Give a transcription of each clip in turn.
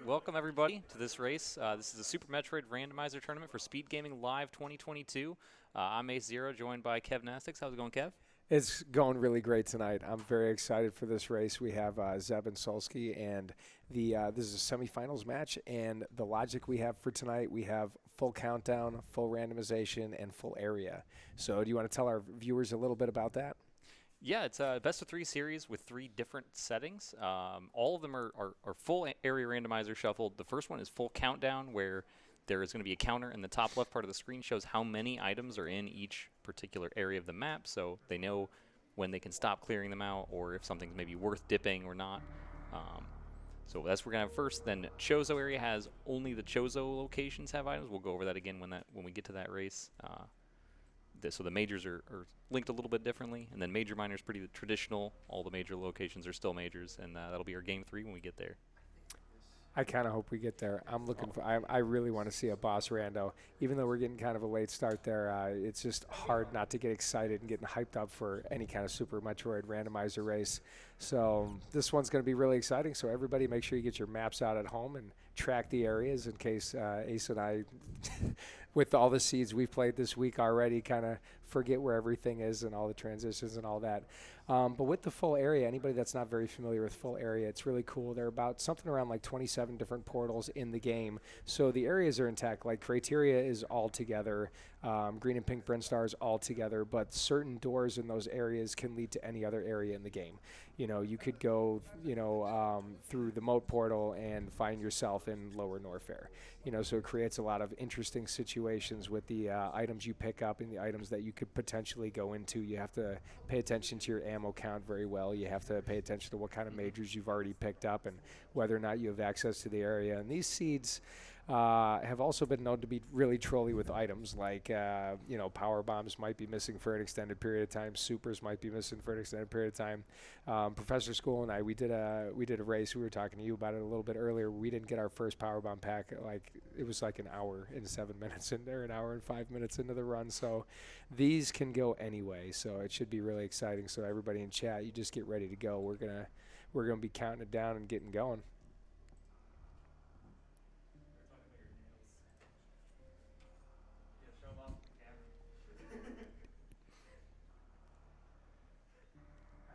welcome everybody to this race. This is the Super Metroid Randomizer Tournament for SpeedGaming Live 2022. I'm Ace Zero, joined by Kev Nastics. How's it going, Kev? It's going really great tonight. I'm very excited for this race. We have Zeb and Solski, and this is a semifinals match. And the logic we have for tonight, we have full countdown, full randomization, and full area. So do you want to tell our viewers a little bit about that? Yeah, it's a best-of-3 series with 3 different settings. All of them are full area randomizer shuffled. The first one is full countdown, where there is going to be a counter in the top left part of the screen, shows how many items are in each particular area of the map, so they know when they can stop clearing them out or if something's maybe worth dipping or not. So that's what we're going to have first. Then Chozo area has only the Chozo locations have items. We'll go over that again when we get to that race. So the majors are linked a little bit differently, and then major minor is pretty traditional. All the major locations are still majors, and that'll be our game 3 when we get there. I kind of hope we get there. I'm looking for. I really want to see a boss rando. Even though we're getting kind of a late start there, it's just hard not to get excited and getting hyped up for any kind of Super Metroid randomizer race. So this one's going to be really exciting. So everybody, make sure you get your maps out at home and track the areas in case Ace and I, with all the seeds we've played this week already, kind of forget where everything is and all the transitions and all that. But with the full area, anybody that's not very familiar with full area, it's really cool. There are about something around like 27 different portals in the game. So the areas are intact. Like Criteria is all together. Green and Pink Brinstar is all together. But certain doors in those areas can lead to any other area in the game. You know, you could go, through the Moat portal and find yourself in Lower Norfair. You know, so it creates a lot of interesting situations with the items you pick up and the items that you could potentially go into. You have to pay attention to your ammo count very well. You have to pay attention to what kind of majors you've already picked up and whether or not you have access to the area. And these seeds have also been known to be really trolly with items like, power bombs might be missing for an extended period of time. Supers might be missing for an extended period of time. Professor School and I, we did a race. We were talking to you about it a little bit earlier. We didn't get our first power bomb pack. It was like an hour and 7 minutes in there, an hour and 5 minutes into the run. So these can go anyway. So it should be really exciting. So everybody in chat, you just get ready to go. We're gonna be counting it down and getting going.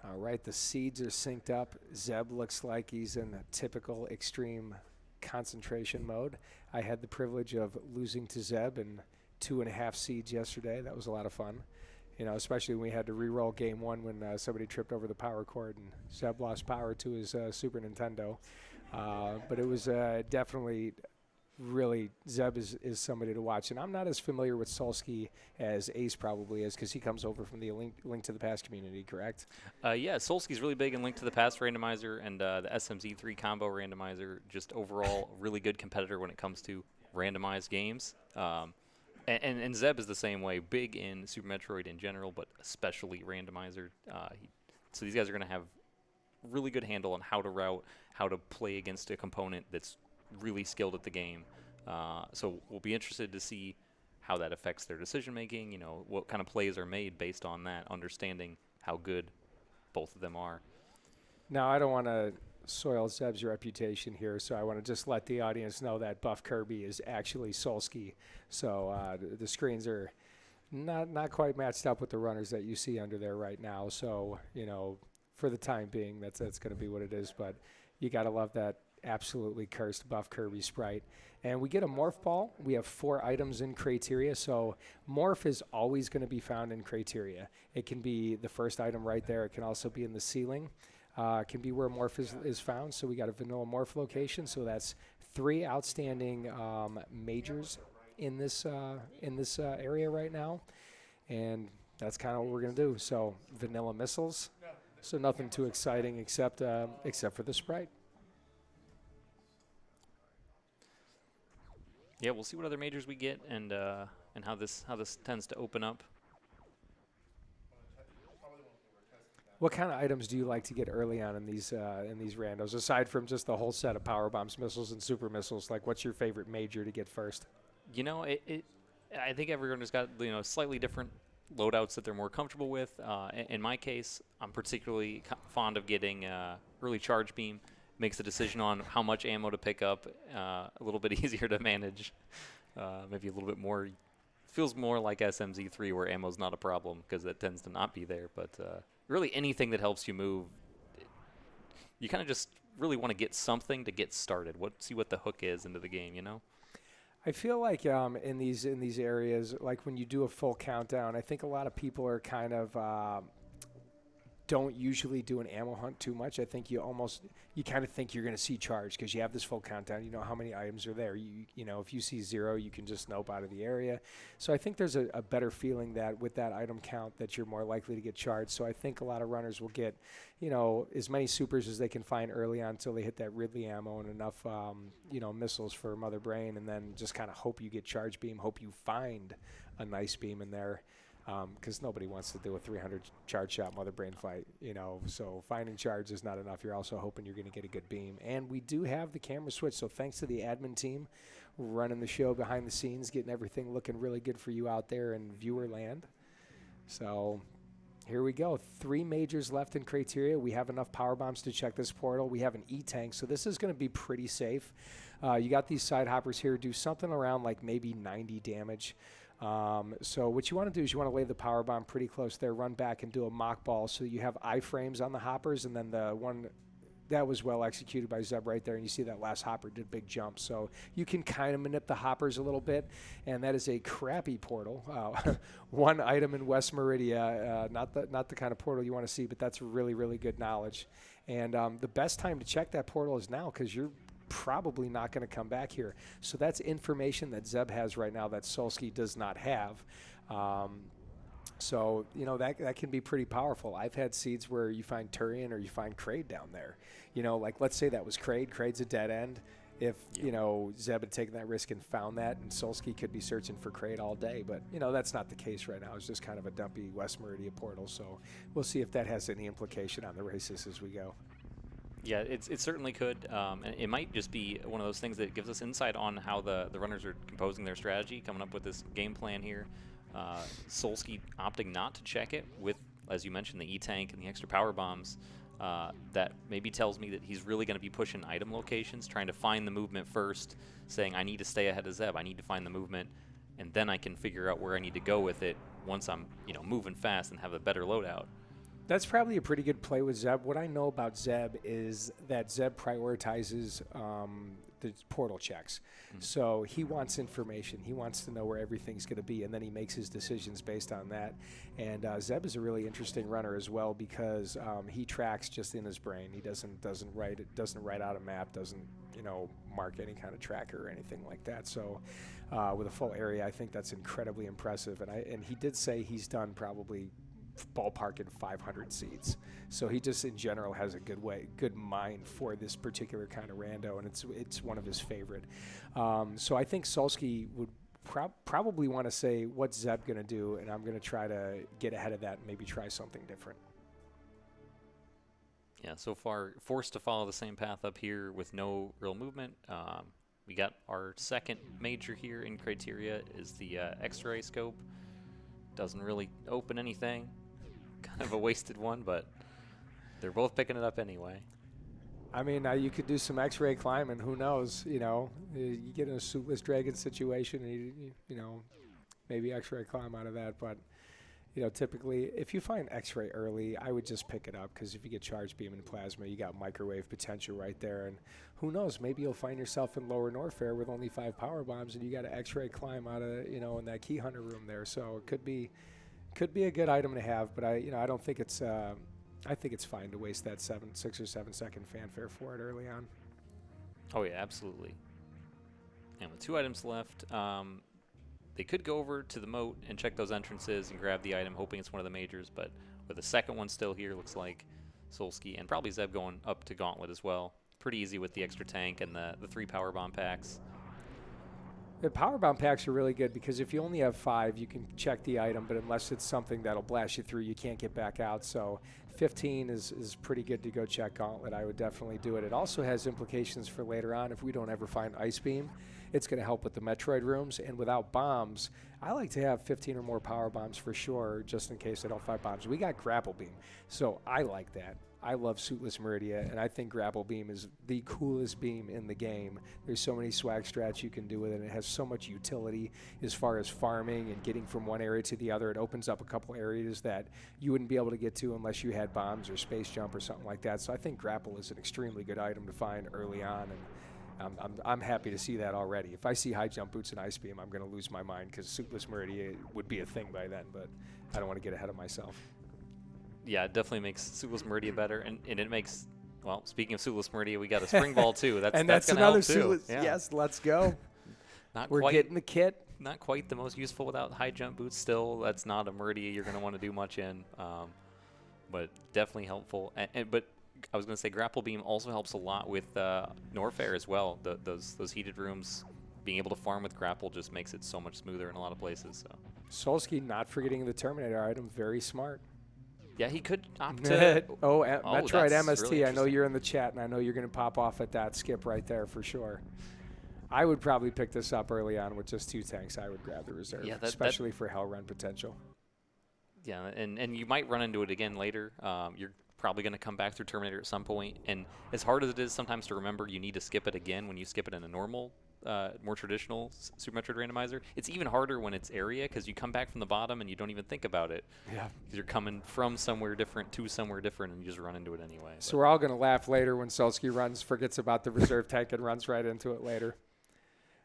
All right, the seeds are synced up. Zeb looks like he's in the typical extreme concentration mode. I had the privilege of losing to Zeb in 2.5 seeds yesterday. That was a lot of fun. You know, especially when we had to re-roll game 1 when somebody tripped over the power cord and Zeb lost power to his Super Nintendo. But it was definitely really, Zeb is somebody to watch. And I'm not as familiar with Solski as Ace probably is because he comes over from the Link to the Past community, correct? Yeah, Solski's really big in Link to the Past randomizer and the SMZ3 combo randomizer. Just overall, really good competitor when it comes to randomized games. And Zeb is the same way, big in Super Metroid in general, but especially randomizer. So these guys are going to have really good handle on how to route, how to play against a component that's really skilled at the game. So we'll be interested to see how that affects their decision making, you know, what kind of plays are made based on that, understanding how good both of them are. Now, I don't want to soil Zeb's reputation here, so I want to just let the audience know that Buff Kirby is actually Solski. So the screens are not quite matched up with the runners that you see under there right now. So, you know, for the time being, that's going to be what it is. But you got to love that absolutely cursed Buff Kirby sprite. And we get a morph ball. We have 4 items in Criteria, so morph is always going to be found in Criteria. It can be the first item right there. It can also be in the ceiling. It can be where morph is found. So we got a vanilla morph location. So that's 3 outstanding majors in this area right now, and that's kind of what we're going to do. So vanilla missiles. So nothing too exciting except for the sprite. Yeah, we'll see what other majors we get and how this tends to open up. What kind of items do you like to get early on in these randos, aside from just the whole set of power bombs, missiles, and super missiles? Like, what's your favorite major to get first? You know, I think everyone has got, you know, slightly different loadouts that they're more comfortable with. In my case, I'm particularly fond of getting early charge beam makes a decision on how much ammo to pick up. A little bit easier to manage. Maybe a little bit more. Feels more like SMZ3 where ammo's not a problem because that tends to not be there. But really anything that helps you move, you kind of just really want to get something to get started. See what the hook is into the game, you know? I feel like in these areas, like when you do a full countdown, I think a lot of people are kind of don't usually do an ammo hunt too much. I think you kind of think you're going to see charge because you have this full countdown. You know how many items are there. You know, if you see 0, you can just nope out of the area. So I think there's a better feeling that with that item count that you're more likely to get charged. So I think a lot of runners will get, you know, as many supers as they can find early on until they hit that Ridley ammo and enough, you know, missiles for Mother Brain, and then just kind of hope you get charge beam, hope you find a nice beam in there. Because nobody wants to do a 300 charge shot Mother Brain fight, you know, so finding charge is not enough. You're also hoping you're going to get a good beam. And we do have the camera switch, so thanks to the admin team running the show behind the scenes, getting everything looking really good for you out there in viewer land. So here we go. 3 majors left in criteria. We have enough power bombs to check this portal. We have an E-tank, so this is going to be pretty safe. You got these side hoppers here. Do something around like maybe 90 damage. So what you want to do is you want to lay the power bomb pretty close there, run back and do a mock ball so you have iframes on the hoppers, and then the one that was well executed by Zeb right there, and you see that last hopper did big jump. So you can kind of manip the hoppers a little bit, and that is a crappy portal. 1 item in West Meridia, not the kind of portal you want to see, but that's really, really good knowledge. And the best time to check that portal is now because you're probably not going to come back here. So that's information that Zeb has right now that Solski does not have. So, you know, that can be pretty powerful. I've had seeds where you find Turian or you find Kraid down there. You know, like let's say that was Kraid. Kraid's a dead end. If, you know, Zeb had taken that risk and found that, and Solski could be searching for Kraid all day. But, you know, that's not the case right now. It's just kind of a dumpy West Meridia portal. So we'll see if that has any implication on the races as we go. Yeah, it certainly could. And it might just be one of those things that gives us insight on how the runners are composing their strategy, coming up with this game plan here. Solski opting not to check it with, as you mentioned, the E-tank and the extra power bombs. That maybe tells me that he's really going to be pushing item locations, trying to find the movement first, saying, I need to stay ahead of Zeb. I need to find the movement, and then I can figure out where I need to go with it once I'm, you know, moving fast and have a better loadout. That's probably a pretty good play with Zeb. What I know about Zeb is that Zeb prioritizes the portal checks. Mm-hmm. So he wants information. He wants to know where everything's going to be, and then he makes his decisions based on that. And Zeb is a really interesting runner as well because he tracks just in his brain. He doesn't write out a map, doesn't, you know, mark any kind of tracker or anything like that. So with a full area, I think that's incredibly impressive. And he did say he's done probably ballparking 500 seeds, so he just in general has a good mind for this particular kind of rando, and it's one of his favorite. So I think Solski would probably want to say, what's Zeb going to do, and I'm going to try to get ahead of that and maybe try something different. Yeah, so far forced to follow the same path up here with no real movement. We got our second major here in criteria is the X-ray scope. Doesn't really open anything. Kind of a wasted one, but they're both picking it up anyway. I mean, you could do some X-ray climbing. Who knows? You know, you get in a suitless dragon situation, and you know, maybe X-ray climb out of that. But you know, typically, if you find X-ray early, I would just pick it up because if you get charge beam and plasma, you got microwave potential right there. And who knows? Maybe you'll find yourself in Lower Norfair with only 5 power bombs, and you got an X-ray climb out of, you know, in that key hunter room there. So it could be a good item to have. But I don't think it's. I think it's fine to waste that 6 or 7 second fanfare for it early on. Oh yeah, absolutely. And with 2 items left, they could go over to the moat and check those entrances and grab the item, hoping it's one of the majors. But with the second one still here, looks like Solski and probably Zeb going up to Gauntlet as well. Pretty easy with the extra tank and the 3 power bomb packs. The power bomb packs are really good because if you only have 5, you can check the item, but unless it's something that'll blast you through, you can't get back out. So 15 is pretty good to go check Gauntlet. I would definitely do it. It also has implications for later on if we don't ever find Ice Beam. It's going to help with the Metroid rooms, and without bombs, I like to have 15 or more power bombs for sure, just in case I don't find bombs. We got Grapple Beam, so I like that. I love Suitless Meridia, and I think Grapple Beam is the coolest beam in the game. There's so many swag strats you can do with it, and it has so much utility as far as farming and getting from one area to the other. It opens up a couple areas that you wouldn't be able to get to unless you had bombs or space jump or something like that. So I think Grapple is an extremely good item to find early on, and I'm happy to see that already. If I see high jump boots and ice beam, I'm going to lose my mind because Suitless Meridia would be a thing by then, but I don't want to get ahead of myself. Yeah, it definitely makes Suitless Meridia better, and it makes, well, speaking of Suitless Meridia, we got a Spring Ball too. That's that's gonna another help too. Suitless. Yes, let's go. We're quite, getting the kit. Not quite the most useful without high jump boots. Still, that's not a Meridia you're going to want to do much in, but definitely helpful. But I was going to say Grapple Beam also helps a lot with Norfair as well. Those heated rooms, being able to farm with Grapple just makes it so much smoother in a lot of places. So Solski not forgetting the Terminator item, very smart. Yeah, he could opt to. Metroid MST, really I know you're in the chat, and I know you're going to pop off at that skip right there for sure. I would probably pick this up early on with just 2 tanks. I would grab the reserve, especially for Hell Run potential. Yeah, and you might run into it again later. You're probably going to come back through Terminator at some point, and as hard as it is sometimes to remember, you need to skip it again when you skip it in a normal, more traditional Super Metroid randomizer. It's even harder when it's area because you come back from the bottom and you don't even think about it. Yeah. Because you're coming from somewhere different to somewhere different and you just run into it anyway. So we're all going to laugh later when Solski forgets about the reserve tank and runs right into it later.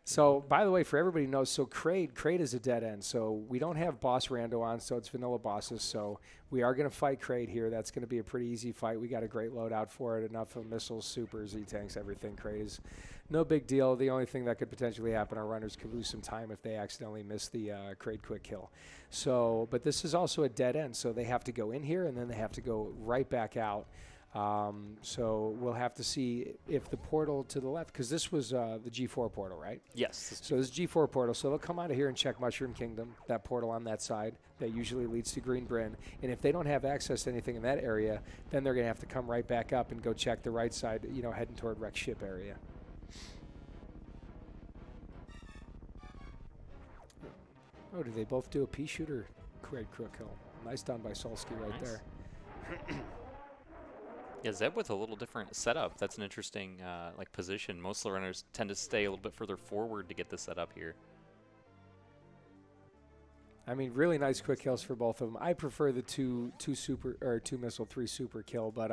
So, by the way, for everybody who knows, so Kraid is a dead end. So we don't have boss rando on, so it's vanilla bosses. So we are going to fight Kraid here. That's going to be a pretty easy fight. We got a great loadout for it. Enough of missiles, supers, E-tanks, everything. Kraid is no big deal. The only thing that could potentially happen, our runners could lose some time if they accidentally miss the Kraid quick kill. So, but this is also a dead end. So they have to go in here, and then they have to go right back out. So we'll have to see if the portal to the left, because this was the G4 portal, right? Yes. So this is G4 portal. So they'll come out of here and check Mushroom Kingdom, that portal on that side that usually leads to Green Bryn. And if they don't have access to anything in that area, then they're going to have to come right back up and go check the right side, heading toward Wreck Ship area. Oh, did they both do a pea shooter? Great crook hill. Nice done by Solski right there. Yeah, Zeb with a little different setup. That's an interesting position. Most of the runners tend to stay a little bit further forward to get the setup here. I mean, really nice quick kills for both of them. I prefer the two missile, 3 super kill, but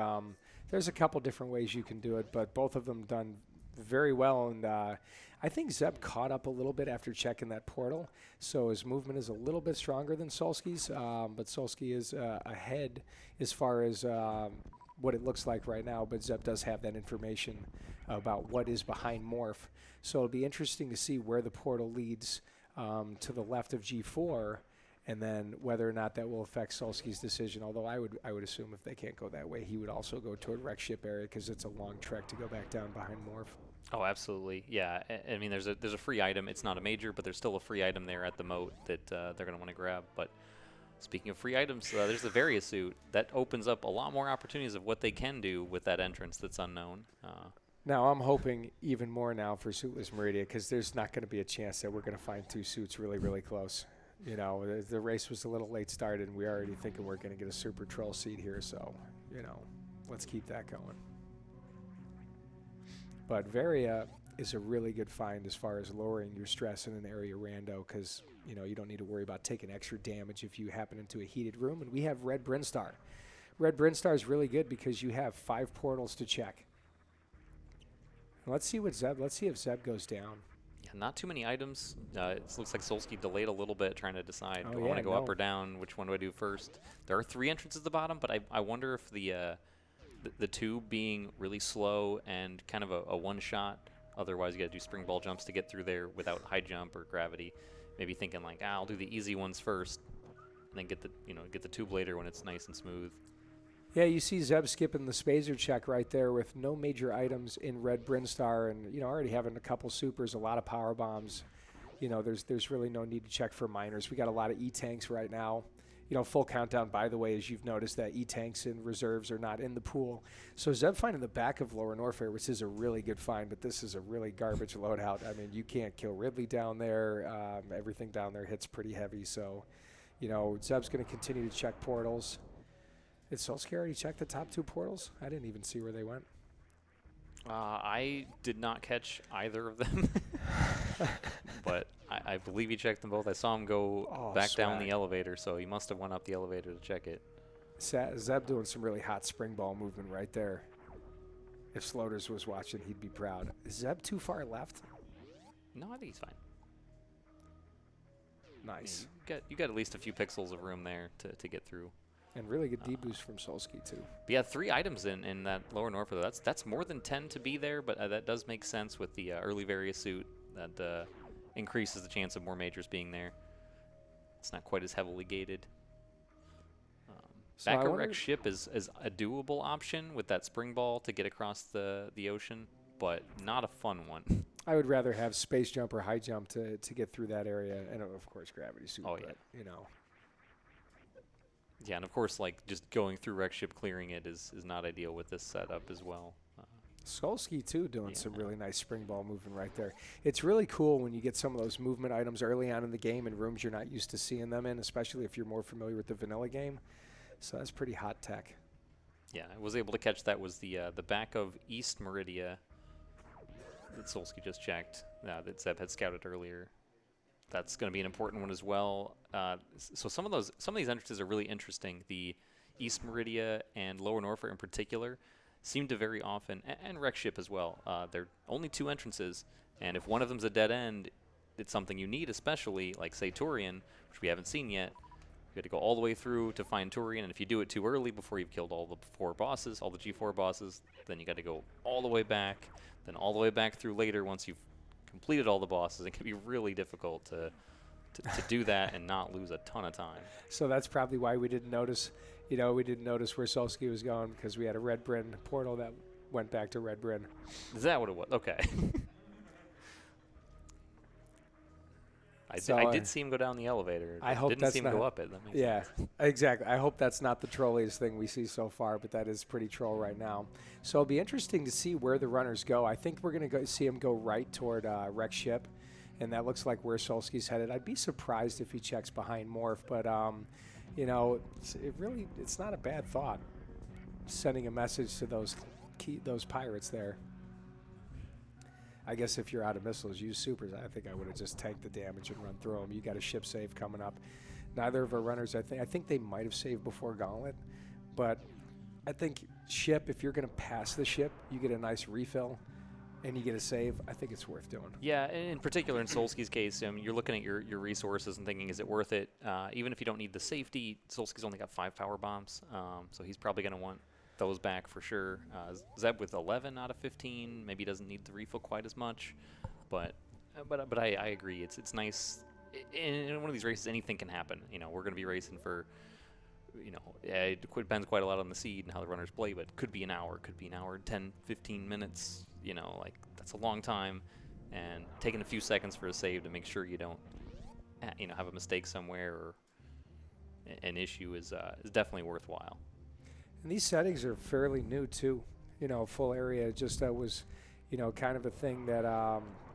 there's a couple different ways you can do it. But both of them done very well, and I think Zeb caught up a little bit after checking that portal, so his movement is a little bit stronger than Solski's. But Solski is ahead as far as what it looks like right now, but Zeb does have that information about what is behind Morph. So it'll be interesting to see where the portal leads to the left of G4, and then whether or not that will affect Solski's decision. Although I would assume if they can't go that way, he would also go toward Wreck Ship area because it's a long trek to go back down behind Morph. Oh, absolutely. Yeah. I mean, there's a free item. It's not a major, but there's still a free item there at the moat that they're going to want to grab. But speaking of free items, there's the Varia suit. That opens up a lot more opportunities of what they can do with that entrance that's unknown. Now, I'm hoping even more now for Suitless Meridia because there's not going to be a chance that we're going to find 2 suits really, really close. The race was a little late started, and we're already thinking we're going to get a Super Troll seat here. So, let's keep that going. But Varia is a really good find as far as lowering your stress in an area rando because, you don't need to worry about taking extra damage if you happen into a heated room. And we have Red Brinstar. Red Brinstar is really good because you have 5 portals to check. Let's see if Zeb goes down. Yeah, not too many items. It looks like Solski delayed a little bit trying to decide, do I want to go up or down? Which one do I do first? There are 3 entrances at the bottom, but I wonder if the 2 being really slow and kind of a one-shot. Otherwise, you got to do spring ball jumps to get through there without high jump or gravity. Maybe thinking like, I'll do the easy ones first, and then get the tube later when it's nice and smooth. Yeah, you see Zeb skipping the Spazer check right there with no major items in Red Brinstar, and already having a couple supers, a lot of power bombs. There's really no need to check for minors. We got a lot of E-tanks right now. Full countdown, by the way, as you've noticed that E-tanks and reserves are not in the pool. So Zeb finding the back of Lower Norfair, which is a really good find, but this is a really garbage loadout. I mean, you can't kill Ridley down there. Everything down there hits pretty heavy. So, Zeb's going to continue to check portals. Did Solski already check the top 2 portals? I didn't even see where they went. I did not catch either of them, but I believe he checked them both. I saw him go back down the elevator, so he must have went up the elevator to check it. Zeb doing some really hot spring ball movement right there. If Sloters was watching, he'd be proud. Is Zeb too far left? No, I think he's fine. Nice. You got at least a few pixels of room there to get through. And really good D-boost from Solski, too. But yeah, 3 items in that lower north. That's more than 10 to be there, but that does make sense with the early Various suit. That increases the chance of more majors being there. It's not quite as heavily gated. So Back a wreck ship is a doable option with that spring ball to get across the ocean, but not a fun one. I would rather have space jump or high jump to get through that area, and of course gravity suit. Oh, but, you know. Yeah, and of course, like, just going through wreck ship, clearing it is not ideal with this setup as well. Solski, too, doing some really nice spring ball movement right there. It's really cool when you get some of those movement items early on in the game in rooms you're not used to seeing them in, especially if you're more familiar with the vanilla game. So that's pretty hot tech. Yeah, I was able to catch that was the back of East Meridia that Solski just checked, that Zeb had scouted earlier. That's going to be an important one as well. So some of these entrances are really interesting. The East Meridia and Lower Norfolk in particular seem to very often, and Wreck Ship as well, they're only 2 entrances, and if one of them's a dead end, it's something you need, especially like, say, Turian, which we haven't seen yet. You got to go all the way through to find Turian, and if you do it too early before you've killed all the 4 bosses, all the G4 bosses, then you got to go all the way back, then all the way back through later once you've completed all the bosses. It can be really difficult to do that and not lose a ton of time. So that's probably why we didn't notice, we didn't notice where Solski was going, because we had a Red Bryn portal that went back to Red Bryn. Is that what it was? Okay. I did see him go down the elevator. I hope didn't see him go up it. That makes sense. Exactly. I hope that's not the trolliest thing we see so far, but that is pretty troll right now. So it'll be interesting to see where the runners go. I think we're going to see him go right toward Wreck Ship, and that looks like where Solski's headed. I'd be surprised if he checks behind Morph, but it's not a bad thought, sending a message to those pirates there. I guess if you're out of missiles, use supers. I think I would have just tanked the damage and run through them. You got a ship save coming up. Neither of our runners, I think they might have saved before Gauntlet, but I think ship, if you're going to pass the ship, you get a nice refill and you get a save. I think it's worth doing. Yeah, in particular in Solski's case, you're looking at your resources and thinking, is it worth it? Even if you don't need the safety, Solski's only got 5 power bombs, so he's probably going to want those back for sure. Zeb with 11 out of 15 maybe doesn't need the refill quite as much, but I agree. It's nice. In one of these races, anything can happen. We're going to be racing for, it depends quite a lot on the seed and how the runners play, but could be an hour, 10, 15 minutes. That's a long time, and taking a few seconds for a save to make sure you don't, have a mistake somewhere or an issue is definitely worthwhile. And these settings are fairly new too. Full area just was, kind of a thing that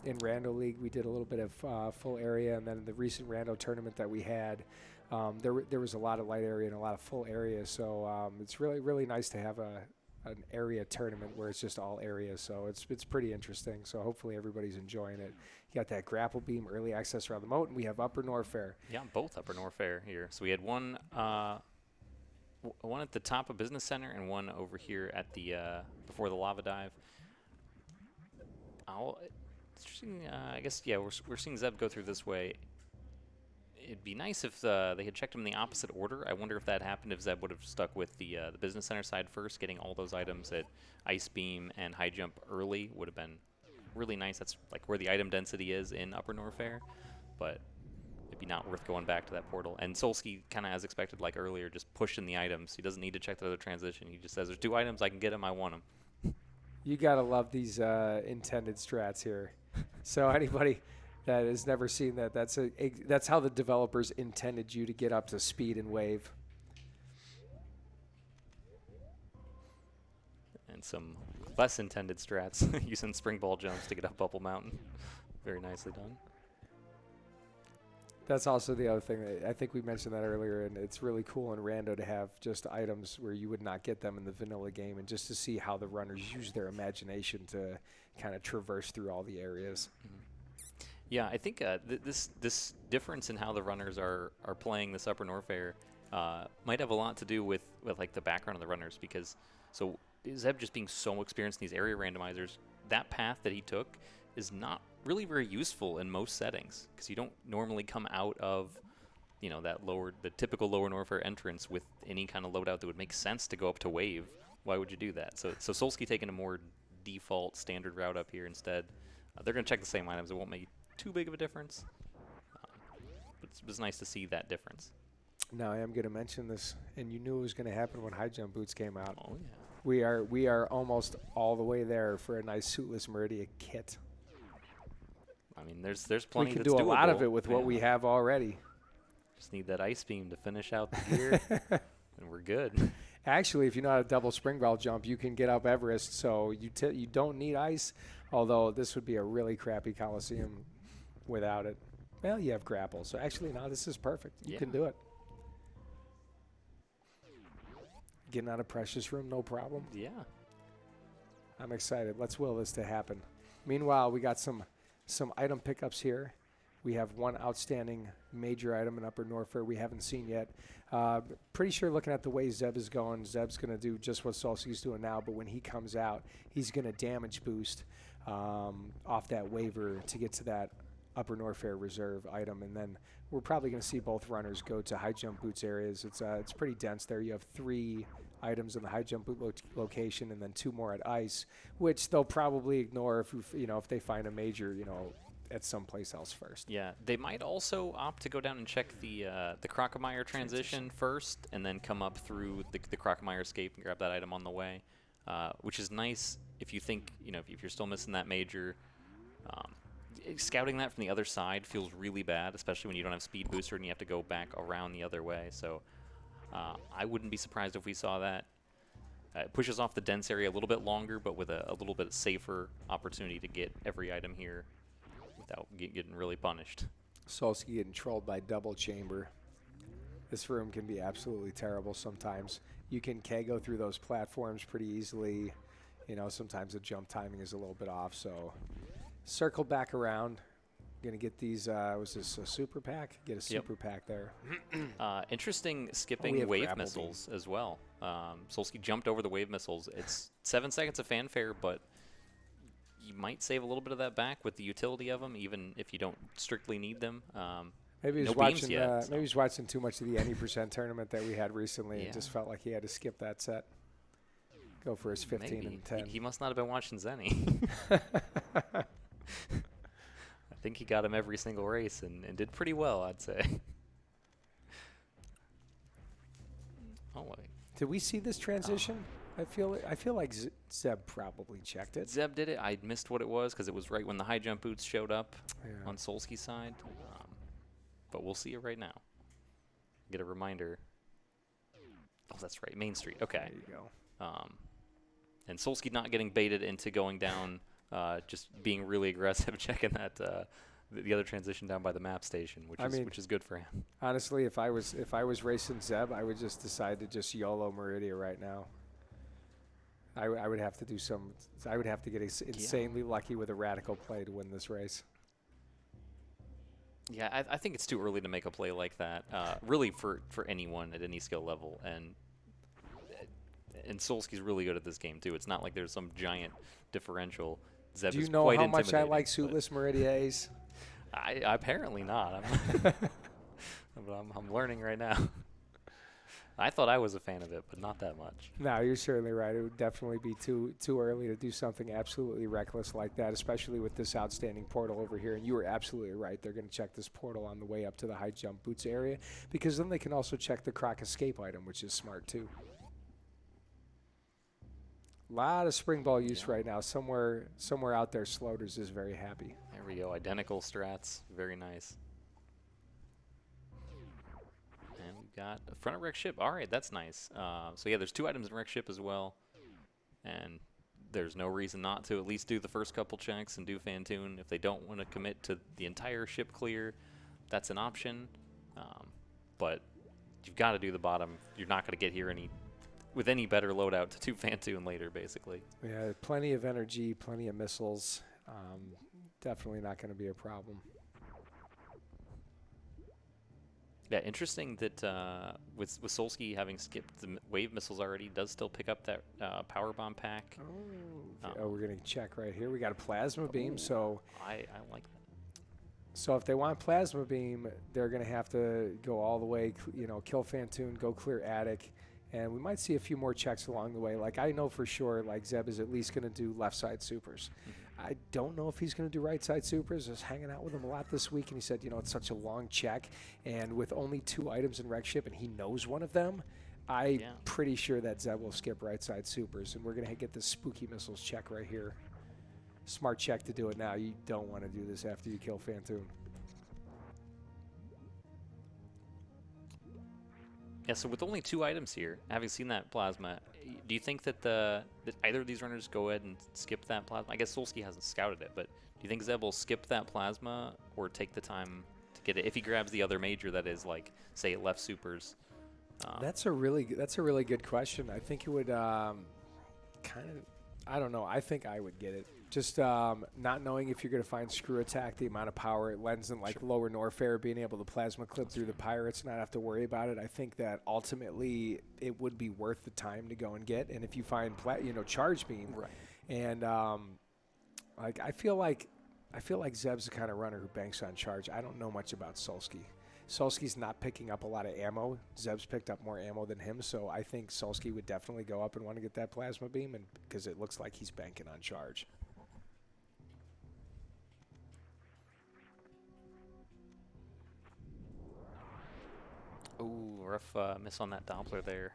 in Rando League we did a little bit of full area, and then the recent Rando tournament that we had, there was a lot of light area and a lot of full area. So it's really nice to have an area tournament where it's just all areas. So it's pretty interesting. So hopefully everybody's enjoying it. You got that grapple beam early access around the moat, and we have Upper Norfair. Yeah, both Upper Norfair here. So we had one at the top of Business Center and one over here at the before the lava dive. Interesting. I guess we're seeing Zeb go through this way. It'd be nice if they had checked him in the opposite order. I wonder if that happened, if Zeb would have stuck with the Business Center side first, getting all those items at Ice Beam and High Jump early would have been really nice. That's like where the item density is in Upper Norfair, but it'd be not worth going back to that portal. And Solski, kind of as expected, like earlier, just pushing the items. He doesn't need to check the other transition. He just says, there's 2 items, I can get them, I want them. You gotta love these intended strats here. So anybody that has never seen that, that's how the developers intended you to get up to speed and wave. And some less intended strats, using spring ball jumps to get up Bubble Mountain. Very nicely done. That's also the other thing. That I think we mentioned that earlier, and it's really cool in Rando to have just items where you would not get them in the vanilla game, and just to see how the runners use their imagination to kind of traverse through all the areas. Yeah, I think this difference in how the runners are playing this Upper Norfair might have a lot to do with like the background of the runners, because so Zeb just being so experienced in these area randomizers, that path that he took is not really very useful in most settings, because you don't normally come out of, you know, the typical lower Norfair entrance with any kind of loadout that would make sense to go up to wave. Why would you do that? So Solski taking a more default standard route up here instead. They're going to check the same items. It won't make too big of a difference. But it was nice to see that difference. Now I am going to mention this, and you knew it was going to happen when high jump boots came out. Oh yeah. We are almost all the way there for a nice suitless Meridia kit. I mean, there's plenty. We can that's do a lot of doable. it with what we have already. Just need that ice beam to finish out the gear, and we're good. Actually, if you know how to double spring ball jump, you can get up Everest, so you don't need ice, although this would be a really crappy Coliseum without it. Well, you have grapple, so actually, no, this is perfect. You can do it. Getting out of Precious Room, no problem. Yeah. I'm excited. Let's will this to happen. Meanwhile, we got some item pickups here. We have one outstanding major item in Upper Norfair we haven't seen yet. Pretty sure looking at the way Zeb is going, Zeb's going to do just what Solski's doing now, but when he comes out, he's going to damage boost off that waiver to get to that Upper Norfair reserve item, and then we're probably going to see both runners go to high jump boots areas. It's pretty dense there. You have 3 items in the high jump boot location, and then 2 more at ice, which they'll probably ignore if they find a major, at someplace else first. Yeah, they might also opt to go down and check the Crocomire transition first, and then come up through the Crocomire escape and grab that item on the way, which is nice if you think, if you're still missing that major. Scouting that from the other side feels really bad, especially when you don't have speed booster and you have to go back around the other way. So I wouldn't be surprised if we saw that. It pushes off the dense area a little bit longer, but with a little bit safer opportunity to get every item here without getting really punished. Solski getting trolled by double chamber. This room can be absolutely terrible sometimes. You can go through those platforms pretty easily. Sometimes the jump timing is a little bit off, so circle back around. Going to get these, was this a super pack? Get a super pack there. Interesting skipping wave missiles as well. Solski jumped over the wave missiles. It's 7 seconds of fanfare, but you might save a little bit of that back with the utility of them, even if you don't strictly need them. Maybe he's watching. Maybe he's watching too much of the any % tournament that we had recently, and just felt like he had to skip that set. Go for his 15 and 10. He must not have been watching Zenny. I think he got him every single race and did pretty well, I'd say. Oh wait. Did we see this transition? I feel like Zeb probably checked it. Zeb did it. I missed what it was because it was right when the high jump boots showed up on Solski's side. But we'll see it right now. Get a reminder. Oh, that's right. Main Street. Okay. There you go. And Solski not getting baited into going down, just being really aggressive, checking that the other transition down by the map station, which is good for him. Honestly, if I was racing Zeb, I would just decide to just YOLO Meridia right now. I would have to do some. I would have to get insanely lucky with a radical play to win this race. Yeah, I think it's too early to make a play like that. Really, for anyone at any skill level, and Solski's really good at this game too. It's not like there's some giant differential. Zeb Do you is know quite how much I intimidating, like suitless Meridia A's? I apparently not. I'm learning right now. I thought I was a fan of it, but not that much. No, you're certainly right. It would definitely be too early to do something absolutely reckless like that, especially with this outstanding portal over here. And you were absolutely right. They're going to check this portal on the way up to the high jump boots area, because then they can also check the Croc escape item, which is smart too. A lot of spring ball use right now. Somewhere out there, Sloters is very happy. There we go. Identical strats. Very nice. And we've got a front of wreck ship. All right, that's nice. So yeah, there's 2 items in wreck ship as well. And there's no reason not to at least do the first couple checks and do Fantoon. If they don't want to commit to the entire ship clear, that's an option. But you've got to do the bottom. You're not going to get here with any better loadout to 2 Fantoon later, basically. Yeah, plenty of energy, plenty of missiles. Definitely not going to be a problem. Yeah, interesting that with Solski having skipped the wave missiles already, does still pick up that power bomb pack. Oh, we're going to check right here. We got a plasma beam, so I like that. So if they want plasma beam, they're going to have to go all the way, kill Fantoon, go clear attic, and we might see a few more checks along the way. Like, I know for sure, like, Zeb is at least going to do left side supers. I don't know if he's going to do right side supers. I was hanging out with him a lot this week, and he said, it's such a long check, and with only 2 items in Wreck Ship, and he knows one of them, I'm pretty sure that Zeb will skip right side supers, and we're going to get this spooky missiles check right here. Smart check to do it now. You don't want to do this after you kill Fantoon. Yeah, so with only 2 items here, having seen that plasma, do you think that that either of these runners go ahead and skip that plasma? I guess Solski hasn't scouted it, but do you think Zeb will skip that plasma or take the time to get it if he grabs the other major that is, like, say, left supers? That's a really good question. I think it would kind of, I don't know. I think I would get it. Just not knowing if you're going to find screw attack, the amount of power it lends in, like, lower Norfair, being able to plasma clip through the pirates, not have to worry about it. I think that ultimately it would be worth the time to go and get. And if you find charge beam, Right. And like I feel like Zeb's the kind of runner who banks on charge. I don't know much about Solski. Solski's not picking up a lot of ammo. Zeb's picked up more ammo than him, so I think Solski would definitely go up and want to get that plasma beam, and because it looks like he's banking on charge. Ooh, rough miss on that Doppler there.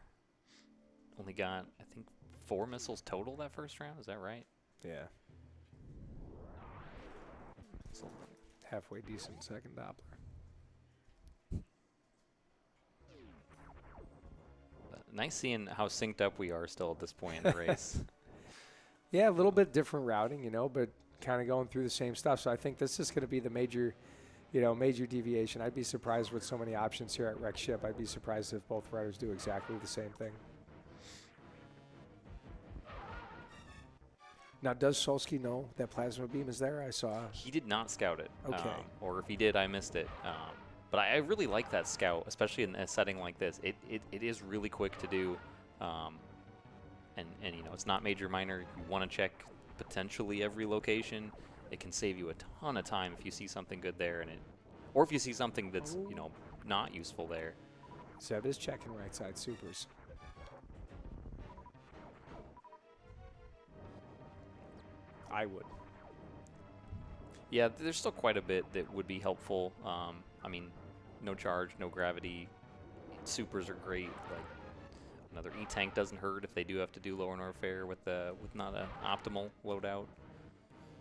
Only got, I think, 4 missiles total that first round. Is that right? Yeah. Halfway decent second Doppler. Nice seeing how synced up we are still at this point in the race. Yeah, a little bit different routing, but kind of going through the same stuff. So I think this is going to be the major deviation. I'd be surprised with so many options here at Wreck Ship. I'd be surprised if both riders do exactly the same thing. Now, does Solski know that plasma beam is there? I saw. He did not scout it. Okay. Or if he did, I missed it. But I really like that scout, especially in a setting like this. It is really quick to do. And it's not major minor. You want to check potentially every location. It can save you a ton of time if you see something good there, or if you see something that's not useful there. Zeb is checking right side supers. I would. Yeah, there's still quite a bit that would be helpful. I mean, no charge, no gravity. Supers are great. Like, another E-tank doesn't hurt if they do have to do lower Norfair with not an optimal loadout.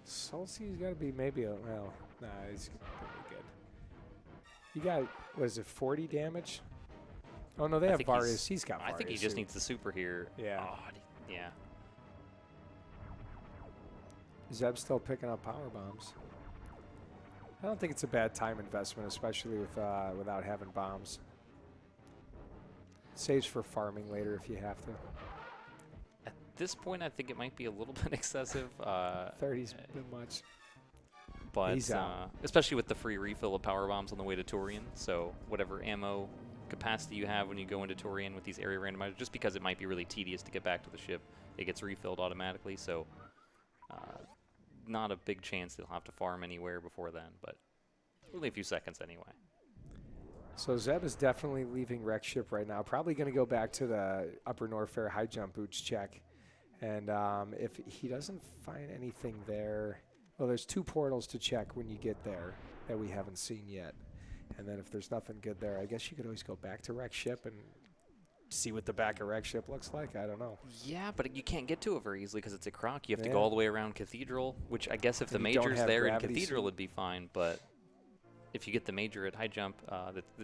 Solski's got to be maybe he's going to be good. You got, what is it, 40 damage? Oh, no, they have Varius. He's got Varius. I think he just needs the super here. Yeah. Oh, yeah. Zeb's still picking up power bombs. I don't think it's a bad time investment, especially without having bombs. Saves for farming later if you have to. At this point, I think it might be a little bit excessive. 30's a bit much. But especially with the free refill of power bombs on the way to Torian, so whatever ammo capacity you have when you go into Torian with these area randomizers, just because it might be really tedious to get back to the ship, it gets refilled automatically. So not a big chance they'll have to farm anywhere before then, but only a few seconds anyway. So Zeb is definitely leaving Wreck Ship right now. Probably going to go back to the upper Norfair high jump boots check. And if he doesn't find anything there, well, there's 2 portals to check when you get there that we haven't seen yet. And then if there's nothing good there, I guess you could always go back to Wreck Ship and see what the back of Wreck Ship looks like. I don't know. Yeah, but you can't get to it very easily because it's a croc. You have to go all the way around Cathedral, which I guess if the major's there in Cathedral would be fine, but if you get the major at high jump,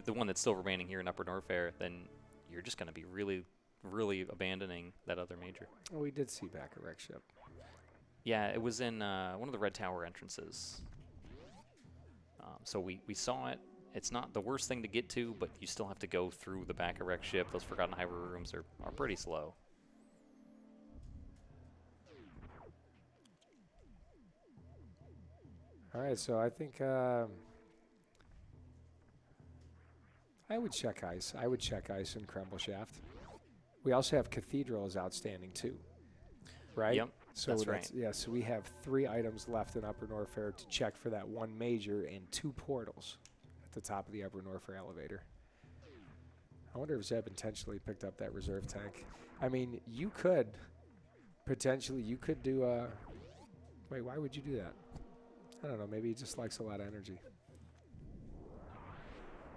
the one that's still remaining here in Upper Norfair, then you're just going to be really, really abandoning that other major. Well, we did see back at Wreck Ship. Yeah, it was in one of the Red Tower entrances. So we saw it, it's not the worst thing to get to, but you still have to go through the back of wreck ship. Those Forgotten Highway rooms are pretty slow. All right, so I think I would check ice. I would check ice and Crumble Shaft. We also have Cathedral is outstanding too, right? Yep, So that's right. Yeah, so we have 3 items left in Upper Norfair to check for that 1 major and 2 portals at the top of the Upper Norfair elevator. I wonder if Zeb intentionally picked up that reserve tank. I mean, you could potentially, you could do a... Wait, why would you do that? I don't know, maybe he just likes a lot of energy.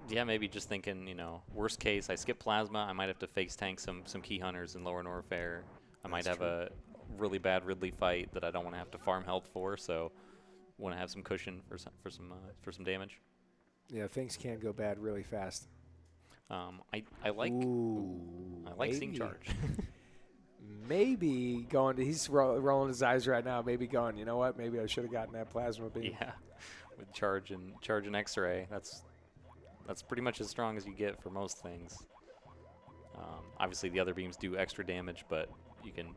Yeah, maybe just thinking, you know, worst case, I skip Plasma. I might have to face tank some Key Hunters in Lower Norfair. I might have a really bad Ridley fight that I don't want to have to farm health for, so want to have some cushion for some damage. Yeah, things can go bad really fast. I like Sing Charge. Maybe going to, he's rolling his eyes right now, maybe going, you know what, maybe I should have gotten that plasma beam. Yeah, with charge and X-ray, that's pretty much as strong as you get for most things. Obviously, the other beams do extra damage, but you can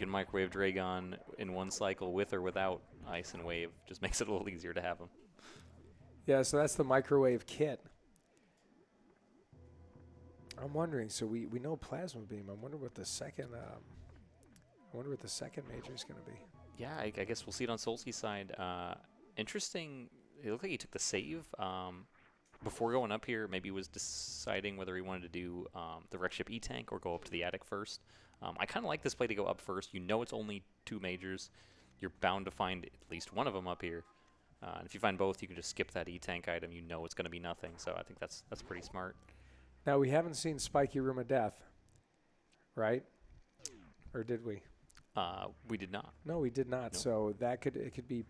microwave Dragon in one cycle with or without ice and wave. Just makes it a little easier to have them. Yeah, so that's the microwave kit. I'm wondering, so we know plasma beam. I wonder what the second major is going to be. Yeah, I guess we'll see it on Solski's side. Interesting. It looked like he took the save before going up here. Maybe he was deciding whether he wanted to do the wreck ship E-tank or go up to the attic first. I kind of like this play to go up first. You know it's only 2 majors. You're bound to find at least one of them up here. And if you find both, you can just skip that E-tank item. You know it's going to be nothing. So I think that's pretty smart. Now, we haven't seen Spiky Room of Death, right? Or did we? We did not. No, we did not. Nope. So it could be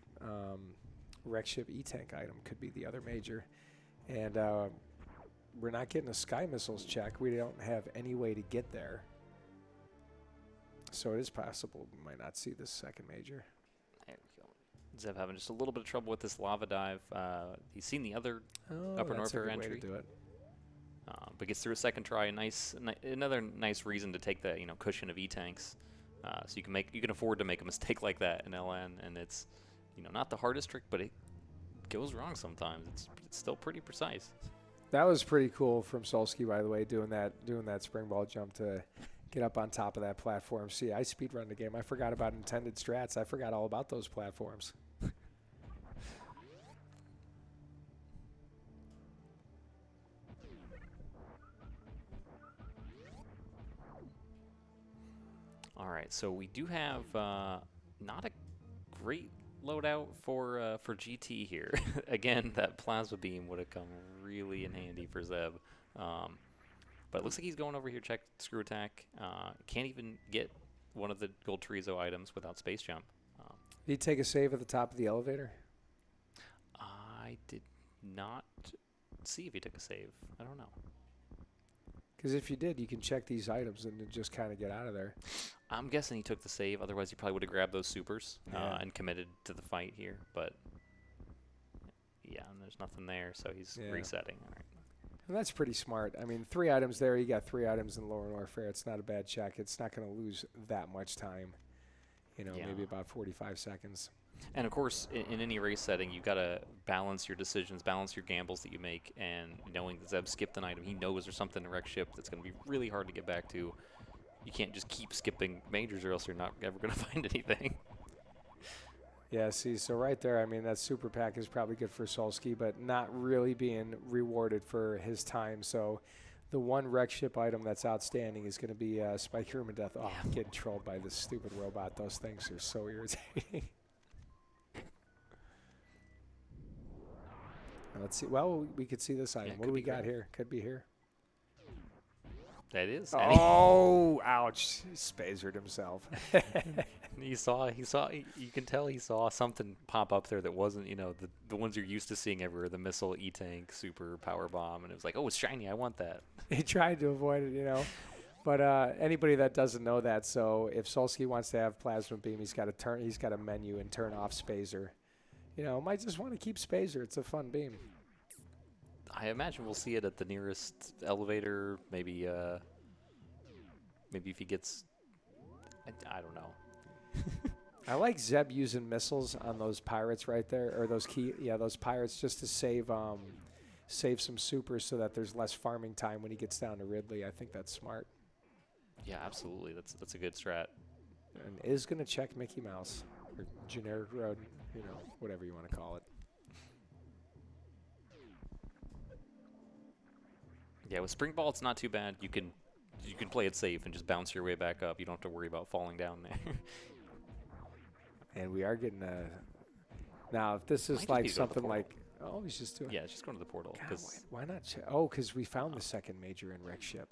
wreck ship E-tank item could be the other major. And we're not getting a Sky Missiles check. We don't have any way to get there. So it is possible we might not see this second major. There we go. Zeb having just a little bit of trouble with this lava dive. He's seen the other Upper Norfair entry. Way to do it. But gets through a second try. Another nice reason to take the cushion of E-tanks. So you can afford to make a mistake like that in LN, and it's not the hardest trick, but it goes wrong sometimes. It's still pretty precise. That was pretty cool from Solski, by the way, doing that spring ball jump to get up on top of that platform. See, I speedrun the game. I forgot about intended strats. I forgot all about those platforms. All right, so we do have not a great loadout for GT here. Again, that plasma beam would have come really in handy for Zeb. But it looks like he's going over here, check screw attack. Can't even get one of the gold Chorizo items without space jump. Did he take a save at the top of the elevator? I did not see if he took a save. I don't know. Because if you did, you can check these items and then just kind of get out of there. I'm guessing he took the save. Otherwise, he probably would have grabbed those supers and committed to the fight here. But yeah, and there's nothing there, so he's resetting. All right. And that's pretty smart. I mean, 3 items there. You got 3 items in Lower Norfair. It's not a bad check. It's not going to lose that much time. Maybe about 45 seconds. And of course, in any race setting, you've got to balance your decisions, balance your gambles that you make, and knowing that Zeb skipped an item, he knows there's something in wreck ship that's going to be really hard to get back to. You can't just keep skipping majors or else you're not ever going to find anything. Yeah, see, so right there, I mean, that super pack is probably good for Solski, but not really being rewarded for his time. So the one wreck ship item that's outstanding is going to be Spike Room of Death. Oh, I'm getting trolled by this stupid robot. Those things are so irritating. Let's see. Well, we could see this item. Yeah, what do we got here? Could be here. That is. Oh, ouch. He spazered himself. You can tell he saw something pop up there that wasn't, the ones you're used to seeing everywhere, the missile, E-tank, super power bomb, and it was like, oh, it's shiny, I want that. He tried to avoid it, But anybody that doesn't know that, so if Solski wants to have plasma beam, he's got a menu and turn off spazer. Might just want to keep spazer. It's a fun beam. I imagine we'll see it at the nearest elevator. Maybe maybe if he gets, I don't know. I like Zeb using missiles on those pirates right there, or those those pirates, just to save some supers so that there's less farming time when he gets down to Ridley. I think that's smart. Yeah, absolutely. That's a good strat. And is going to check Mickey Mouse or generic road, whatever you want to call it. Yeah, with Spring Ball, it's not too bad. You can play it safe and just bounce your way back up. You don't have to worry about falling down there. And we are getting now, if this is like something like, oh, he's just doing. Yeah, it's just going to the portal. God, why not? Because we found the second major in Wreck Ship.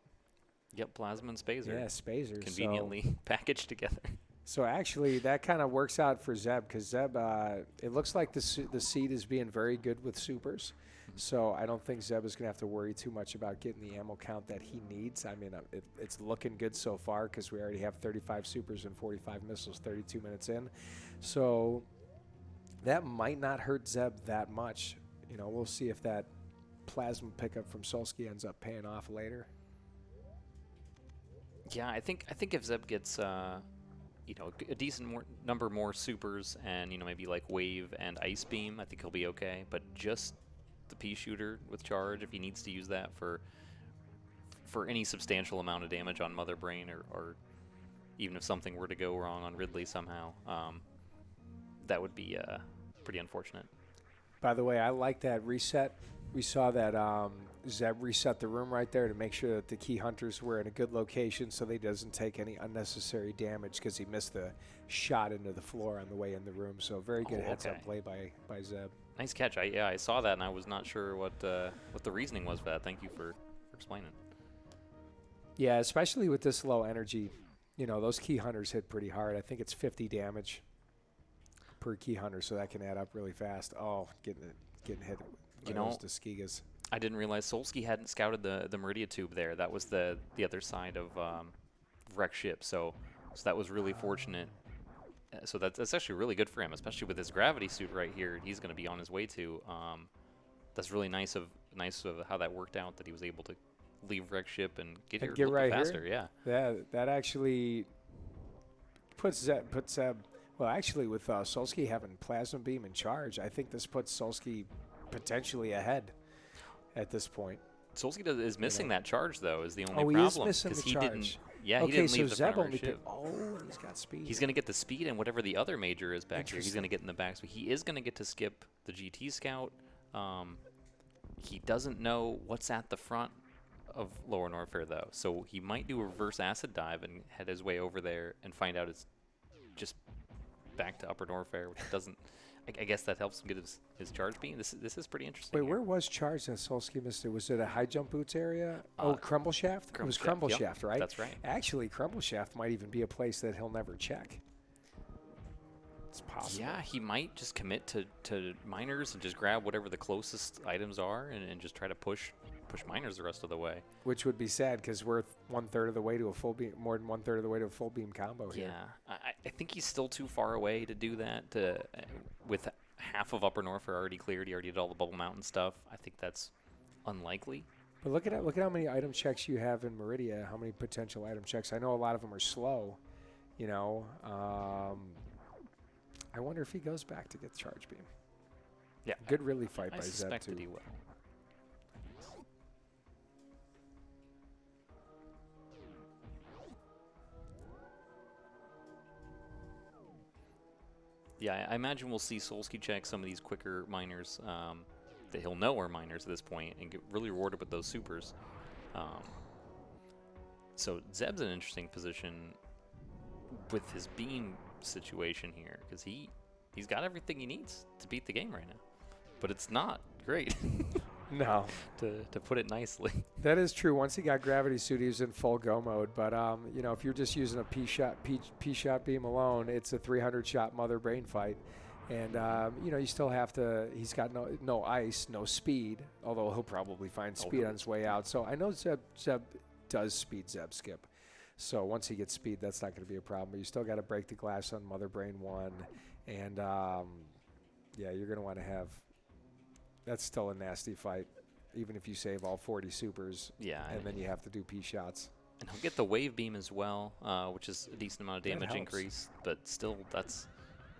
Yep, Plasma and Spazer. Yeah, Spazer. Conveniently packaged together. So actually, that kind of works out for Zeb, because Zeb, it looks like the seed is being very good with supers. So I don't think Zeb is going to have to worry too much about getting the ammo count that he needs. I mean, it's looking good so far, because we already have 35 supers and 45 missiles 32 minutes in. So that might not hurt Zeb that much. We'll see if that plasma pickup from Solski ends up paying off later. Yeah, I think if Zeb gets a decent number more supers and maybe like wave and ice beam, I think he'll be okay. But just the pea shooter with charge, if he needs to use that for any substantial amount of damage on Mother Brain, or even if something were to go wrong on Ridley somehow, that would be pretty unfortunate. By the way, I like that reset. We saw that Zeb reset the room right there to make sure that the key hunters were in a good location so they doesn't take any unnecessary damage, because he missed the shot into the floor on the way in the room. So very good heads-up play by Zeb. Nice catch. I saw that, and I was not sure what the reasoning was for that. Thank you for explaining. Yeah, especially with this low energy, those key hunters hit pretty hard. I think it's 50 damage per key hunter, so that can add up really fast. Oh, getting hit by those Tuskegee. I didn't realize Solski hadn't scouted the Meridia tube there. That was the other side of Wreck Ship, so that was really fortunate. So that's actually really good for him, especially with his gravity suit right here. He's going to be on his way to. That's really nice of how that worked out, that he was able to leave Wreck Ship and get here a little bit faster. Here. Yeah, that actually puts Zeb. Well, actually, with Solski having plasma beam and charge, I think this puts Solski potentially ahead at this point. Solski is missing that charge, though, is the only problem. Oh, he is missing the charge. Yeah, okay, he didn't so leave the Zeb front only ship. He's got speed. He's going to get the speed and whatever the other major is back here, he's going to get in the back. So he is going to get to skip the GT Scout. He doesn't know what's at the front of Lower Norfair, though. So he might do a reverse acid dive and head his way over there and find out it's just back to Upper Norfair, which doesn't... I guess that helps him get his charge beam. This is pretty interesting. Wait, where was charge that Solski missed it? Was it a high jump boots area? Crumble Shaft? It was Crumble Shaft, right? That's right. Actually, Crumble Shaft might even be a place that he'll never check. It's possible. Yeah, he might just commit to miners and just grab whatever the closest items are and just try to push miners the rest of the way. Which would be sad, because we're 1/3 of the way to a full beam, more than 1/3 of the way to a full beam combo here. Yeah, I think he's still too far away to do that. With half of Upper Norfair already cleared, he already did all the Bubble Mountain stuff. I think that's unlikely. But look at how many item checks you have in Meridia. How many potential item checks? I know a lot of them are slow. I wonder if he goes back to get the charge beam. Yeah, good really fight by Zeb2. I suspect that he will. Yeah, I imagine we'll see Solski check some of these quicker miners that he'll know are miners at this point and get really rewarded with those supers. So Zeb's in an interesting position with his beam situation here, because he's got everything he needs to beat the game right now. But it's not great. No. To put it nicely. That is true. Once he got gravity suit, he was in full go mode. But if you're just using a P shot beam alone, it's a 300 shot Mother Brain fight. And you still have to. He's got no ice, no speed. Although he'll probably find speed on his way out. So I know Zeb does speed Zeb skip. So once he gets speed, that's not going to be a problem. But you still got to break the glass on Mother Brain 1, and you're going to want to have. That's still a nasty fight. even if you save all 40 supers. Yeah. And then you have to do P shots. And he'll get the wave beam as well, which is a decent amount of damage increase. But still, that's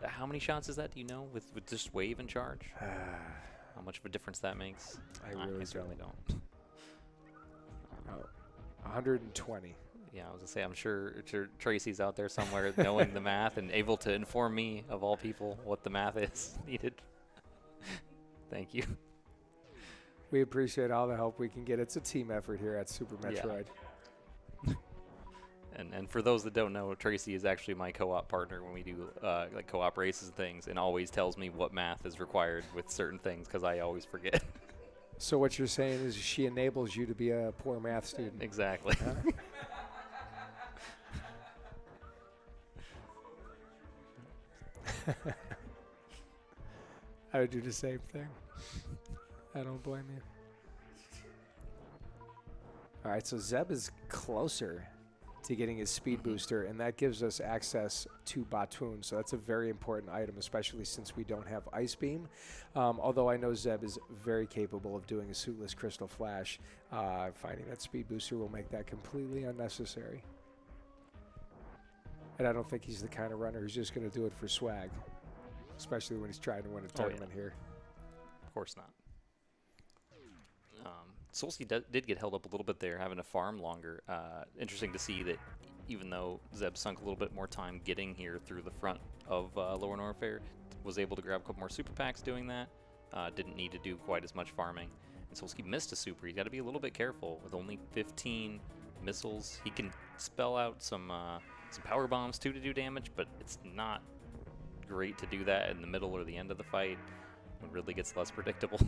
how many shots is that? Do you know with just wave and charge? How much of a difference that makes? I really don't. 120. Yeah, I was gonna say I'm sure Tracy's out there somewhere knowing the math and able to inform me of all people what the math is needed. Thank you. We appreciate all the help we can get. It's a team effort here at Super Metroid. Yeah. And for those that don't know, Tracy is actually my co-op partner when we do like co-op races and things, and always tells me what math is required with certain things because I always forget. So what you're saying is she enables you to be a poor math student. Exactly. Huh? I would do the same thing. I don't blame you. All right, so Zeb is closer to getting his speed booster, and that gives us access to Batoon. So that's a very important item, especially since we don't have Ice Beam. Although I know Zeb is very capable of doing a suitless Crystal Flash, finding that speed booster will make that completely unnecessary. And I don't think he's the kind of runner who's just going to do it for swag, especially when he's trying to win a tournament here. Of course not. Solski did get held up a little bit there, having to farm longer. Interesting to see that even though Zeb sunk a little bit more time getting here through the front of Lower Norfair, was able to grab a couple more super packs doing that. Didn't need to do quite as much farming. And Solski missed a super. He's got to be a little bit careful. With only 15 missiles, he can spell out some power bombs too to do damage, but it's not great to do that in the middle or the end of the fight. It really gets less predictable.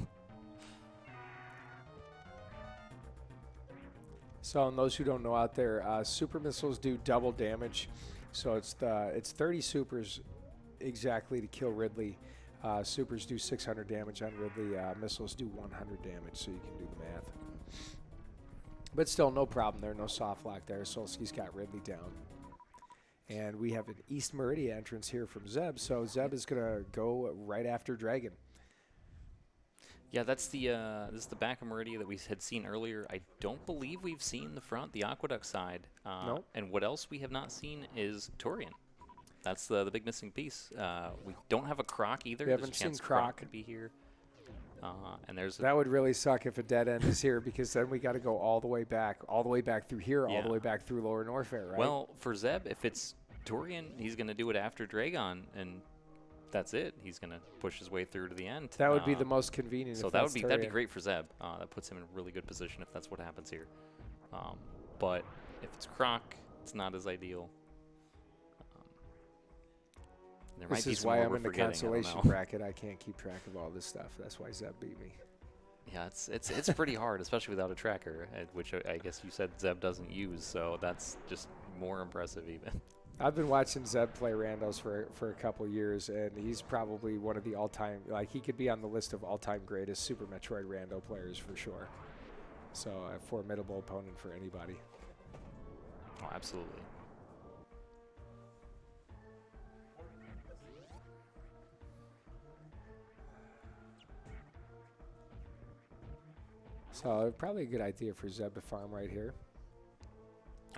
So, and those who don't know out there, super missiles do double damage. So it's 30 supers exactly to kill Ridley. Supers do 600 damage on Ridley. Missiles do 100 damage, so you can do the math. But still, no problem there. No soft lock there. Solski's got Ridley down. And we have an East Meridian entrance here from Zeb. So Zeb is going to go right after Dragon. Yeah, that's the this is the back of Meridia that we had seen earlier. I don't believe we've seen the front, the Aqueduct side. Nope. And what else we have not seen is Torian. That's the big missing piece. We don't have a Croc either. We haven't seen Croc could be here. And there's that would really suck if a dead end is here, because then we got to go all the way back through here, all the way back through Lower Norfair, right? Well, for Zeb, if it's Torian, he's going to do it after Dragon, and that's it. He's going to push his way through to the end. That would be the most convenient. So that'd be great for Zeb. That puts him in a really good position if that's what happens here. But if it's Croc, it's not as ideal. This is why I'm in the consolation bracket. I can't keep track of all this stuff. That's why Zeb beat me. Yeah, it's pretty hard, especially without a tracker, which I guess you said Zeb doesn't use. So that's just more impressive even. I've been watching Zeb play randos for a couple years, and he's probably one of the all-time, like he could be on the list of all-time greatest Super Metroid rando players for sure. So a formidable opponent for anybody. Oh, absolutely. So probably a good idea for Zeb to farm right here.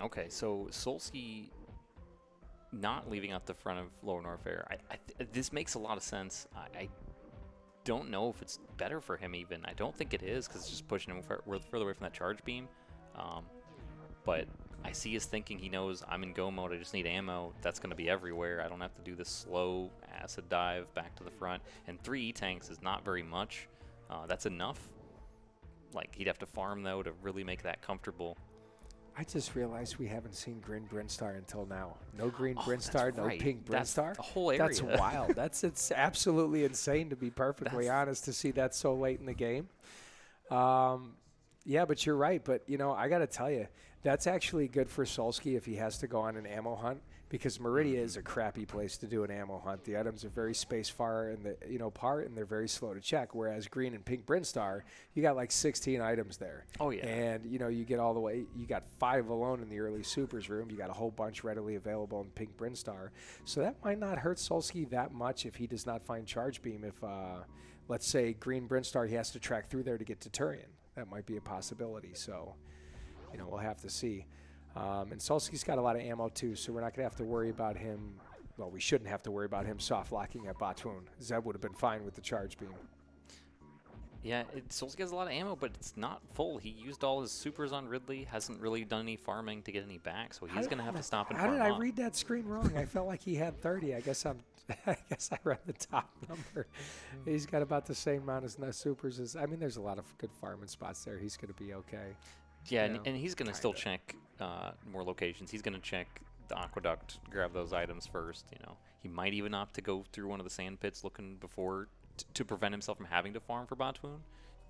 Okay, so Solski not leaving out the front of Lower Norfair. This makes a lot of sense. I don't know if it's better for him even. I don't think it is, because it's just pushing him further away from that charge beam. But I see his thinking. He knows I'm in go mode. I just need ammo. That's going to be everywhere. I don't have to do this slow acid dive back to the front. And 3 E-tanks is not very much. That's enough. Like, he'd have to farm, though, to really make that comfortable. I just realized we haven't seen Green Brinstar until now. No Green Brinstar, no Pink Brinstar. That's the whole area. That's wild. It's absolutely insane, to be perfectly honest, to see that so late in the game. Yeah, but you're right. But, you know, I got to tell you, that's actually good for Solski if he has to go on an ammo hunt, because Meridia is a crappy place to do an ammo hunt. The items are very space far and and they're very slow to check. Whereas Green and Pink Brinstar, you got like 16 items there. Oh yeah. And you get all the way. You got 5 alone in the early supers room. You got a whole bunch readily available in Pink Brinstar. So that might not hurt Solski that much if he does not find Charge Beam. If let's say Green Brinstar, he has to track through there to get to Turian. that might be a possibility. So, you know, we'll have to see. And Solski's got a lot of ammo too, so we're not going to have to worry about him. Well, we shouldn't have to worry about him soft locking at Batoon. Zeb would have been fine with the charge beam. Yeah, Solski has a lot of ammo, but it's not full. He used all his supers on Ridley, hasn't really done any farming to get any back, so he's going to have to stop and farm. How did I read that screen wrong? I felt like he had 30. I guess I read the top number. He's got about the same amount of supers as. I mean, there's a lot of good farming spots there. He's going to be okay. Yeah, and he's going to still check more locations. He's going to check the aqueduct, grab those items first. You know, he might even opt to go through one of the sand pits looking before to prevent himself from having to farm for Batoon.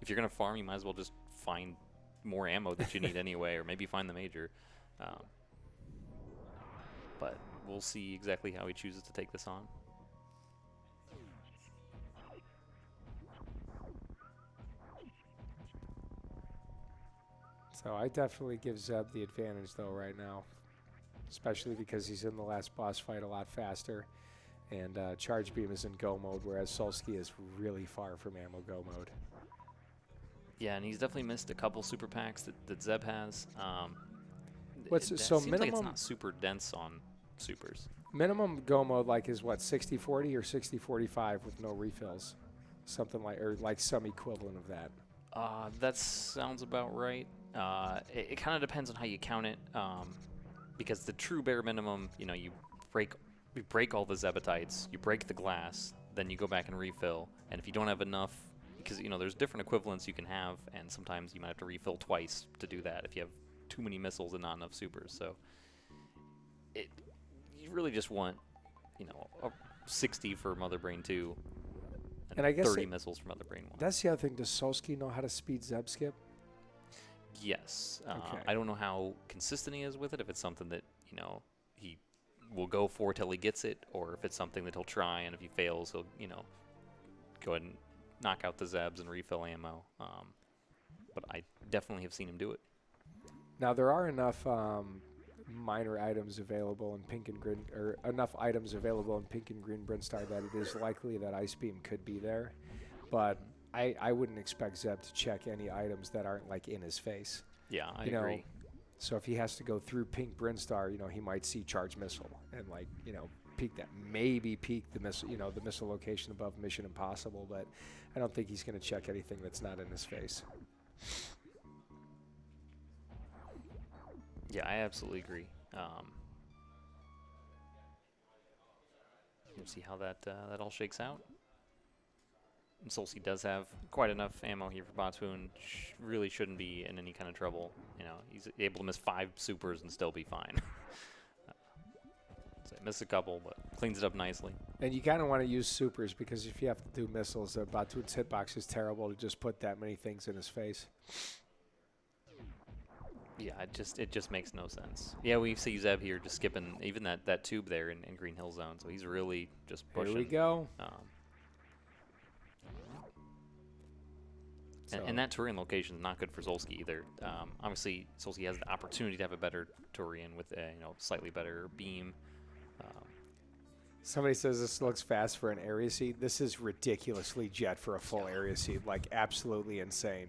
If you're going to farm, you might as well just find more ammo that you need anyway, or maybe find the major. But we'll see exactly how he chooses to take this on. So I definitely give Zeb the advantage, though, right now, especially because he's in the last boss fight a lot faster, and Charge Beam is in go mode, whereas Solski is really far from ammo go mode. Yeah, and he's definitely missed a couple super packs that Zeb has. So seems like it's not super dense on supers. Minimum go mode like is what, 60-40 or 60-45 with no refills, something like, or like some equivalent of that. That sounds about right. It kind of depends on how you count it, because the true bare minimum, you know, you break all the Zebatites, you break the glass, then you go back and refill, and if you don't have enough, because, you know, there's different equivalents you can have, and sometimes you might have to refill twice to do that if you have too many missiles and not enough supers. So you really just want, you know, a 60 for Mother Brain 2 and I guess 30 missiles for Mother Brain 1. That's the other thing. Does Solski know how to speed Zeb skip? Yes. Okay. I don't know how consistent he is with it, if it's something that, you know, he will go for till he gets it, or if it's something that he'll try, and if he fails, he'll, you know, go ahead and knock out the Zebs and refill ammo. But I definitely have seen him do it. Now, there are enough minor items available in Pink and Green, or enough items available in Pink and Green Brinstar that it is likely that Ice Beam could be there. But I wouldn't expect Zeb to check any items that aren't, like, in his face. Yeah, I agree. So if he has to go through Pink Brinstar, you know, he might see Charge Missile and, like, you know, peek that. Maybe peek the missile, you know, the missile location above Mission Impossible. But I don't think he's going to check anything that's not in his face. Yeah, I absolutely agree. We'll see how that all shakes out. And Solski does have quite enough ammo here for Batoon. Really shouldn't be in any kind of trouble. You know, he's able to miss 5 supers and still be fine. So miss a couple, but cleans it up nicely. And you kind of want to use supers, because if you have to do missiles, Batoon's hitbox is terrible to just put that many things in his face. Yeah, it just makes no sense. Yeah, we see Zeb here just skipping even that tube there in Green Hill Zone, so he's really just pushing. Here we go. And that Turian location is not good for Solski either. Obviously, Solski has the opportunity to have a better Turian with a slightly better beam. Somebody says this looks fast for an area seed. This is ridiculously jet for a full area seed, like absolutely insane.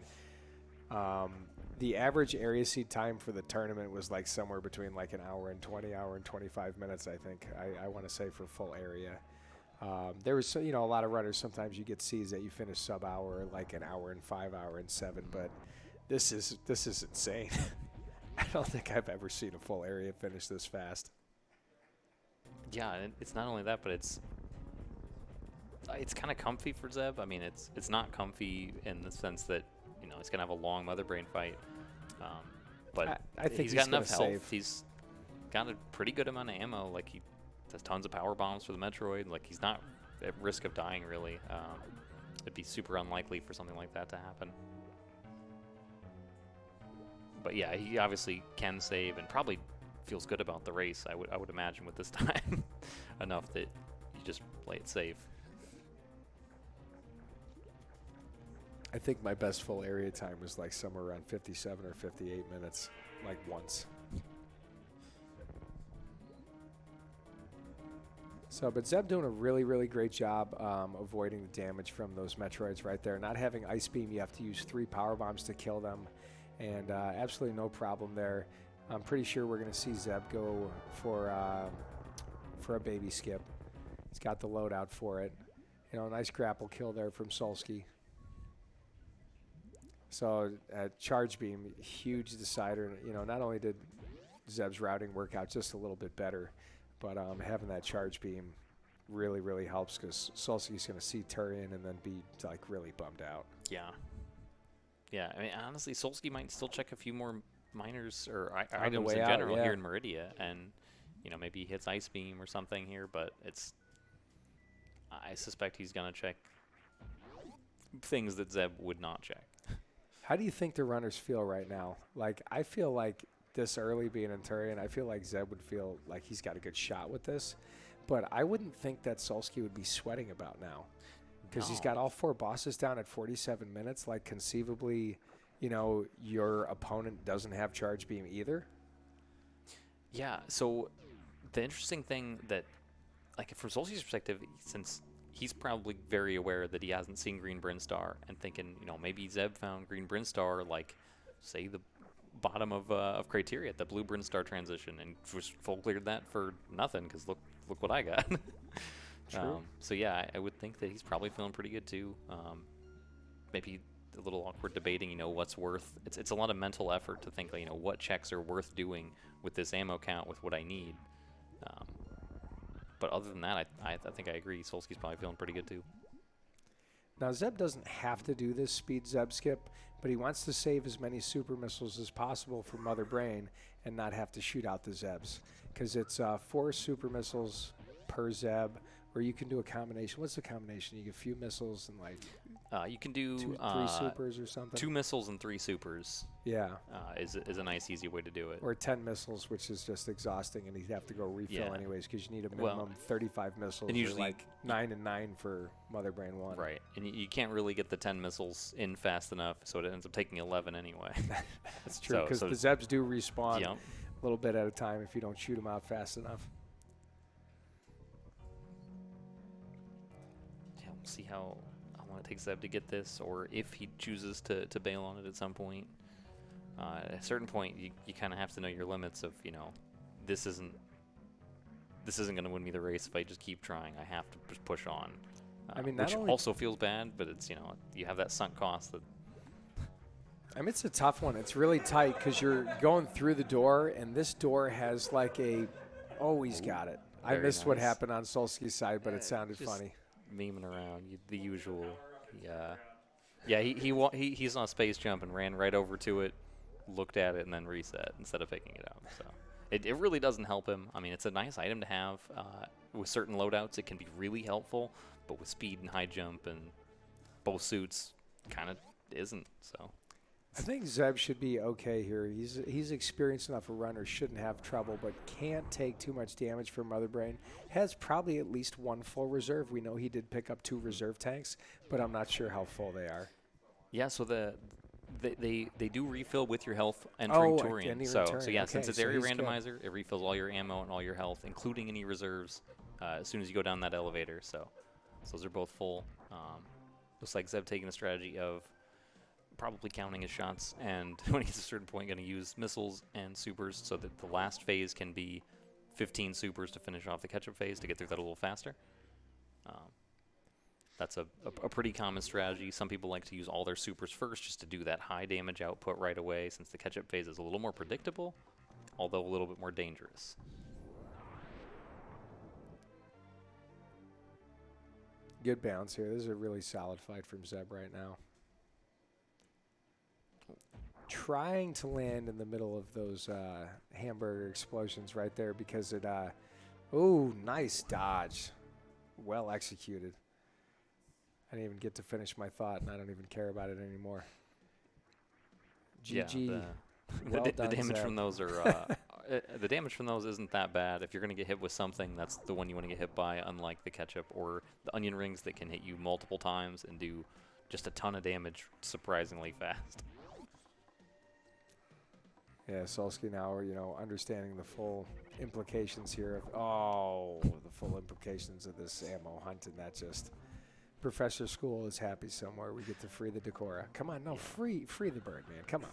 The average area seed time for the tournament was like somewhere between like an hour and 20, hour and 25 minutes, I think. I want to say for full area. There was, a lot of runners. Sometimes you get seeds that you finish sub-hour, like an hour and 5, hour and 7. But this is insane. I don't think I've ever seen a full area finish this fast. Yeah, it's not only that, but it's kind of comfy for Zeb. I mean, it's not comfy in the sense that he's gonna have a long Mother Brain fight. But I think he's got enough health. Save. He's got a pretty good amount of ammo. Like he has tons of power bombs for the Metroid. Like he's not at risk of dying really. It'd be super unlikely for something like that to happen. But yeah, he obviously can save and probably feels good about the race. I would imagine with this time enough that you just play it safe. I think my best full area time was like somewhere around 57 or 58 minutes, like once. So, but Zeb doing a really, really great job avoiding the damage from those Metroids right there. Not having Ice Beam, you have to use 3 power bombs to kill them, and absolutely no problem there. I'm pretty sure we're going to see Zeb go for a baby skip. He's got the loadout for it. You know, nice grapple kill there from Solski. So, Charge Beam, huge decider. You know, not only did Zeb's routing work out just a little bit better, but having that Charge Beam really, really helps because Solski's going to see Turian and then be, like, really bummed out. Yeah. Yeah, I mean, honestly, Solski might still check a few more miners or items in general here in Meridia, and, you know, maybe he hits Ice Beam or something here, but I suspect he's going to check things that Zeb would not check. How do you think the runners feel right now? Like, I feel like this early being in Turian, I feel like Zeb would feel like he's got a good shot with this, but I wouldn't think that Solski would be sweating about now because he's got all 4 bosses down at 47 minutes. Like, conceivably, you know, your opponent doesn't have Charge Beam either. Yeah, so the interesting thing that, like, from Solski's perspective, since he's probably very aware that he hasn't seen Green Brinstar and thinking, you know, maybe Zeb found Green Brinstar, like, say, the bottom of Criteria at the Blue Brinstar transition and just full cleared that for nothing because look what I got. True. So yeah, I would think that he's probably feeling pretty good too. Maybe a little awkward debating, you know, what's worth. It's a lot of mental effort to think, like, you know, what checks are worth doing with this ammo count with what I need. But other than that, I think I agree. Solski's probably feeling pretty good too. Now, Zeb doesn't have to do this speed Zeb skip, but he wants to save as many super missiles as possible for Mother Brain and not have to shoot out the Zebs. Because it's 4 super missiles per Zeb, or you can do a combination. What's the combination? You get a few missiles and, like, you can do 3 supers or something? 2 missiles and 3 supers. Yeah. Is a nice, easy way to do it. Or 10 missiles, which is just exhausting, and you'd have to go refill anyways because you need a minimum 35 missiles, and usually, or like 9 and 9 for Mother Brain 1. Right, and you can't really get the 10 missiles in fast enough, so it ends up taking 11 anyway. That's true, because the Zebs do respawn a little bit at a time if you don't shoot them out fast enough. Yeah, we'll see how long it takes Zeb to get this, or if he chooses to bail on it at some point. At a certain point, you kind of have to know your limits of, you know, this isn't going to win me the race if I just keep trying. I have to just push on. I mean, which also feels bad, but it's, you know, you have that sunk cost that. I mean, it's a tough one. It's really tight because you're going through the door, and this door has like a. Oh, he's got it. I missed what happened on Solski's side, but it sounded funny. Memeing around, the usual. Yeah, he's on a space jump and ran right over to it, looked at it, and then reset instead of picking it up. So it really doesn't help him. I mean, it's a nice item to have. With certain loadouts, it can be really helpful, but with speed and high jump and both suits, kind of isn't. So I think Zeb should be okay here. He's experienced enough a runner, shouldn't have trouble, but can't take too much damage from Mother Brain. Has probably at least 1 full reserve. We know he did pick up 2 reserve tanks, but I'm not sure how full they are. Yeah, so they do refill with your health entering Turian. So yeah, since it's area randomizer, it refills all your ammo and all your health, including any reserves, as soon as you go down that elevator. So those are both full. Looks like Zeb taking a strategy of probably counting his shots, and when he gets to a certain point, going to use missiles and supers so that the last phase can be 15 supers to finish off the catch-up phase to get through that a little faster. That's a pretty common strategy. Some people like to use all their supers first just to do that high damage output right away, since the catch-up phase is a little more predictable, although a little bit more dangerous. Good bounce here. This is a really solid fight from Zeb right now. Trying to land in the middle of those hamburger explosions right there because it, ooh, nice dodge. Well executed. I didn't even get to finish my thought, and I don't even care about it anymore. GG. Yeah, the damage from those are the damage from those isn't that bad. If you're going to get hit with something, that's the one you want to get hit by, unlike the ketchup or the onion rings that can hit you multiple times and do just a ton of damage surprisingly fast. Yeah, Solski now, understanding the full implications here of, the full implications of this ammo hunt, and that just, Professor School is happy somewhere. We get to free the Decora. Come on, no, free the bird, man. Come on.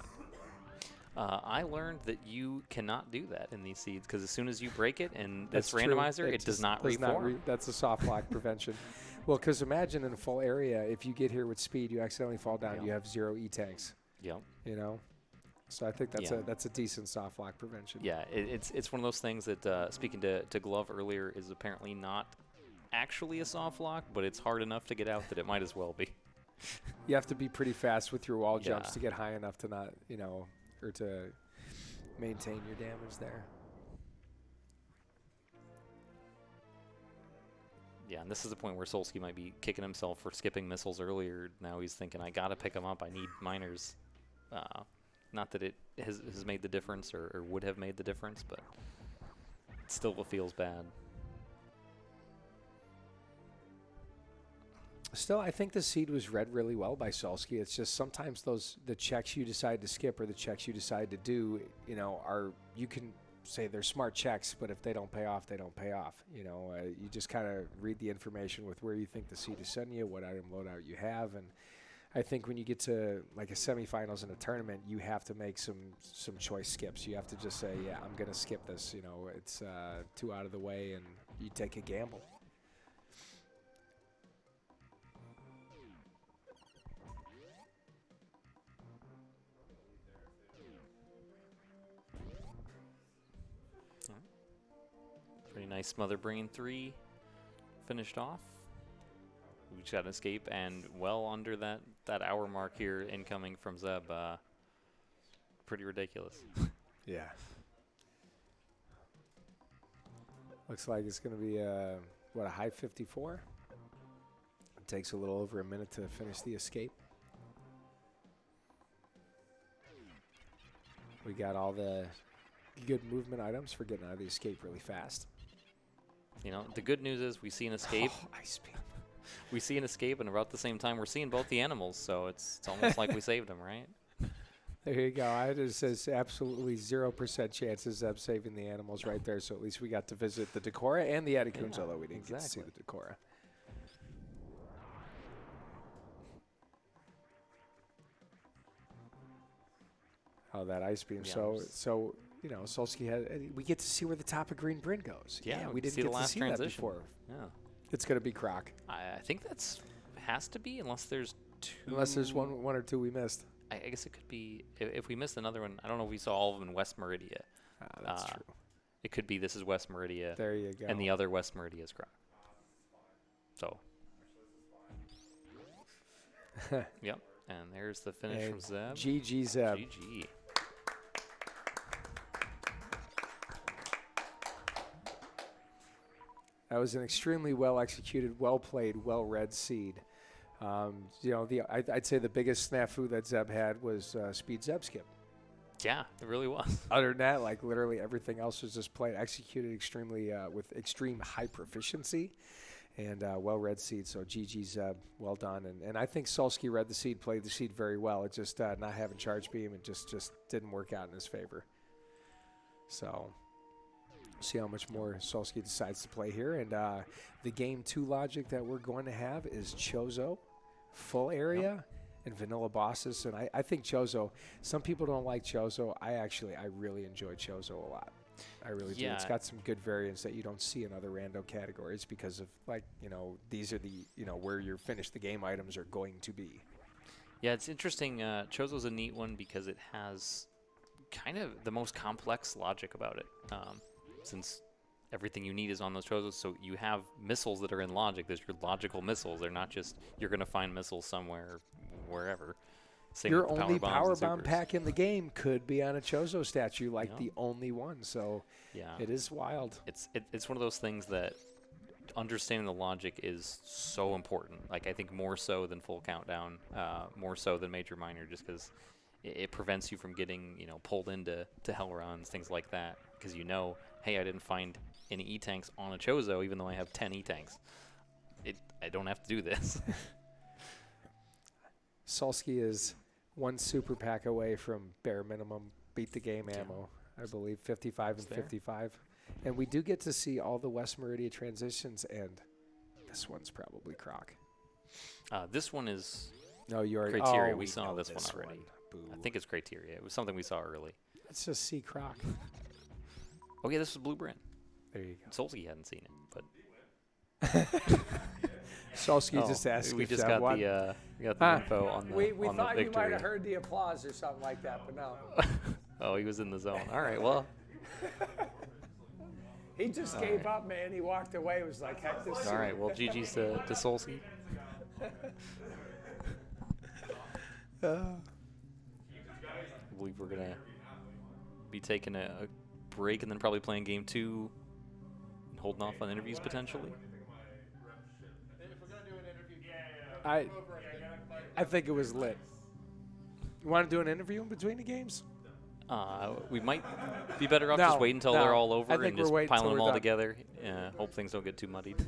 I learned that you cannot do that in these seeds because as soon as you break it in this That's randomizer, true. it does not reform. That's a soft lock prevention. Well, because imagine in a full area, if you get here with speed, you accidentally fall down, you have 0 E-tanks. Yep. So I think that's a decent soft lock prevention. Yeah, it's one of those things that, speaking to Glove earlier, is apparently not actually a soft lock, but it's hard enough to get out that it might as well be. You have to be pretty fast with your wall jumps to get high enough to not, or to maintain your damage there. Yeah, and this is the point where Solski might be kicking himself for skipping missiles earlier. Now he's thinking, I got to pick them up. I need miners. Not that it has made the difference or would have made the difference, but it still feels bad. Still, I think the seed was read really well by Solski. It's just sometimes the checks you decide to skip or the checks you decide to do, you can say they're smart checks, but if they don't pay off, they don't pay off. You just kind of read the information with where you think the seed is sending you, what item loadout you have, and I think when you get to like a semifinals in a tournament, you have to make some choice skips. You have to just say, yeah, I'm going to skip this. It's too out of the way, and you take a gamble. Pretty nice Smother Brain 3 finished off. We just got an escape and well under that hour mark here incoming from Zeb. Pretty ridiculous. Yeah. Looks like it's going to be a high 54. It takes a little over a minute to finish the escape. We got all the good movement items for getting out of the escape really fast. The good news is we see an escape. Oh, ice beam. We see an escape, and about the same time, we're seeing both the animals, so it's almost like we saved them, right? There you go. It just says absolutely 0% chances of saving the animals right there, so at least we got to visit the Decora and the Atacoons, although we didn't get to see the Decora. Oh, that ice beam. Yeah, So Solski we get to see where the top of Green Bryn goes. Yeah, we didn't see get the to last see transition. that before. Yeah. It's going to be Croc. I think that's has to be, unless there's two. Unless there's one or two we missed. I guess it could be, if we missed another one, I don't know if we saw all of them in West Meridia. That's true. It could be this is West Meridia. There you go. And the other West Meridia is Croc. So. Yep. And there's the finish And from Zeb. GG Zeb. GG. That was an extremely well executed, well played, well read seed. I'd say the biggest snafu that Zeb had was speed Zeb skip. Yeah, it really was. Other than that, like literally everything else was just played, executed extremely with extreme high proficiency and well-read seed. So GG Zeb, well done. And I think Solski read the seed, played the seed very well. It just not having charge beam, it just didn't work out in his favor. So see how much more Solski decides to play here. And the game 2 logic that we're going to have is Chozo, full area, and vanilla bosses. And I think Chozo, some people don't like Chozo. I really enjoy Chozo a lot. I really do. It's got some good variants that you don't see in other rando categories because of, these are the, where your finish the game items are going to be. Yeah, it's interesting. Chozo's a neat one because it has kind of the most complex logic about it. Since everything you need is on those Chozos, so you have missiles that are in logic. There's your logical missiles. They're not just you're going to find missiles somewhere, wherever. Same your with the only power bomb supers. pack in the game could be on a Chozo statue, the only one. So yeah, it is wild. It's one of those things that understanding the logic is so important. I think more so than full countdown, more so than major minor, just because it prevents you from getting pulled into hell runs, things like that. Because hey, I didn't find any E-tanks on a Chozo, even though I have 10 E-tanks. I don't have to do this. Solski is one super pack away from bare minimum beat the game Yeah. ammo, I believe, 55 and there. 55. And we do get to see all the West Meridia transitions, and this one's probably Croc. This one is No, you already. Criteria. Oh, we saw know this one already. Boo. I think it's Criteria. It was something we saw early. Let's just see Croc. Oh, yeah, this was Blue Brand. There you go. Solski hadn't seen it, but Solski just asked we if just that got one. the info on the we on thought the you might victory. have heard the applause or something like that, but no. Oh, he was in the zone. All right, well, He just gave up, man. He walked away. It was like, heck this. all right. Well, GG's to Solski. I believe we're gonna be taking a break and then probably playing game 2 and holding off on interviews potentially. I think it was lit. You want to do an interview in between the games? We might be better off No, just waiting until no. they're all I over think and we're just waiting till piling them we're all done. together. Hope things don't get too muddied.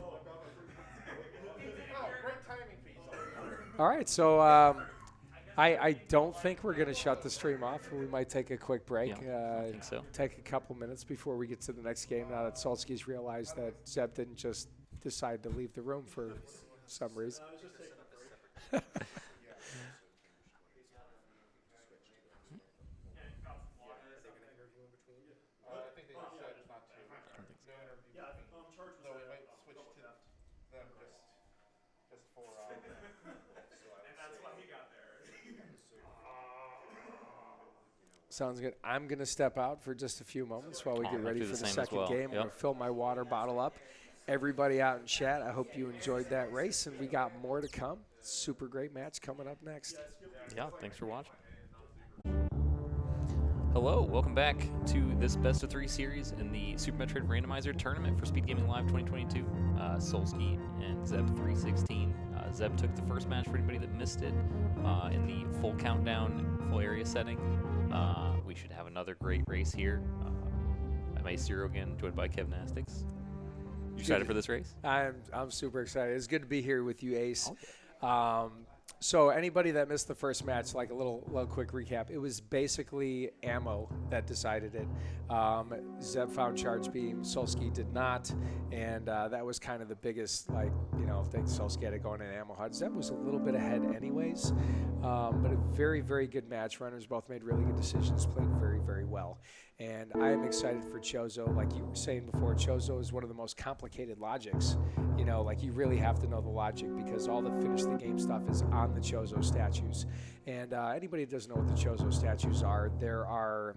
All right, so I don't think we're going to shut the stream off. We might take a quick break. I think so. Take a couple minutes before we get to the next game now that Solski's realized that Zeb didn't just decide to leave the room for some reason. Sounds good. I'm going to step out for just a few moments while we I'm get gonna ready do for the the same as second well. game. I'm Yep. going to fill my water bottle up. Everybody out in chat, I hope you enjoyed that race, and we got more to come. Super great match coming up next. Yeah, thanks for watching. Hello, welcome back to this best of 3 series in the Super Metroid Randomizer tournament for SpeedGaming Live 2022. Solski and Zeb316. Zeb took the first match for anybody that missed it in the full countdown, full area setting. We should have another great race here. I'm Ace Zero again, joined by Kevnastics. You excited for this race? I'm super excited. It's good to be here with you, Ace. Oh, So anybody that missed the first match, like a little quick recap, it was basically ammo that decided it. Zeb found charge beam, Solski did not, and that was kind of the biggest, thing Solski had to go in an ammo HUD. Zeb was a little bit ahead anyways, but a very, very good match. Runners both made really good decisions, played very, very well. And I am excited for Chozo. Like you were saying before, Chozo is one of the most complicated logics. You really have to know the logic because all the finish the game stuff is on the Chozo statues. And anybody that doesn't know what the Chozo statues are, there are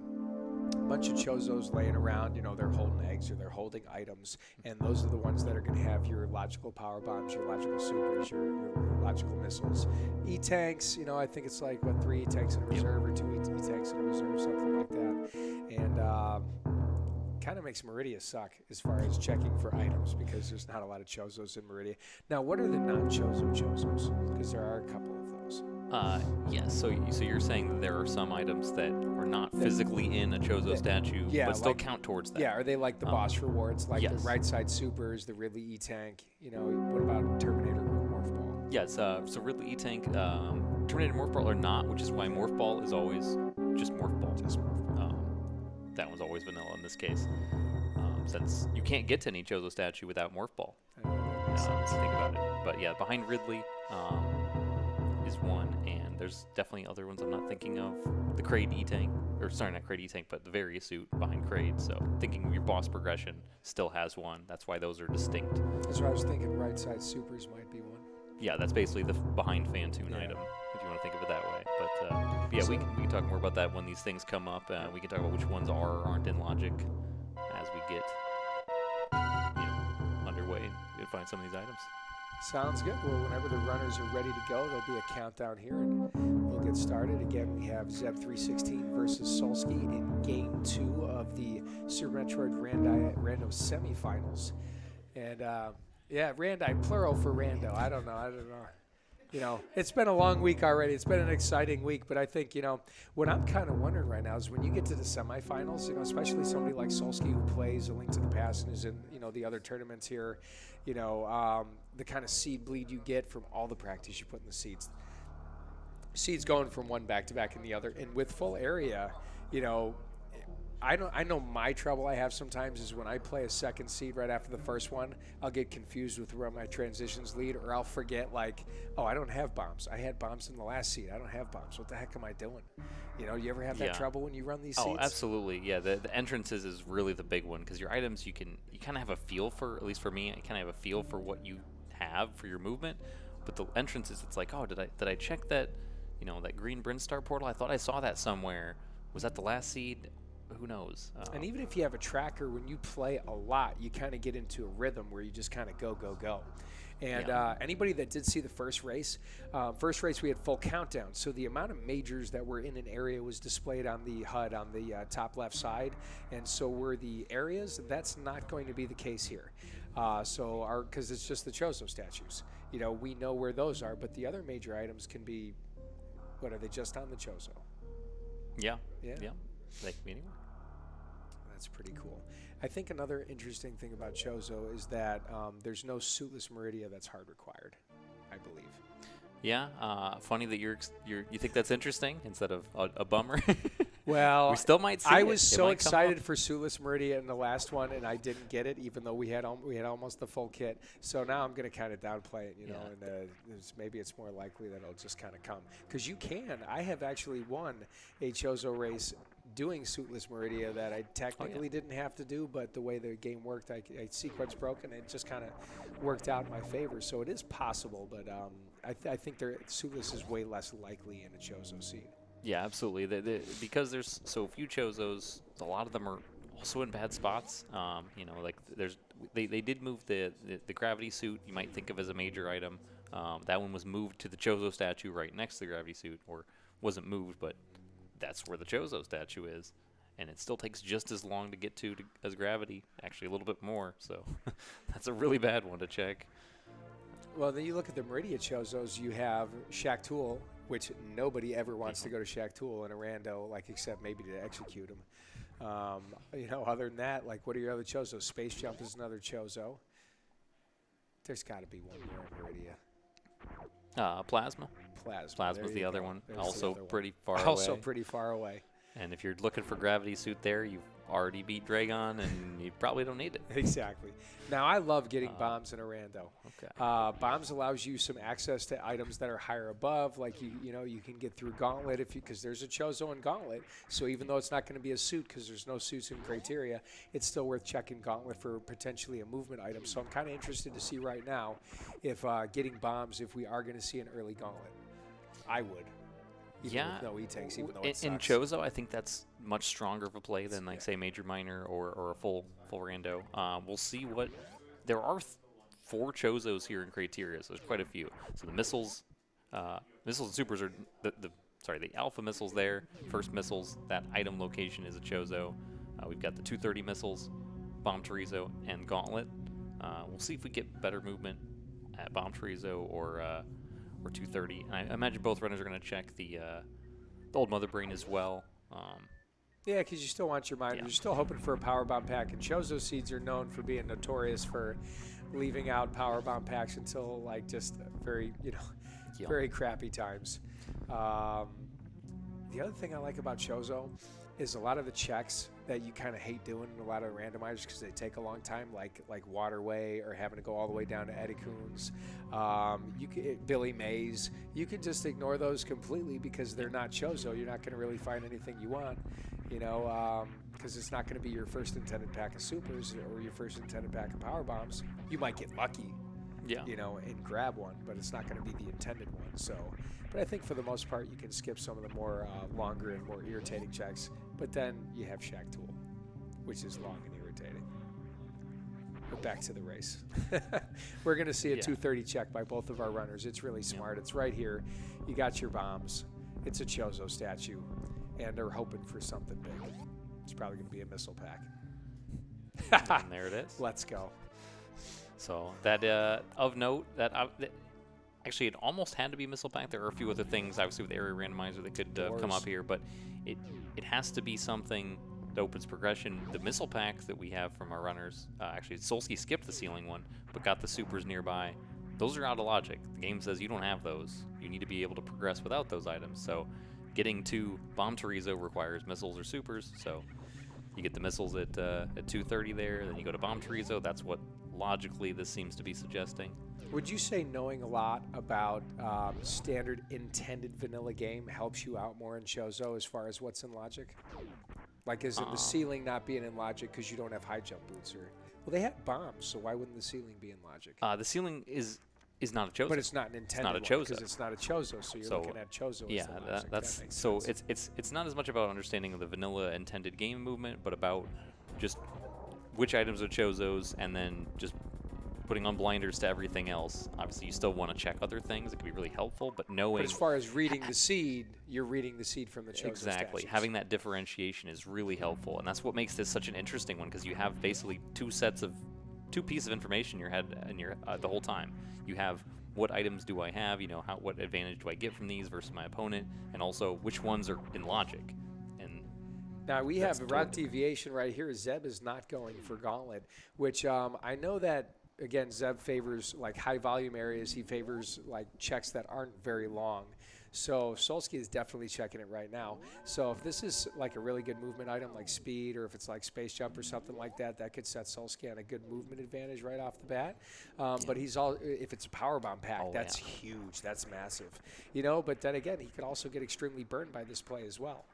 a bunch of Chozos laying around. They're holding eggs or they're holding items. And those are the ones that are going to have your logical power bombs, your logical supers, your logical missiles. E-tanks, I think it's 3 E-tanks in a reserve or 2 E-tanks in a reserve, something like that. And kind of makes Meridia suck as far as checking for items because there's not a lot of Chozos in Meridia. Now, what are the non-Chozo Chozos? Because there are a couple of those. Yes. So you're saying that there are some items that are not physically in a Chozo statue, but still count towards that. Yeah, are they like the boss rewards, like yes. the right side supers, the Ridley E-tank? What about Terminator or Morph Ball? Yes. So Ridley E-tank, Terminator Morph Ball or not, which is why Morph Ball is always just Morph Ball. Just Morph Ball. That one's always vanilla in this case, since you can't get to any Chozo statue without Morph Ball. Think about it. But yeah, behind Ridley is one, and there's definitely other ones I'm not thinking of. The Kraid E-tank, or sorry, not Kraid E-tank, but the Various suit behind Kraid. So thinking your boss progression still has one. That's why those are distinct. That's why I was thinking right side supers might be one. Yeah, that's basically the behind Fantoon item, if you want to think of it that way. But yeah, we can talk more about that when these things come up. We can talk about which ones are or aren't in logic as we get underway and find some of these items. Sounds good. Well, whenever the runners are ready to go, there'll be a countdown here, and we'll get started. Again, we have Zeb316 versus Solski in Game 2 of the Super Metroid Rando semifinals. And, Randi, plural for Rando. I don't know. It's been a long week already. It's been an exciting week, but I think, what I'm kind of wondering right now is when you get to the semifinals, especially somebody like Solski who plays A Link to the Past and is in, the other tournaments here, the kind of seed bleed you get from all the practice you put in the seeds. Seeds going from one back-to-back and the other. And with full area, you know, I know my trouble I have sometimes is when I play a second seed right after the first one, I'll get confused with where my transitions lead, or I'll forget like, oh, I don't have bombs. I had bombs in the last seed. I don't have bombs. What the heck am I doing? You know, you ever have that Yeah. trouble when you run these Oh, seeds? absolutely. Yeah, the entrances is really the big one because your items you kind of have a feel for. At least for me, I kind of have a feel for what you have for your movement. But the entrances, it's like, oh, did I check that? You know, that green Brinstar portal. I thought I saw that somewhere. Was that the last seed? Who knows? And even if you have a tracker, when you play a lot, you kind of get into a rhythm where you just kind of go, go, go. And Yeah. anybody that did see the first race we had full countdown. So the amount of majors that were in an area was displayed on the HUD on the top left side. And so were the areas. That's not going to be the case here. Because it's just the Chozo statues. You know, we know where those are, but the other major items can be, what are they, just on the Chozo? Yeah. Yeah. Yeah. They can be anywhere. That's pretty cool. I think another interesting thing about Chozo is that there's no suitless Meridia that's hard required, I believe. Yeah. Funny that you think that's interesting instead of a bummer. Well, we still might see I it. was It so might come excited up. for suitless Meridia in the last one, and I didn't get it, even though we had almost the full kit. So now I'm going to kind of downplay it, you know, Yeah. and maybe it's more likely that it'll just kind of come. Because you can. I have actually won a Chozo race doing suitless Meridia that I technically didn't have to do, but the way the game worked, I sequence broke, and it just kind of worked out in my favor. So it is possible, but I think suitless is way less likely in a Chozo seed. Yeah, absolutely. Because there's so few Chozos, a lot of them are also in bad spots. You know, like they did move the gravity suit. You might think of as a major item. That one was moved to the Chozo statue right next to the gravity suit, or wasn't moved, but that's where the Chozo statue is, and it still takes just as long to get to as gravity. Actually, a little bit more. So that's a really bad one to check. Well, then you look at the Meridia Chozos, you have Shaq Tool, which nobody ever wants to go to Shaq Tool in a rando, like except maybe to execute him. You know, other than that, like what are your other Chozos? Space Jump is another Chozo. There's got to be one more in Meridia. Plasma. Plasma's Plasma's the other one. There's the Also other one. pretty far away. Also pretty far away. And if you're looking for gravity suit there, you've already beat Dragon, and you probably don't need it. Exactly. Now, I love getting bombs in a rando. Okay. Bombs allows you some access to items that are higher above, like you can get through Gauntlet because there's a Chozo in Gauntlet. So even though it's not going to be a suit because there's no suits in criteria, it's still worth checking Gauntlet for potentially a movement item. So I'm kind of interested to see right now if getting bombs, if we are going to see an early Gauntlet. I would. Even with no E-tanks, even though it in sucks. Chozo, I think that's much stronger of a play than, like, say, Major Minor or a full rando. We'll see what... There are 4 Chozos here in criteria, so there's quite a few. So the missiles and supers are... The alpha missiles there, first missiles, that item location is a Chozo. We've got the 230 missiles, Bomb Chorizo, and Gauntlet. We'll see if we get better movement at Bomb Chorizo or 230. And I imagine both runners are going to check the old Mother Brain as well. Yeah, because you still want your miners. You're still hoping for a power bomb pack, and Chozo seeds are known for being notorious for leaving out power bomb packs until like just very very crappy times. The other thing I like about Chozo is a lot of the checks that you kind of hate doing in a lot of randomizers because they take a long time, like Waterway or having to go all the way down to Eddie Coons, Billy Mays. You can just ignore those completely because they're not Chozo. You're not going to really find anything you want, because it's not going to be your first intended pack of supers or your first intended pack of power bombs. You might get lucky, and grab one, but it's not going to be the intended one. So, but I think for the most part, you can skip some of the more longer and more irritating checks. But then you have Shaq Tool, which is long and irritating. But back to the race. We're going to see a 230 check by both of our runners. It's really smart. It's right here. You got your bombs. It's a Chozo statue. And they're hoping for something big. It's probably going to be a missile pack. And there it is. Let's go. So that of note, actually it almost had to be missile pack. There are a few other things, obviously with area randomizer, that could come up here, but it has to be something that opens progression. The missile pack that we have from our runners, actually Solski skipped the ceiling one, but got the supers nearby. Those are out of logic. The game says you don't have those. You need to be able to progress without those items. So getting to Bomb Torizo requires missiles or supers, so you get the missiles at 230 there, then you go to Bomb Torizo. That's what logically this seems to be suggesting. Would you say knowing a lot about standard intended vanilla game helps you out more in Chozo as far as what's in logic? Like, is it the ceiling not being in logic because you don't have high jump boots? Or well, they have bombs, so why wouldn't the ceiling be in logic? The ceiling is not a Chozo. But it's not an intended not a Chozo. because it's not a Chozo, so you're looking at Chozo. Yeah, as the logic. that's that makes so sense. it's not as much about understanding the vanilla intended game movement, but about just which items are Chozos, and then just putting on blinders to everything else. Obviously, you still want to check other things. It can be really helpful, but knowing... But as far as reading the seed, you're reading the seed from the Chozo Exactly. statues. Having that differentiation is really helpful, and that's what makes this such an interesting one, because you have basically two pieces of information in your head and the whole time. You have what items do I have, what advantage do I get from these versus my opponent, and also which ones are in logic. And now we have a route deviation right here. Zeb is not going for Gauntlet, which I know that, again, Zeb favors like high volume areas. He favors like checks that aren't very long. So Solski is definitely checking it right now. So if this is like a really good movement item like speed, or if it's like space jump or something like that, that could set Solski on a good movement advantage right off the bat. But if it's a power bomb pack, that's huge. That's massive. But then again, he could also get extremely burned by this play as well.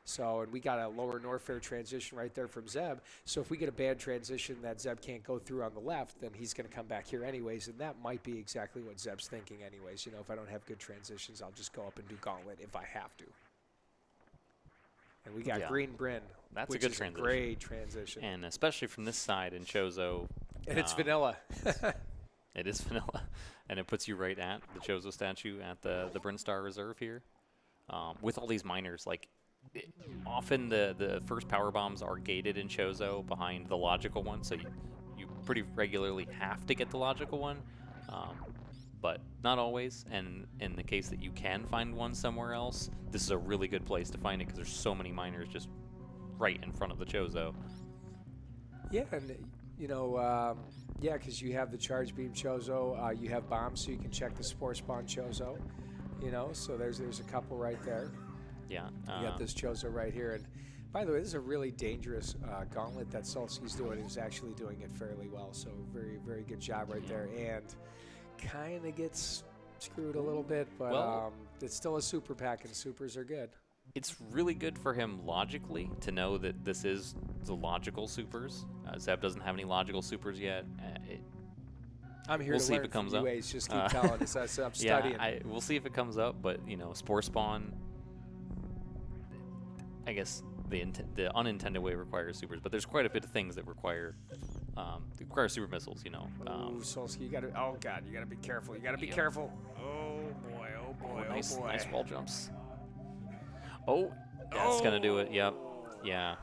So, and we got a lower Norfair transition right there from Zeb. So if we get a bad transition that Zeb can't go through on the left, then he's going to come back here anyways, and that might be exactly what Zeb's thinking anyways. If I don't have good transitions, I'll just go up and do Gauntlet if I have to. And we got Green Bryn. That's which a good is transition. A great transition. And especially from this side in Chozo. And it's vanilla. It is vanilla. And it puts you right at the Chozo statue at the Bryn Star Reserve here. With all these miners, often the first power bombs are gated in Chozo behind the logical one, so you pretty regularly have to get the logical one, but not always. And in the case that you can find one somewhere else, this is a really good place to find it because there's so many miners just right in front of the Chozo. Yeah, and because you have the charge beam Chozo, you have bombs, so you can check the spore spawn Chozo. So there's a couple right there. Yeah. You got this Chozo right here. And by the way, this is a really dangerous gauntlet that Solski's doing. He's actually doing it fairly well. So very, very good job right there. And kind of gets screwed a little bit, but it's still a super pack, and supers are good. It's really good for him logically to know that this is the logical supers. Zeb doesn't have any logical supers yet. I'm here we'll to see learn if it comes from up. you, Ace. Just keep telling us. I'm studying. Yeah, we'll see if it comes up, but Spore Spawn, I guess the unintended way requires supers, but there's quite a bit of things that require super missiles. Ooh, Solski, you gotta. Oh God, you gotta be careful. You gotta be careful. Oh boy. Oh boy. Oh Nice, boy. nice wall jumps. Oh, that's gonna do it. Yep. Yeah.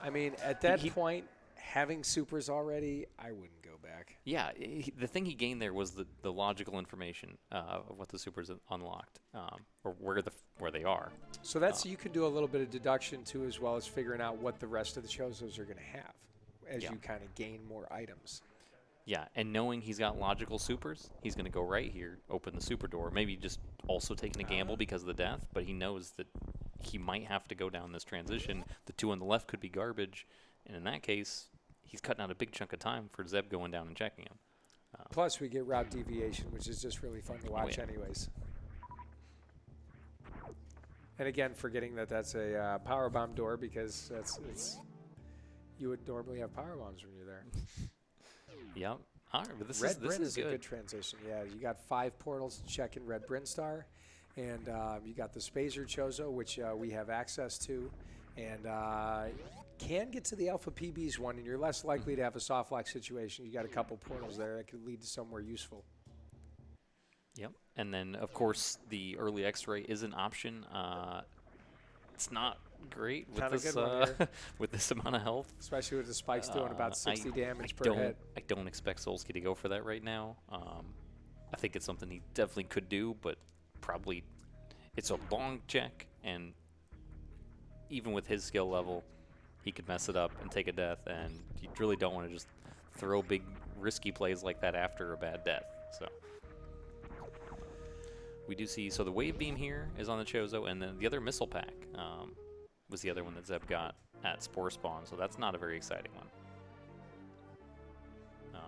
I mean, at that point, having supers already, I wouldn't go back. Yeah, the thing he gained there was the logical information of what the supers unlocked, or where they are. So that's you can do a little bit of deduction too, as well as figuring out what the rest of the Chozos are going to have as you kind of gain more items. Yeah, and knowing he's got logical supers, he's going to go right here, open the super door, maybe just also taking a gamble because of the death, but he knows that he might have to go down this transition. The two on the left could be garbage, and in that case, he's cutting out a big chunk of time for Zeb going down and checking him. Plus, we get route deviation, which is just really fun to watch anyways. And again, forgetting that that's a power bomb door because you would normally have power bombs when you're there. Yep. All right, but this Red Bryn is a good transition. Yeah, you got 5 portals to check in Red Bryn Star, and you got the Spazer Chozo, which we have access to, and can get to the Alpha PBs one, and you're less likely to have a soft lock situation. You got a couple portals there that could lead to somewhere useful. Yep. And then, of course, the early X-ray is an option. It's not great with this with this amount of health, especially with the spikes doing about 60 damage per hit. I don't expect Solski to go for that right now. I think it's something he definitely could do, but probably it's a long check, and even with his skill level, he could mess it up and take a death, and you really don't want to just throw big risky plays like that after a bad death. So we do see, so the wave beam here is on the Chozo, and then the other missile pack was the other one that Zeb got at Spore Spawn, so that's not a very exciting one.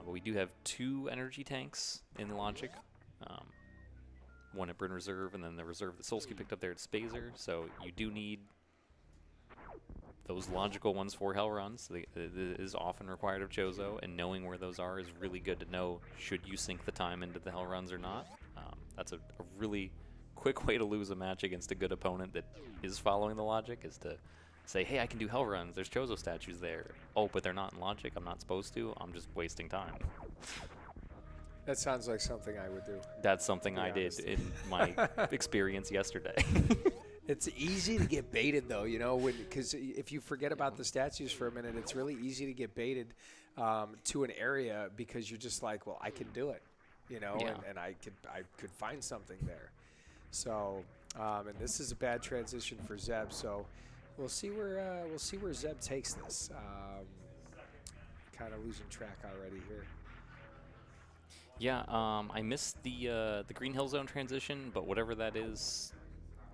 But we do have 2 energy tanks in Logic. One at Bryn Reserve, and then the reserve that Solski picked up there at Spazer, so you do need those logical ones for hell runs. It is often required of Chozo, and knowing where those are is really good to know should you sink the time into the hell runs or not. That's a really quick way to lose a match against a good opponent that is following the logic, is to say, hey, I can do hell runs, there's Chozo statues there. Oh, but they're not in logic, I'm not supposed to, I'm just wasting time. That sounds like something I would do. That's something I did in my experience yesterday. It's easy to get baited, though, you know, because if you forget about the statues for a minute, it's really easy to get baited to an area because you're just like, well, I can do it, you know, Yeah. and I could find something there. So, and this is a bad transition for Zeb. So, we'll see where Zeb takes this. Kind of losing track already here. Yeah, I missed the Green Hill Zone transition, but whatever that is,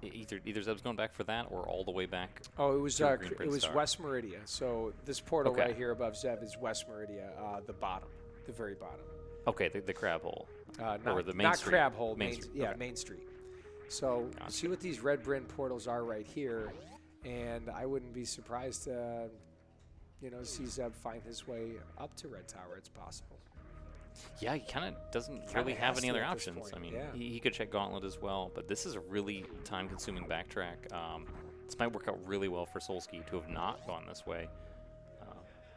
either Zeb's going back for that or all the way back. Oh, it was to Green Prince Star. West Meridia. So this portal Okay. right here above Zeb is West Meridia, the bottom, the very bottom. Okay, the crab hole. Not, the main not street. Crab Hole, Main main, street, yeah, okay. Main Street. So Gotcha. see what these red Bryn portals are right here, and I wouldn't be surprised to, see Zeb find his way up to Red Tower. It's possible. Yeah, he kind of doesn't Kinda really have has any to other at this options. point, I mean, yeah. he could check Gauntlet as well, but this is a really time-consuming backtrack. This might work out really well for Solski to have not gone this way,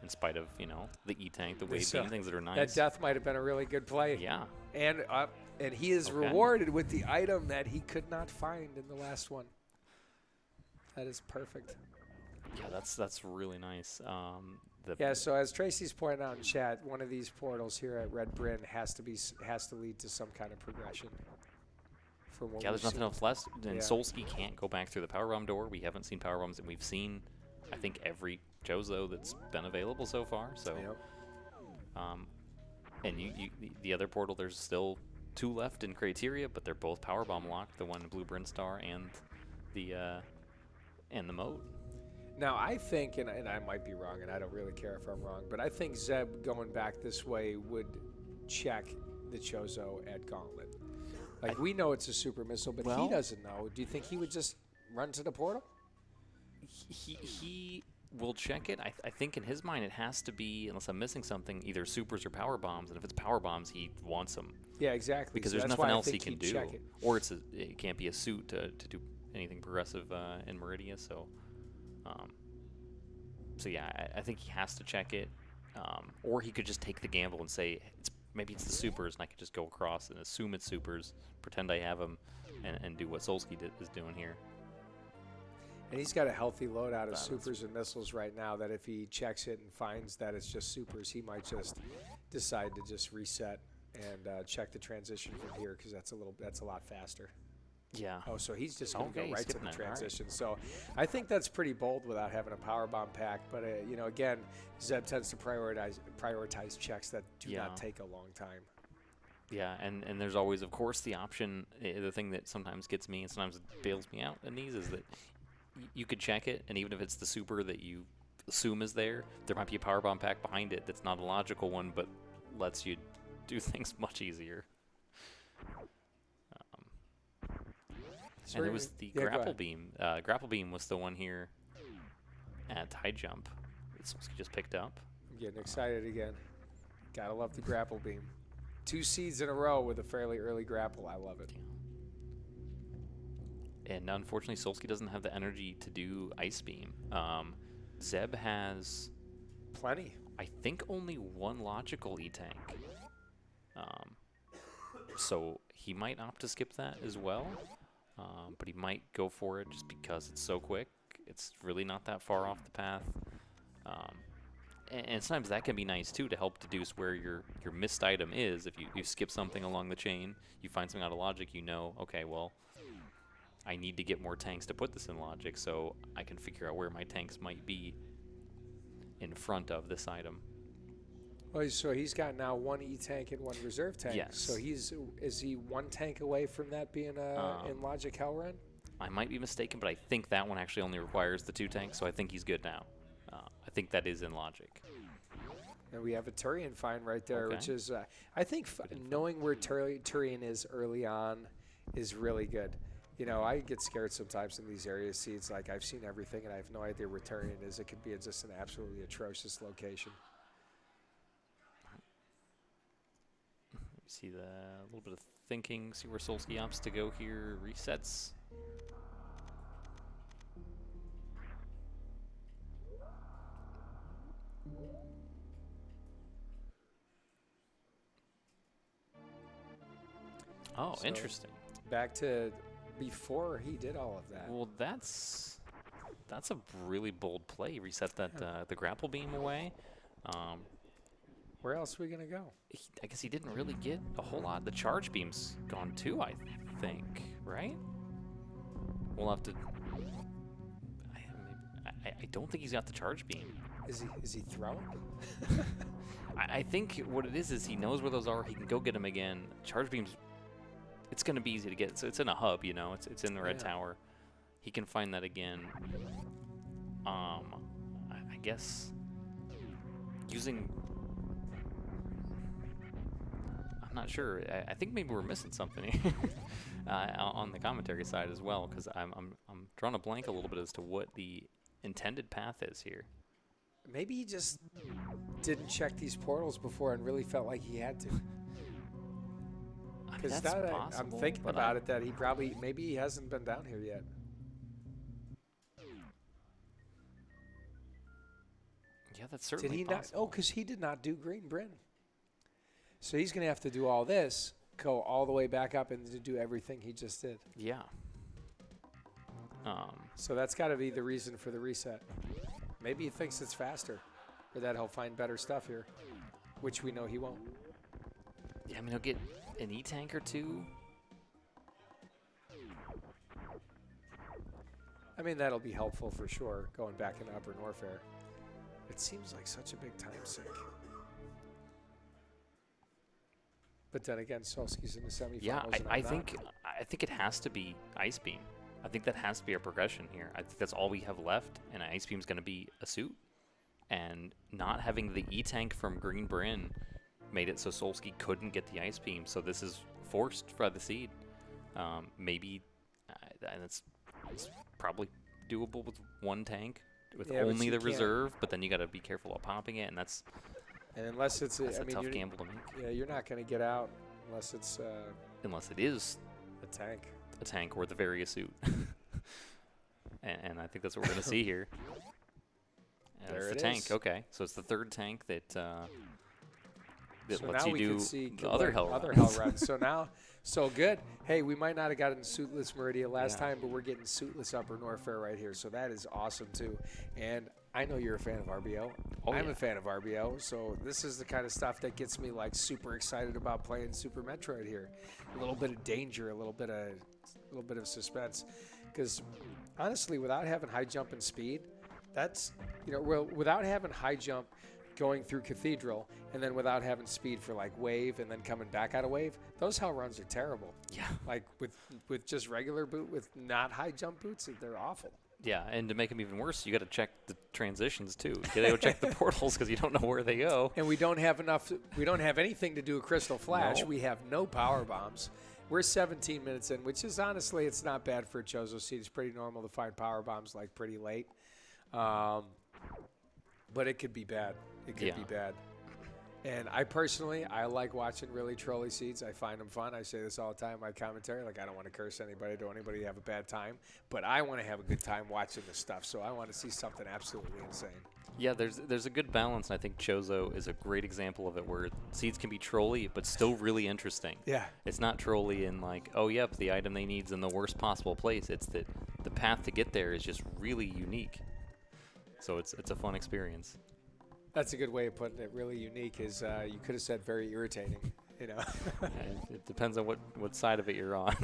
in spite of, the E-Tank, the wave beam, things that are nice. That death might have been a really good play. Yeah. And he is Okay. rewarded with the item that he could not find in the last one. That is perfect. Yeah, that's really nice. Yeah, so as Tracy's pointed out in chat, one of these portals here at Red Bryn has to lead to some kind of progression. From what Yeah, we've there's nothing seen. else left. And Yeah. Solski can't go back through the power bomb door. We haven't seen power bombs, and we've seen, I think, every Chozo that's been available so far. So, Yep. and the other portal, there's still 2 left in Criteria, but they're both power bomb locked. The one in Blue Bryn Star and the moat. Now, I think, and I might be wrong, and I don't really care if I'm wrong, but I think Zeb going back this way would check the Chozo at Gauntlet. Like, we know it's a super missile, but Well- he doesn't know. Do you think he would just run to the portal? He will check it. I think in his mind it has to be, unless I'm missing something, either supers or power bombs. And if it's power bombs, he wants them. Yeah, exactly. Because So there's that's nothing why I else he think can he'd do. check it. Or it can't be a suit to do anything progressive in Meridia. So yeah, I think he has to check it. Or he could just take the gamble and say, maybe it's the supers, and I could just go across and assume it's supers, pretend I have them, and do what Solski is doing here. And he's got a healthy load out of Balance. supers and missiles right now that if he checks it and finds that it's just supers, he might just decide to just reset and check the transition from here because that's a lot faster. Yeah. Oh, so he's just going to Okay, go right to skipping the it, all right. transition. So I think that's pretty bold without having a power bomb pack. But, again, Zeb tends to prioritize checks that do Yeah. not take a long time. Yeah, and there's always, of course, the option. The thing that sometimes gets me and sometimes bails me out in these is that you could check it, and even if it's the super that you assume is there might be a power bomb pack behind it that's not a logical one, but lets you do things much easier. So And it we're was gonna- the yeah, go grapple ahead. beam. Grapple beam was the one here at high jump that Solski just picked up. I'm getting excited again. Gotta love the grapple beam. 2 seeds in a row with a fairly early grapple. I love it. And unfortunately, Solski doesn't have the energy to do Ice Beam. Zeb has, Plenty. I think, only 1 logical E-Tank. So he might opt to skip that as well. But he might go for it just because it's so quick. It's really not that far off the path. And sometimes that can be nice, too, to help deduce where your missed item is. If you skip something along the chain, you find something out of logic, okay, well, I need to get more tanks to put this in logic, so I can figure out where my tanks might be in front of this item. Oh, so he's got now 1 E-tank and 1 reserve tank. Yes. So is he 1 tank away from that being in Logic Hell Run? I might be mistaken, but I think that one actually only requires the 2 tanks, so I think he's good now. I think that is in Logic. And we have a Turian find right there, Okay. which is, I think knowing where Turian is early on is really good. You know, I get scared sometimes in these area seeds. Like, I've seen everything, and I have no idea where Turian is. It could be just an absolutely atrocious location. See a little bit of thinking, see where Solski opts to go here, resets. Oh, So, interesting. Back to before he did all of that. Well, that's a really bold play. Reset that the grapple beam away. Where else are we going to go? I guess he didn't really get a whole lot. The charge beam's gone too, I think, right? We'll have to... I don't think he's got the charge beam. Is he thrown? I think what it is he knows where those are. He can go get them again. Charge beams, it's going to be easy to get. So it's in a hub, you know. It's in the red tower. He can find that again. I guess using... I'm not sure. I think maybe we're missing something on the commentary side as well, because I'm drawing a blank a little bit as to what the intended path is here. Maybe he just didn't check these portals before and really felt like he had to. Because I'm thinking about it that maybe he hasn't been down here yet. Yeah, that's certainly Did he possible. not? Oh, because he did not do Green Bryn. So he's going to have to do all this, go all the way back up and to do everything he just did. Yeah. So that's got to be the reason for the reset. Maybe he thinks it's faster, or that he'll find better stuff here, which we know he won't. Yeah, I mean, he'll get an E-tank or 2. I mean, that'll be helpful for sure, going back into Upper Norfair. It seems like such a big time sink. But then again, Solski's in the semifinals. Yeah, and I I'm think not. I think it has to be Ice Beam. I think that has to be our progression here. I think that's all we have left, and Ice Beam's going to be a suit. And not having the E-tank from Green Bryn made it so Solski couldn't get the Ice Beam, so this is forced by the seed. Maybe it's probably doable with 1 tank, with only the reserve, but then you got to be careful about popping it, and that's unless it's a tough gamble to make. Yeah, you're not going to get out unless it's unless it is a tank. A tank or the Varia suit. and I think that's what we're going to see here. And There it's it the tank. is. Okay, so it's the 3rd tank that So lets now you we do can see the other hell runs. So good. Hey, we might not have gotten suitless Meridia last time, but we're getting suitless Upper Norfair right here. So that is awesome too. And I know you're a fan of RBO. I'm a fan of RBO. So this is the kind of stuff that gets me like super excited about playing Super Metroid here. A little bit of danger, a little bit of suspense. Because honestly, without having high jump and speed, that's, without having high jump going through Cathedral, and then without having speed for like wave and then coming back out of wave, those hell runs are terrible. Yeah. Like with just regular boot with not high jump boots, they're awful. Yeah, and to make them even worse, you got to check the transitions too. You got to go check the portals because you don't know where they go. And we don't have anything to do a Crystal Flash. No. We have no power bombs. We're 17 minutes in, which is honestly, it's not bad for a Chozo seed. It's pretty normal to find power bombs like pretty late. But it could be bad. It could be bad. And I personally, I like watching really trolly seeds. I find them fun. I say this all the time in my commentary. Like, I don't want to curse anybody. I don't want anybody to have a bad time. But I want to have a good time watching this stuff. So I want to see something absolutely insane. Yeah, there's a good balance, and I think Chozo is a great example of it, where seeds can be trolly, but still really interesting. Yeah. It's not trolly in like, oh, yep, the item they need's in the worst possible place. It's that the path to get there is just really unique. So it's a fun experience. That's a good way of putting it. Really unique is you could have said very irritating, It depends on what side of it you're on.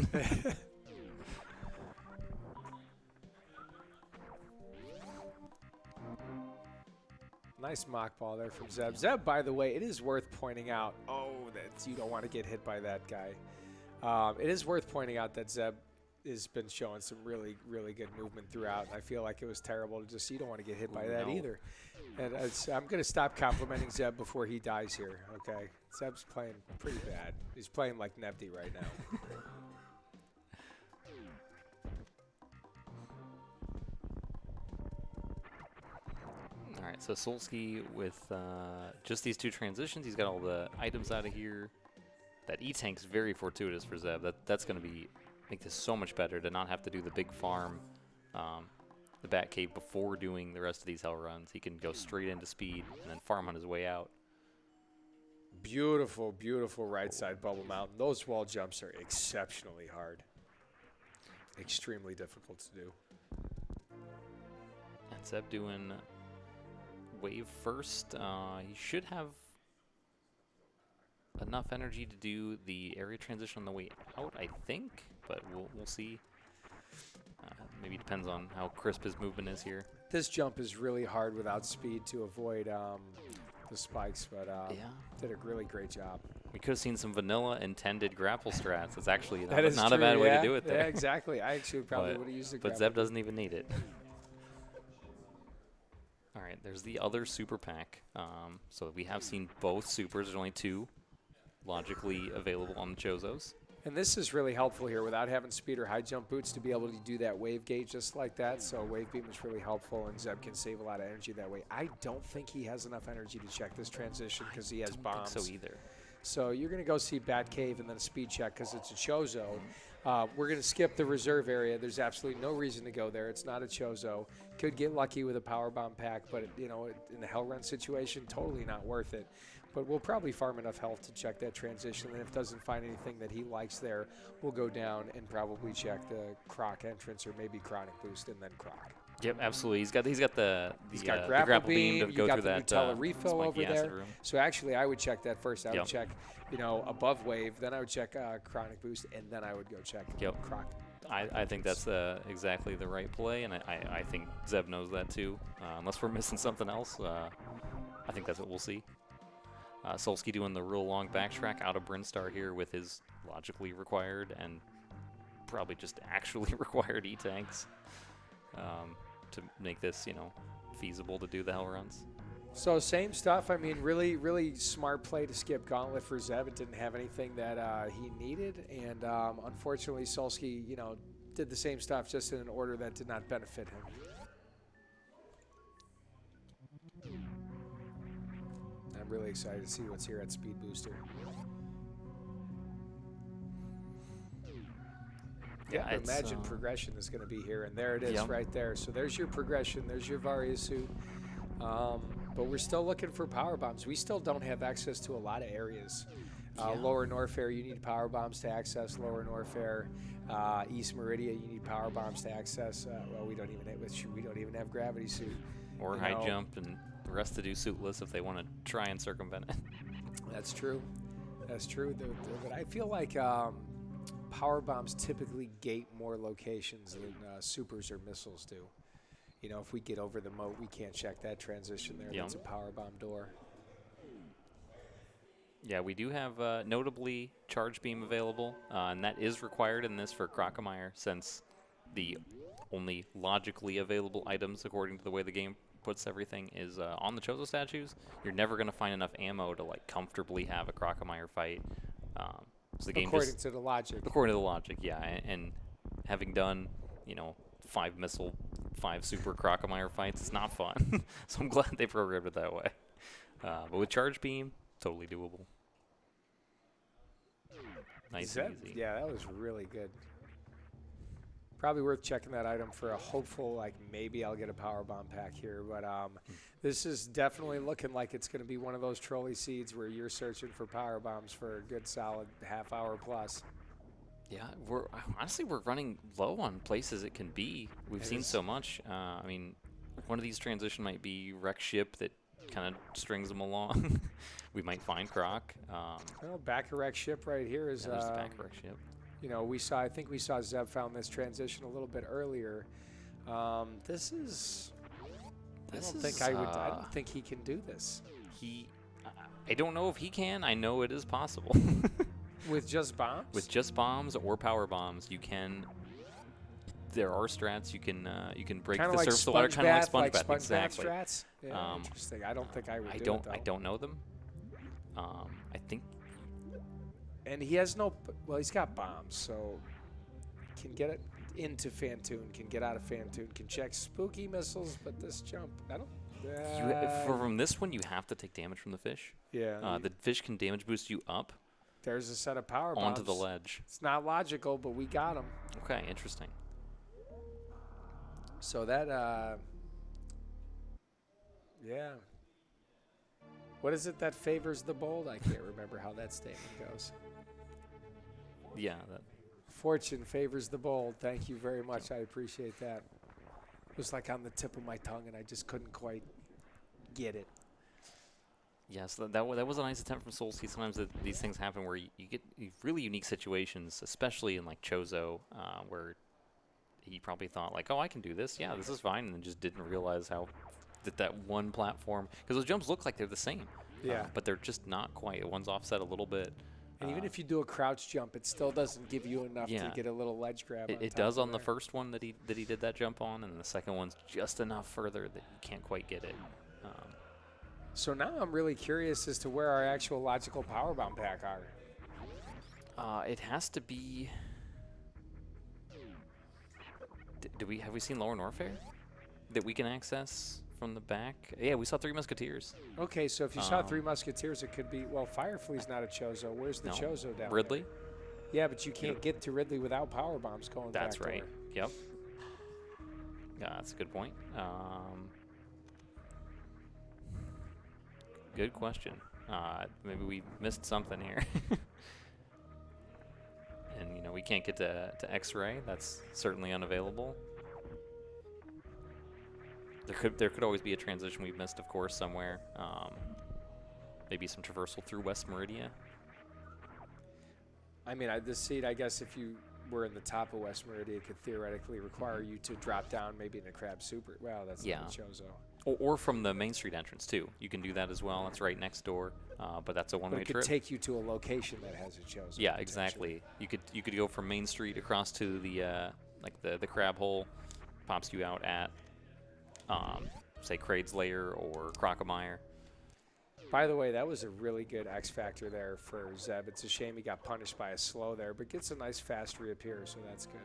Nice mock ball there from Zeb. Zeb, by the way, it is worth pointing out. Oh, that you don't want to get hit by that guy. It is worth pointing out that Zeb has been showing some really, really good movement throughout. And I feel like it was terrible to just, you don't want to get hit by that either. And I'm going to stop complimenting Zeb before he dies here, okay? Zeb's playing pretty bad. He's playing like Nevdi right now. All right, so Solski with just these 2 transitions, he's got all the items out of here. That E-Tank's very fortuitous for Zeb. That's going to make this so much better to not have to do the big farm, the Bat Cave before doing the rest of these hell runs. He can go straight into speed and then farm on his way out. Beautiful, beautiful right side bubble mountain. Those wall jumps are exceptionally hard. Extremely difficult to do. And Zeb doing wave first. He should have enough energy to do the area transition on the way out, I think, but we'll see. Maybe depends on how crisp his movement is here. This jump is really hard without speed to avoid the spikes, but yeah, did a really great job. We could have seen some vanilla intended grapple strats. It's actually not, That is not true, a bad way yeah. to do it there. Yeah, exactly. I actually probably would have used the But grapple. Zeb doesn't even need it. All right, there's the other super pack. So we have seen both supers. There's only 2 logically available on the Chozos. And this is really helpful here without having speed or high jump boots to be able to do that wave gate just like that. So wave beam is really helpful, and Zeb can save a lot of energy that way. I don't think he has enough energy to check this transition because he has bombs. I don't think so either. So you're going to go see Bat Cave and then a speed check because it's a Chozo. We're going to skip the reserve area. There's absolutely no reason to go there. It's not a Chozo. Could get lucky with a power bomb pack, but you know, in the hell run situation, totally not worth it. But we'll probably farm enough health to check that transition, and if doesn't find anything that he likes there, we'll go down and probably check the Croc entrance or maybe Chronic Boost and then Croc. Yep, absolutely. He's got the grapple beam to you go got through the that Nutella refill over spiky acid there. room. So actually, I would check that first. I Yep. would check, you know, above wave, then I would check Chronic Boost, and then I would go check Croc. I think that's exactly the right play, and I think Zeb knows that too. Unless we're missing something else, I think that's what we'll see. Solski doing the real long backtrack out of Brinstar here with his logically required and probably just actually required E-tanks to make this, you know, feasible to do the hell runs. So same stuff. I mean, really, really smart play to skip Gauntlet for Zeb. It didn't have anything that he needed, and unfortunately, Solski, you know, did the same stuff just in an order that did not benefit him. I'm really excited to see what's here at Speed Booster. Yeah, imagine progression is going to be here, and there it is right there. So there's your progression. There's your Varia suit. But we're still looking for power bombs. We still don't have access to a lot of areas. Lower Norfair, you need power bombs to access Lower Norfair. East Meridia, you need power bombs to access. Well, we don't even have gravity suit. Or high jump, and the rest to do suitless if they want to try and circumvent it. That's true. That's true. But I feel like power bombs typically gate more locations than supers or missiles do. You know, if we get over the moat, we can't check that transition there. That's a power bomb door. Yeah, we do have notably Charge Beam available, and that is required in this for Crocomire, since the only logically available items, according to the way the game puts everything, is on the Chozo statues. You're never going to find enough ammo to like comfortably have a Crocomire fight. So the game according to the logic. According to the logic, yeah. And having done, you know, 5 missile, 5 super Crocomire fights, it's not fun. So I'm glad they programmed it that way. But with Charge Beam, totally doable. Nice and easy. Yeah, that was really good. Probably worth checking that item for a hopeful, like, maybe I'll get a power bomb pack here. But this is definitely looking like it's going to be one of those trolley seeds where you're searching for power bombs for a good solid half hour plus. Yeah, we're running low on places it can be. We've seen so much. I mean, one of these transition might be wreck ship that kind of strings them along. We might find Croc. Well, back of wreck ship right here is. There's the back of wreck ship. You know, I think we saw Zeb found this transition a little bit earlier. This is This I don't think he can do this. I don't know if he can. I know it is possible. With just bombs? With just bombs or power bombs, you can. There are strats you can break kinda the like surface of the water, kind of like SpongeBob. exactly. Strats. Yeah, interesting. I don't think I would. I don't know them. I think. And he has no. Well, he's got bombs, so can get it into Fantoon, can get out of Fantoon, can check spooky missiles, but this jump, I don't. From this one, you have to take damage from the fish. Yeah. The fish can damage boost you up. There's a set of power bombs. Onto the ledge. It's not logical, but we got him. Okay, interesting. So that, yeah. What is it that favors the bold? I can't remember how that statement goes. Yeah. That. Fortune favors the bold. Thank you very much. I appreciate that. It was like on the tip of my tongue, and I just couldn't quite get it. Yes, that was a nice attempt from Solski. Sometimes these things happen where you get really unique situations, especially in like Chozo, where he probably thought like, oh, I can do this. Yeah, this is fine, and then just didn't realize how that one platform, because those jumps look like they're the same. Yeah. But they're just not quite. One's offset a little bit. And even if you do a crouch jump, it still doesn't give you enough to get a little ledge grab. It does on the first one that he did that jump on, and the second one's just enough further that you can't quite get it. So now I'm really curious as to where our actual logical powerbomb pack are. It has to be. Have we seen Lower Norfair that we can access from the back? Yeah, we saw Three Musketeers. Okay, so if you saw Three Musketeers, it could be, well, Fireflea's not a Chozo. Where's the Chozo down Ridley? There? Yeah, but you can't get to Ridley without power bombs going back. That's right. Yep. Yeah, that's a good point. Good question. Maybe we missed something here. And, we can't get to X-Ray. That's certainly unavailable. There could always be a transition we've missed, of course, somewhere. Maybe some traversal through West Meridia. I mean, this seat, I guess if you were in the top of West Meridia, it could theoretically require you to drop down maybe in a Crab Super. Well, that's not a Chozo. Or from the Main Street entrance, too. You can do that as well. It's right next door, but that's a one-way trip. It could take you to a location that has a Chozo. Yeah, exactly. You could go from Main Street across to the the crab hole, pops you out at, say, Kraid's Lair or Crocomire. By the way, that was a really good X Factor there for Zeb. It's a shame he got punished by a slow there, but gets a nice fast reappear, so that's good.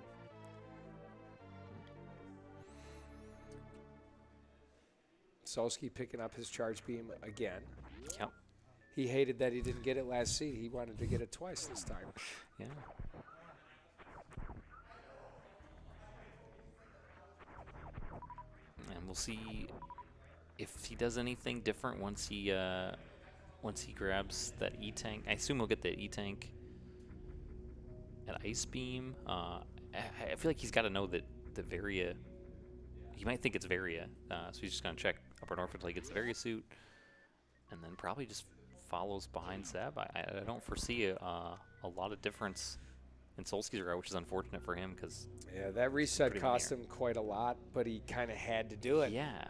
Solski picking up his charge beam again. Yep. He hated that he didn't get it last seat. He wanted to get it twice this time. Yeah. And we'll see if he does anything different once he grabs that E-Tank. I assume he'll get the E-Tank at Ice Beam. I feel like he's got to know that the Varia. He might think it's Varia, so he's just going to check Upper Norfolk until he gets the Varia suit, and then probably just follows behind Zeb. I don't foresee a lot of difference in Solski's route, which is unfortunate for him because that reset cost him quite a lot, but he kind of had to do it. Yeah,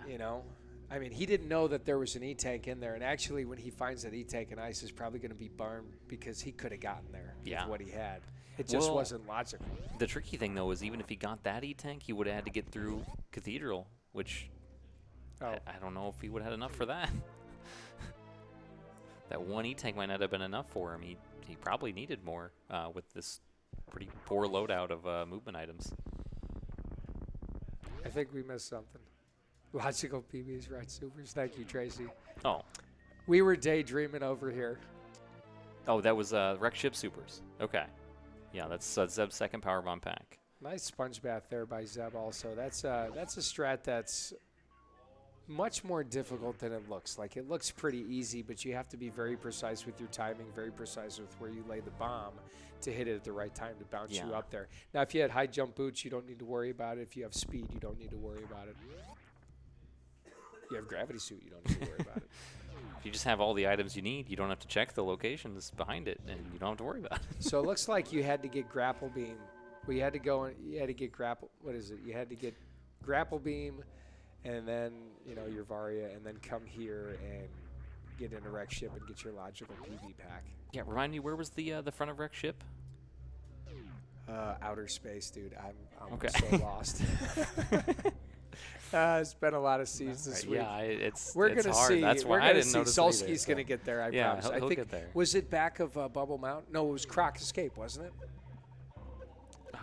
I mean, he didn't know that there was an E-Tank in there, and actually, when he finds that E-Tank in ice, is probably going to be burned because he could have gotten there with what he had. It just wasn't logical. The tricky thing, though, is even if he got that E-Tank, he would have had to get through Cathedral, which I don't know if he would have had enough for that. That one E-Tank might not have been enough for him. He probably needed more with this pretty poor loadout of movement items. I think we missed something. Logical PBs, right, Supers. Thank you, Tracy. Oh. We were daydreaming over here. Oh, that was Wreck Ship Supers. Okay. Yeah, that's Zeb's second Powerbomb pack. Nice sponge bath there by Zeb also. That's a strat that's much more difficult than it looks. Like, it looks pretty easy, but you have to be very precise with your timing, very precise with where you lay the bomb to hit it at the right time to bounce you up there. Now, if you had high jump boots, you don't need to worry about it. If you have speed, you don't need to worry about it. If you have gravity suit, you don't need to worry about it. If you just have all the items you need, you don't have to check the locations behind it, and you don't have to worry about it. So it looks like you had to get grapple beam. Well, you had to go and you had to get grapple. What is it? You had to get grapple beam, and then, you know, your Varia, and then come here and get in a wreck ship and get your logical PV pack. Yeah, remind me, where was the front of wreck ship? Outer space, dude. I'm Okay. so lost. It's been a lot of seasons this week. Yeah, it's We're it's gonna hard. see. That's We're why I gonna didn't see. notice Solski's either, so. gonna get there. I Yeah, promise. I he'll think get there. was it back of Bubble Mountain? No, it was Croc Escape, wasn't it?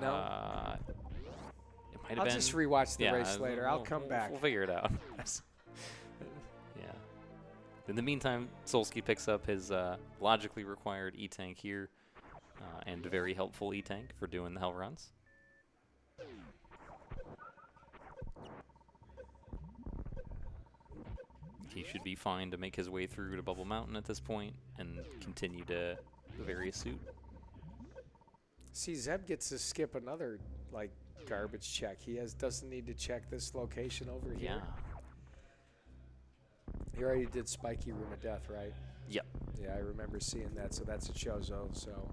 No. It might have I'll been. just rewatch the yeah, race later. I'll come back. We'll figure it out. Yeah. In the meantime, Solski picks up his logically required E-Tank here, and a very helpful E-Tank for doing the hell runs. He should be fine to make his way through to Bubble Mountain at this point and continue to the various suit. See, Zeb gets to skip another like garbage check. He doesn't need to check this location over here. Yeah. He already did Spiky Room of Death, right? Yep. Yeah, I remember seeing that. So that's a Chozo. So.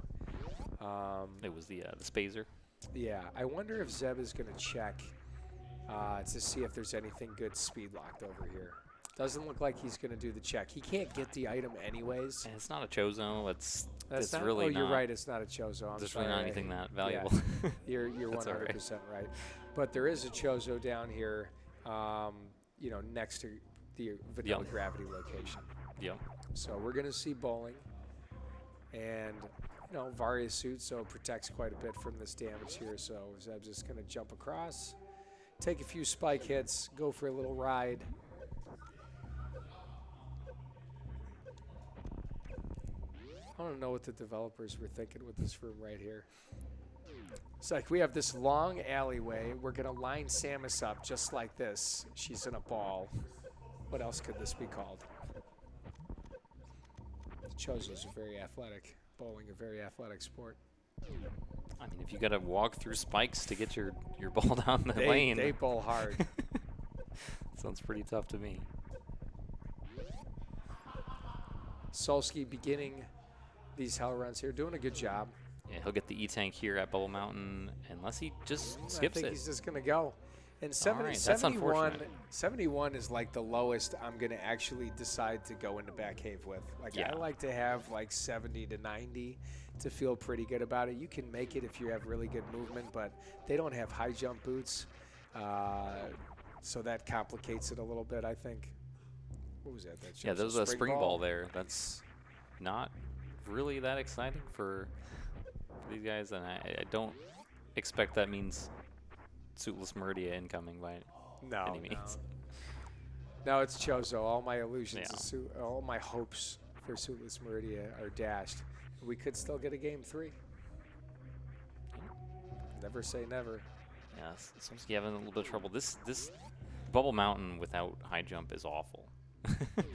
It was the Spazer. Yeah, I wonder if Zeb is going to check to see if there's anything good speed locked over here. Doesn't look like he's going to do the check. He can't get the item anyways. And it's not a Chozo. It's Not, really oh, you're not. right. It's not a Chozo. I'm There's sorry. really not anything that valuable. Yeah, you're That's 100% all right. right. But there is a Chozo down here, you know, next to the vanilla Yep. gravity location. Yep. So we're going to see bowling. And, you know, Varia suit, so it protects quite a bit from this damage here. So Zeb's just going to jump across, take a few spike hits, go for a little ride. I don't know what the developers were thinking with this room right here. It's like we have this long alleyway. We're going to line Samus up just like this. She's in a ball. What else could this be called? Chozos are very athletic. Bowling, a very athletic sport. I mean, if you got to walk through spikes to get your ball down the lane. They bowl hard. Sounds pretty tough to me. Solski beginning these hell runs here, doing a good job. Yeah, he'll get the E-Tank here at Bubble Mountain unless he just I skips think it. he's just going to go. And All right, that's 71, unfortunate. 71 is like the lowest I'm going to actually decide to go into back cave with. Like Yeah. I like to have like 70 to 90 to feel pretty good about it. You can make it if you have really good movement, but they don't have high jump boots. So that complicates it a little bit, I think. What was that? Yeah, there's a spring ball there. That's not really that exciting for these guys, and I don't expect that means Suitless Meridia incoming by any means. No, it's Chozo. All my illusions, Yeah. all my hopes for Suitless Meridia are dashed. We could still get a game 3. Never say never. Yeah, Solski having a little bit of trouble. This Bubble Mountain without high jump is awful.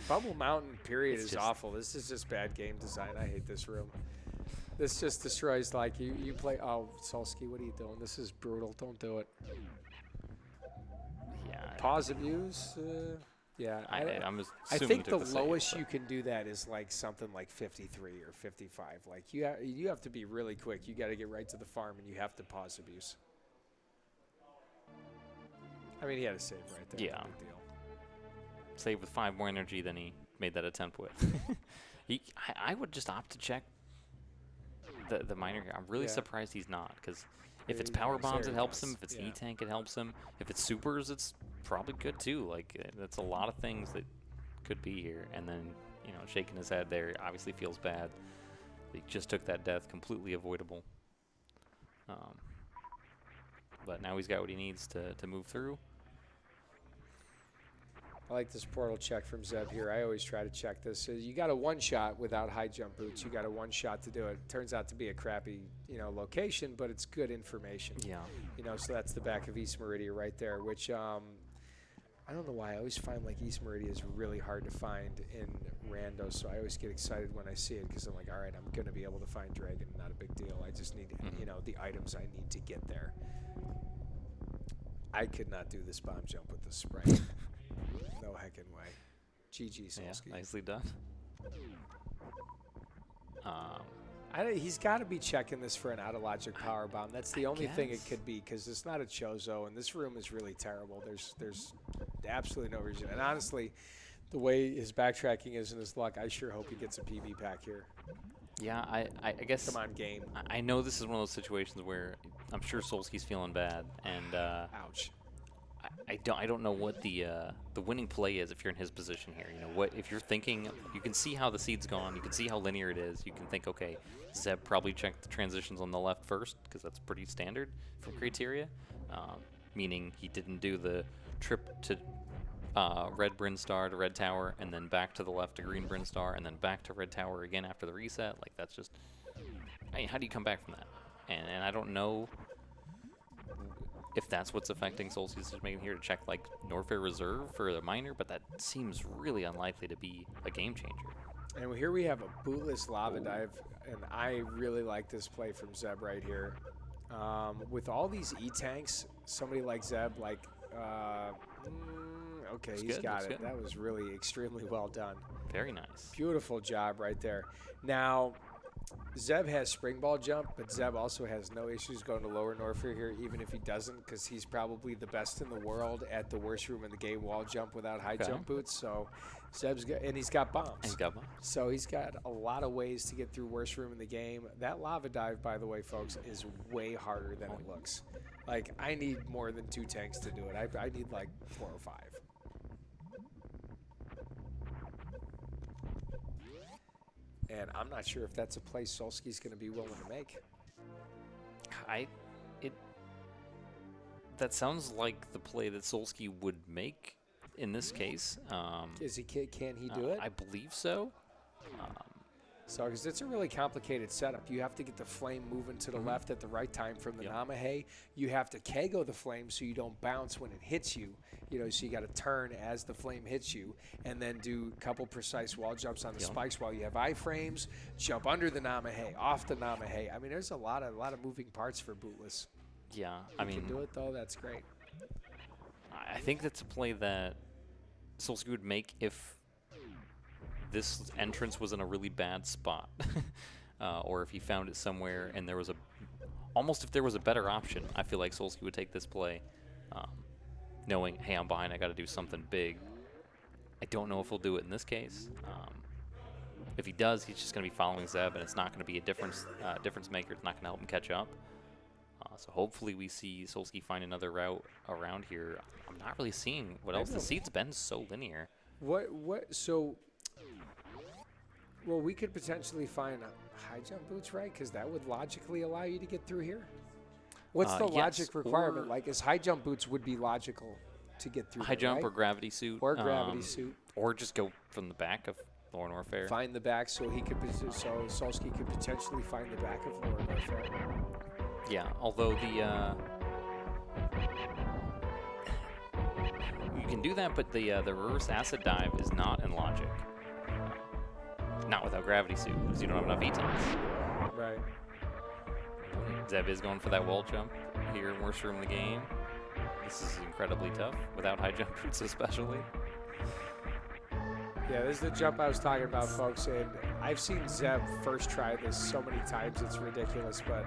Bubble Mountain, period, It's is just- awful. This is just bad game design. I hate this room. This just destroys, like, you play. Oh, Solski, what are you doing? This is brutal. Don't do it. Yeah, Pause of use. Yeah. I'm I assuming think it the took save, lowest but- you can do that is like something like 53 or 55. Like you have to be really quick. You got to get right to the farm, and you have to pause abuse. I mean, he had a save right there. Yeah. No big deal. Save with 5 more energy than he made that attempt with. I would just opt to check the minor here. I'm really Yeah. surprised he's not, because if Yeah, it's he's power there, bombs, it he helps does. him. If it's Yeah. E-Tank, it helps him. If it's supers, it's probably good too. Like, that's a lot of things that could be here. And then, you know, shaking his head there obviously feels bad. He just took that death, completely avoidable. But now he's got what he needs to move through. I like this portal check from Zeb here. I always try to check this. So you got a one shot without high jump boots. You got a one shot to do it. Turns out to be a crappy, location, but it's good information. Yeah. So that's the back of East Meridia right there, which I don't know why. I always find like East Meridia is really hard to find in randos, so I always get excited when I see it because I'm like, all right, I'm going to be able to find Dragon. Not a big deal. I just need, the items I need to get there. I could not do this bomb jump with the sprite. No heckin' way. GG, Solski. Yeah, nicely done. He's got to be checking this for an out-of-logic power bomb. That's the only thing it guess. could be because it's not a Chozo, and this room is really terrible. There's Absolutely no reason. And honestly, the way his backtracking is and his luck, I sure hope he gets a PB pack here. Yeah, I guess. Come on, game. I know this is one of those situations where I'm sure Solski's feeling bad, and Ouch. I don't know what the winning play is if you're in his position here. You know, what if you're thinking? You can see how the seed's gone. You can see how linear it is. You can think, okay, Zeb probably checked the transitions on the left first because that's pretty standard from criteria, meaning he didn't do the trip to red Brinstar to red tower and then back to the left to green Brinstar and then back to red tower again after the reset. Like that's just, I mean, how do you come back from that? And I don't know if that's what's affecting Solski's decision-making here to check like Norfair Reserve for the minor, but that seems really unlikely to be a game changer. And here we have a bootless lava dive, and I really like this play from Zeb right here. With all these E-tanks, somebody like Zeb, like, okay, he's got it. That was really extremely well done. Very nice. Beautiful job right there. Now, Zeb has spring ball jump, but Zeb also has no issues going to lower Norfair here, even if he doesn't, because he's probably the best in the world at the worst room in the game wall jump without high jump boots. So Zeb's got, and he's got bombs. And he's got bombs. So he's got a lot of ways to get through worst room in the game. That lava dive, by the way, folks, is way harder than it looks. Like, I need more than 2 tanks to do it. I need like 4 or 5. And I'm not sure if that's a play Solski's going to be willing to make. That sounds like the play that Solski would make in this case. Can he do it? I believe so. So, because it's a really complicated setup. You have to get the flame moving to the left at the right time from the Namahe. You have to Kago the flame so you don't bounce when it hits you. You know, so you got to turn as the flame hits you, and then do a couple precise wall jumps on the spikes while you have iframes. Jump under the Namahe, off the Namahe. I mean, there's a lot of moving parts for bootless. Yeah, I mean, can do it though. That's great. I think that's a play that Solski would make if this entrance was in a really bad spot, or if he found it somewhere and there was almost if there was a better option. I feel like Solski would take this play, knowing, hey, I'm behind, I got to do something big. I don't know if he'll do it in this case. If he does, he's just going to be following Zeb, and it's not going to be a difference maker. It's not going to help him catch up. So hopefully we see Solski find another route around here. I'm not really seeing what else. The seed's been so linear. So, well, we could potentially find high jump boots, right? Because that would logically allow you to get through here. What's the logic requirement? Like, is high jump boots would be logical to get through high jump, right? or gravity suit. Or gravity suit. Or just go from the back of Lower Norfair. Find the back so Solski could potentially find the back of Lower Norfair. Yeah, although you can do that, but the reverse acid dive is not in logic. Not without gravity suit, because you don't have enough E-tanks. Right. Zeb is going for that wall jump here in worst room in the game. This is incredibly tough, without high jump boots especially. Yeah, this is the jump I was talking about, folks, and I've seen Zeb first try this so many times, it's ridiculous, but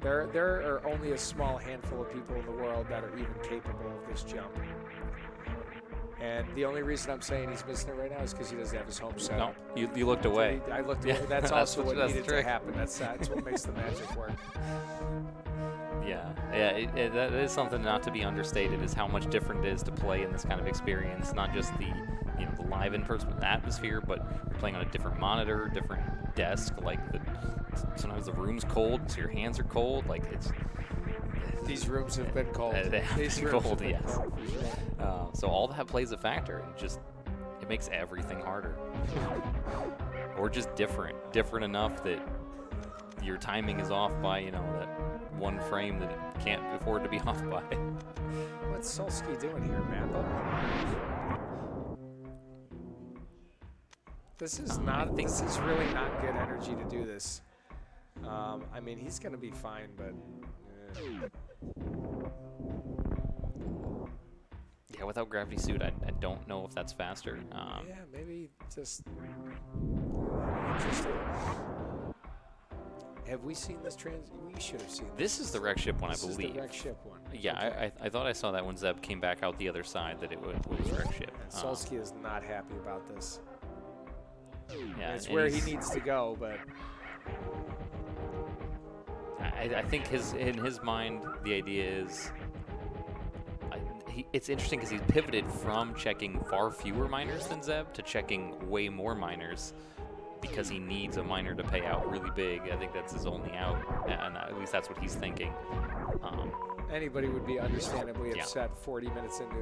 there are only a small handful of people in the world that are even capable of this jump. And the only reason I'm saying he's missing it right now is because he doesn't have his home set up. No, you looked away. I looked away. That's also what needed to happen. That's what makes the magic work. Yeah, that is something not to be understated, is how much different it is to play in this kind of experience. Not just the live in-person atmosphere, but you're playing on a different monitor, different desk. Like sometimes the room's cold, so your hands are cold. Like these rooms have been cold. They have been cold, yes. So all that plays a factor, and it makes everything harder, or just different enough that your timing is off by that one frame that it can't afford to be off by. What's Solski doing here, Mappa? This is really not good energy to do this. I mean, he's going to be fine, but... Yeah, without gravity suit, I don't know if that's faster. Yeah, maybe just... Interesting. Have we seen this We should have seen This is the wreck ship one, I This believe. is the wreck ship one. Yeah, Okay. I thought I saw that when Zeb came back out the other side that it was wreck ship. And Solski is not happy about this. Yeah, It's and where he he's- needs to go, but I think in his mind, the idea is, it's interesting because he's pivoted from checking far fewer miners than Zeb to checking way more miners because he needs a miner to pay out really big. I think that's his only out, and at least that's what he's thinking. anybody would be understandably Yeah. upset 40 minutes into,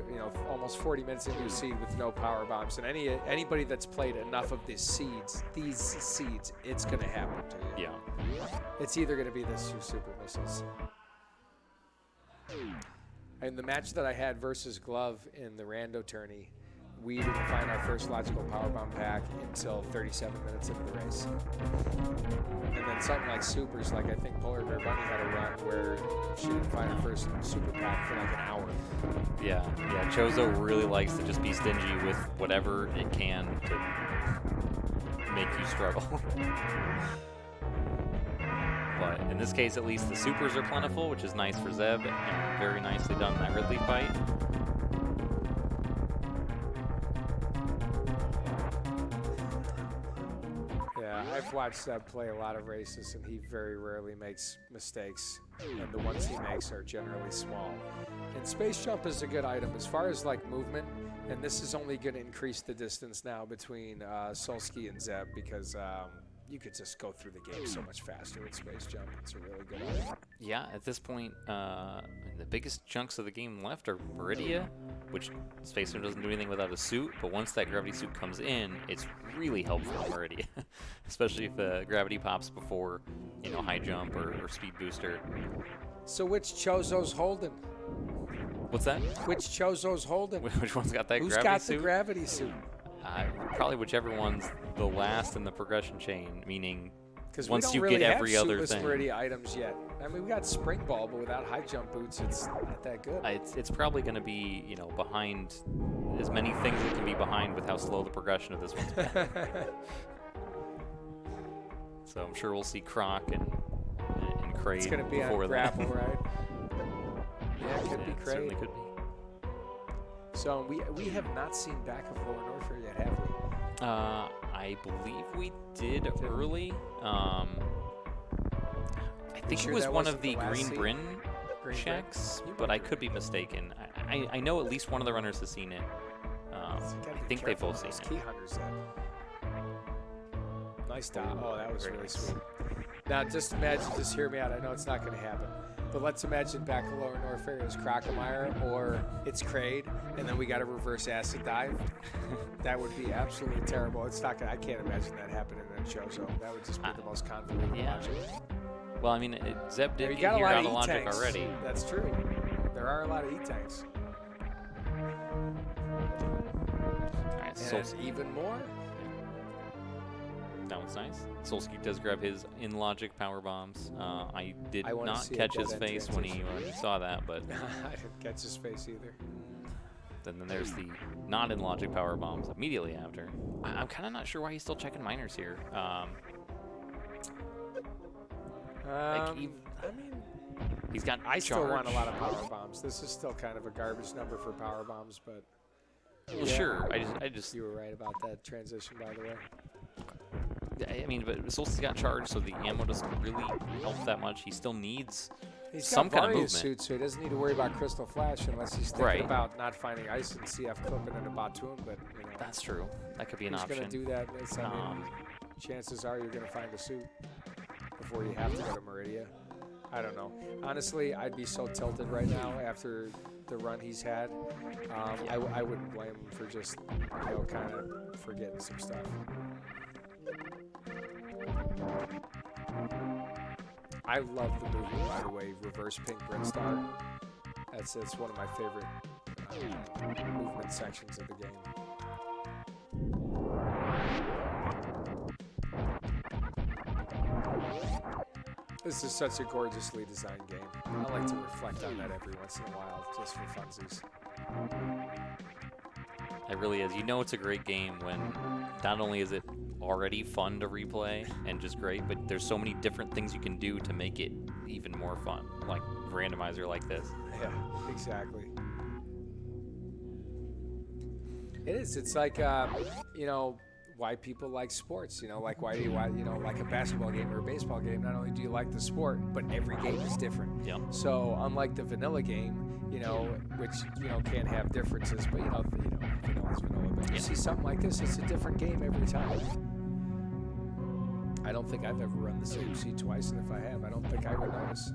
almost 40 minutes into a seed with no power bombs. And anybody that's played enough of these seeds, it's going to happen to you. Yeah. It's either going to be this or super missiles. In the match that I had versus Glove in the Rando tourney, we didn't find our first logical powerbomb pack until 37 minutes into the race. And then something like supers, like I think Polar Bear Bunny had a run where she didn't find her first super pack for like an hour. Yeah. Chozo really likes to just be stingy with whatever it can to make you struggle. But in this case, at least the supers are plentiful, which is nice for Zeb, and very nicely done in that Ridley fight. Yeah, I've watched Zeb play a lot of races, and he very rarely makes mistakes, and the ones he makes are generally small. And Space Jump is a good item as far as like movement, and this is only going to increase the distance now between Solski and Zeb because you could just go through the game so much faster with Space Jump. It's a really good item. Yeah, at this point, the biggest chunks of the game left are Meridia, which Space Jump doesn't do anything without a suit, but once that gravity suit comes in, it's really helpful in Meridia, especially if gravity pops before, high jump or speed booster. So which Chozo's holding? What's that? Which Chozo's holding? Which one's got that Who's gravity got suit? the gravity suit? Probably whichever one's the last in the progression chain, meaning Because once we don't you really get have every other Suitless thing. Meridia items yet. I mean, we got Spring Ball, but without high jump boots, it's not that good. It's probably going to be, behind as many things that can be behind with how slow the progression of this one's been. So I'm sure we'll see Croc and Kraid It's going to be before on that. grapple, right? Yeah, it could be It certainly Kraid. could be. So we have not seen back of Lower Norfair yet, have we? I believe we did early. I think sure it was that one wasn't of the the last Green scene? Bryn Green checks, Bryn? You but might I be could be mistaken. I know at least one of the runners has seen it. You gotta I be think they've careful both with seen those it. key hunters then. Nice dot. Oh, that was Very really nice. sweet. Now, just imagine, just hear me out. I know it's not going to happen. But let's imagine back at Lower Norfair is Crocomire or it's Kraid, and then we got a reverse acid dive. That would be absolutely terrible. It's not gonna, I can't imagine that happening in a show, so that would just be the most convoluted Yeah. logic. Well, I mean, Zeb did You get got a here lot out of of logic E-tanks. already. That's true. There are a lot of E-tanks. All right, And Solski. even more. That was nice. Solski does grab his in logic power bombs. I did I wanna not see a catch his dead-end face when he saw that, but I didn't catch his face either. then there's the not in logic power bombs immediately after. I'm kind of not sure why he's still checking miners here. I mean, He's got I still want a charge. lot of power bombs. This is still kind of a garbage number for power bombs, but Well, yeah. sure. I just You were right about that transition, by the way. I mean, but Solsti's got charge, so the ammo doesn't really help that much. He still needs He's some got kind of Varia movement. suit, so he doesn't need to worry about Crystal Flash unless he's thinking Right. about not finding ice and CF clipping in a Batoon. But That's true. That could be an who's option. going to do that? It's, I mean, chances are you're going to find a suit before you have to go to Meridia. I don't know. Honestly, I'd be so tilted right now after the run he's had. I wouldn't blame him for just, kind of forgetting some stuff. I love the movie, by the way, Reverse Pink Brinstar. It's one of my favorite movement sections of the game. This is such a gorgeously designed game. I like to reflect on that every once in a while, just for funsies. It really is. You know it's a great game when not only is it already fun to replay and just great, but there's so many different things you can do to make it even more fun, like randomizer like this. Yeah, exactly. It is. It's like, you know, why people like sports. You know, like why you know, like a basketball game or a baseball game. Not only do you like the sport, but every game is different. Yeah. So unlike the vanilla game, you know, which you know can have differences, but vanilla's vanilla. But you see something like this, it's a different game every time. I don't think I've ever run the same seed twice, and if I have, I don't think I would notice.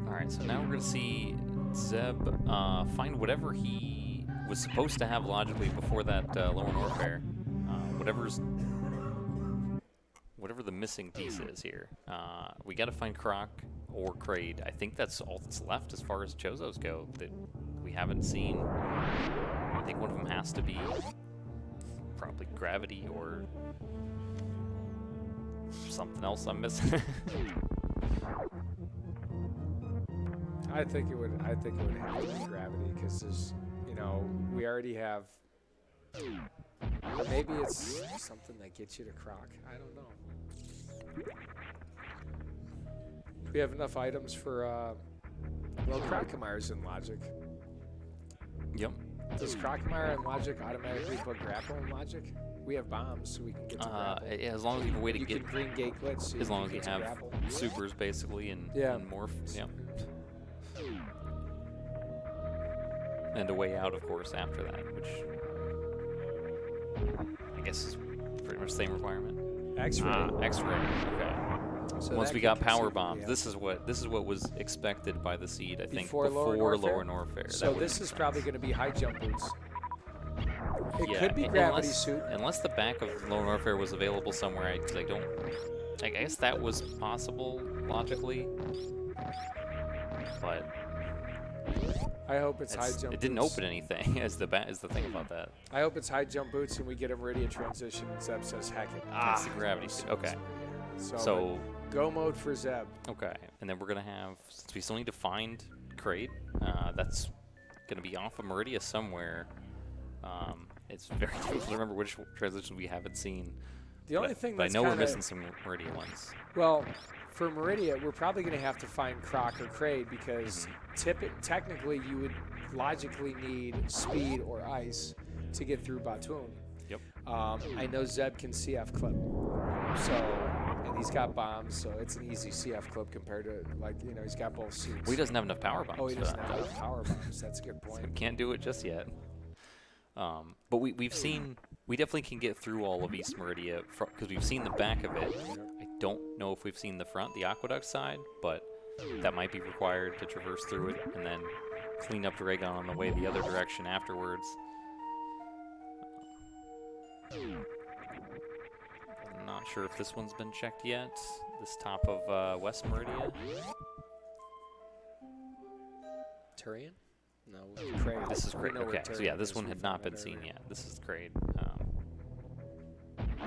Alright, so now we're going to see Zeb find whatever he was supposed to have logically before that Lower Warfare. Whatever the missing piece is here. We got to find Croc or Kraid. I think that's all that's left as far as Chozos go that we haven't seen. I think one of them has to be probably Gravity or something else I'm missing. I think it would have to be Gravity because there's, you know, we already have. Or maybe it's something that gets you to Croc. I don't know. We have enough items for. Well, Crocamire's in Logic. Yep. Does Crocamire and Logic automatically put Grapple in Logic? We have bombs, so we can get to Grapple. Yeah, as long as you have a way to you get. can Green Gate Glitch. So as long as you have grapple. supers basically and morph. Yeah. And a way out, of course, after that, which I guess is pretty much the same requirement. X-ray. X-ray. Okay. So Once we got power bombs, this is what was expected by the seed, I think, before Lower Warfare. So this is probably going to be high jump boots. It Yeah, could be Gravity Suit. Unless the back of Lower Warfare was available somewhere, because I guess that was possible logically, but I hope it's high jump boots. It didn't open anything, is the thing about that. I hope it's high jump boots and we get a Meridia transition and Zeb says, heck it. That's the Gravity Suit. Okay. So go mode for Zeb. Okay. And then we're going to have, since we still need to find Kraid, that's going to be off of Meridia somewhere. It's very difficult to remember which transitions we haven't seen. The only thing but that's I know we're missing some Meridia ones. Well, for Meridia, we're probably going to have to find Croc or Kraid because technically you would logically need speed or ice to get through Batoon. Yep. I know Zeb can CF clip, and he's got bombs, so it's an easy CF clip compared to, like, you know, he's got both suits. Well, he doesn't have enough power bombs. Oh, he doesn't for that, have enough power bombs. That's a good point. So we can't do it just yet. But we've seen, we definitely can get through all of East Meridia because we've seen the back of it. I don't know if we've seen the front, the aqueduct side, but that might be required to traverse through it and then clean up Dragon on the way the other direction afterwards. I'm not sure if this one's been checked yet. This top of West Meridia. Turian? No, Kraid. This is Kraid. Okay, so yeah, this one had not been seen yet. This is Kraid.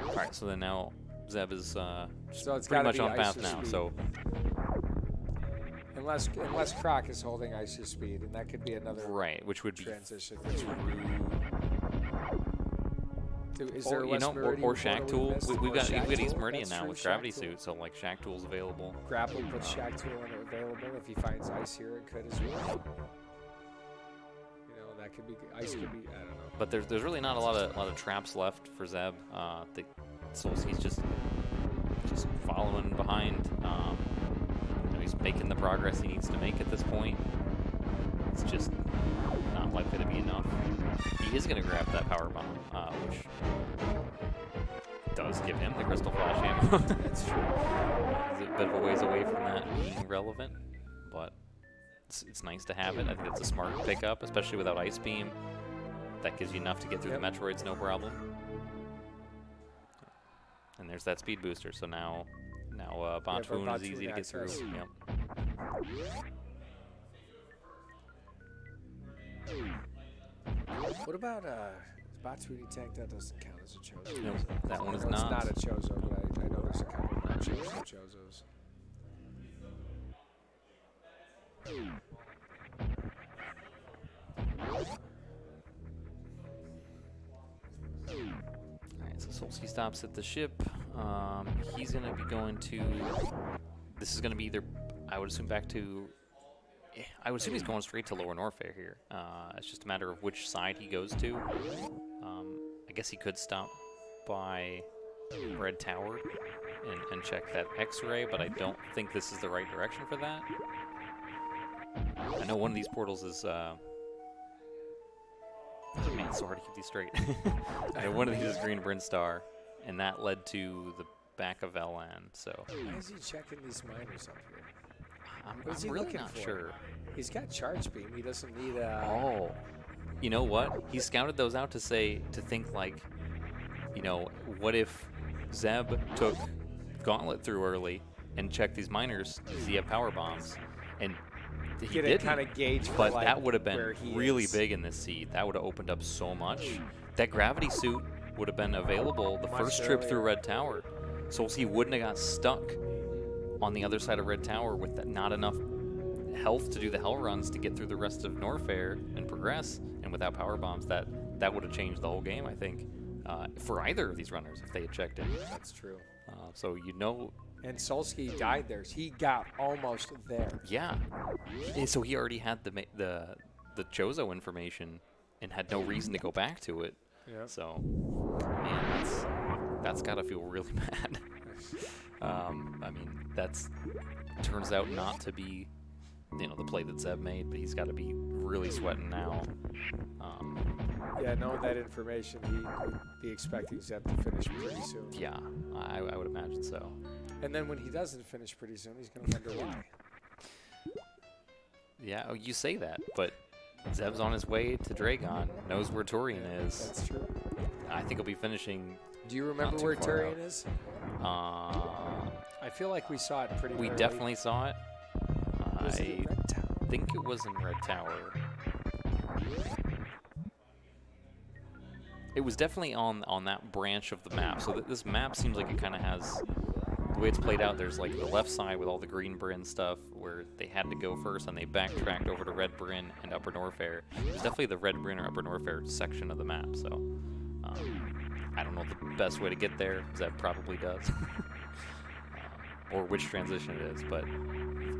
Alright, so then now Zeb is so it's pretty much be on path Ice now. Speed. So unless Croc is holding Ice or Speed, and that could be another which would be transition. Is there or Shack Tool? We've got East Meridian now with Gravity Suit, so like Shack Tool's available. Grapple puts Shack Tool available. If he finds Ice here, it could as well. That could be Ice. Could be, I don't know. But there's really not a lot of traps left for Zeb. Solski's just following behind. He's making the progress he needs to make at this point. It's just not likely to be enough. He is going to grab that power bomb, which does give him the crystal flash ammo. That's true. He's a bit of a ways away from that being relevant, but it's nice to have it. I think it's a smart pickup, especially without Ice Beam. That gives you enough to get through the Metroids, no problem. And there's that speed booster, so now Batoon is easy to get through. Yep. What about Batoon tank? That doesn't count as a Chozo. Nope, that one is It's not. not a Chozo, but I know there's a couple of Chozos. Solski stops at the ship. He's going to be going to... This is going to be either, I would assume, back to... I would assume he's going straight to Lower Norfair here. It's just a matter of which side he goes to. I guess he could stop by Red Tower and check that X-ray, but I don't think this is the right direction for that. I know one of these portals is... Man, it's so hard to keep these straight. I know one of these is Green Bryn Star, and that led to the back of LN, so... Why is he checking these miners up here? I'm really not sure. He's got charge beam. He doesn't need a... Oh. You know what? He scouted those out to think like, you know, what if Zeb took Gauntlet through early and checked these miners? Does he have power bombs? And he didn't. Kind of gauge, but like that would have been really is. big in this seed. That would have opened up so much. That gravity suit would have been available the first trip through Red Tower. Solski wouldn't have got stuck on the other side of Red Tower with not enough health to do the hell runs to get through the rest of Norfair and progress, and without power bombs, that would have changed the whole game, I think, for either of these runners if they had checked it. That's true. So you know... And Solski died there. He got almost there. Yeah. And so he already had the Chozo information and had no reason to go back to it. Yeah. So, man, that's got to feel really bad. I mean, turns out not to be, you know, the play that Zeb made, but he's got to be really sweating now. Yeah, knowing that information, he would be expecting Zeb to finish pretty soon. Yeah, I would imagine so. And then when he doesn't finish pretty soon, he's going to wonder why. Yeah, you say that, but Zeb's on his way to Dragon, knows where Turian is. That's true. I think he'll be finishing. Do you remember where Turian is? I feel like we saw it pretty early. We definitely saw it. Was it in Red Tower? I think it was in Red Tower. It was definitely on that branch of the map. So this map seems like it kind of has, the way it's played out, there's like the left side with all the Green Bryn stuff where they had to go first and they backtracked over to Red Bryn and Upper Norfair. It's definitely the Red Bryn or Upper Norfair section of the map. So I don't know the best way to get there. Zeb probably does. Or which transition it is, but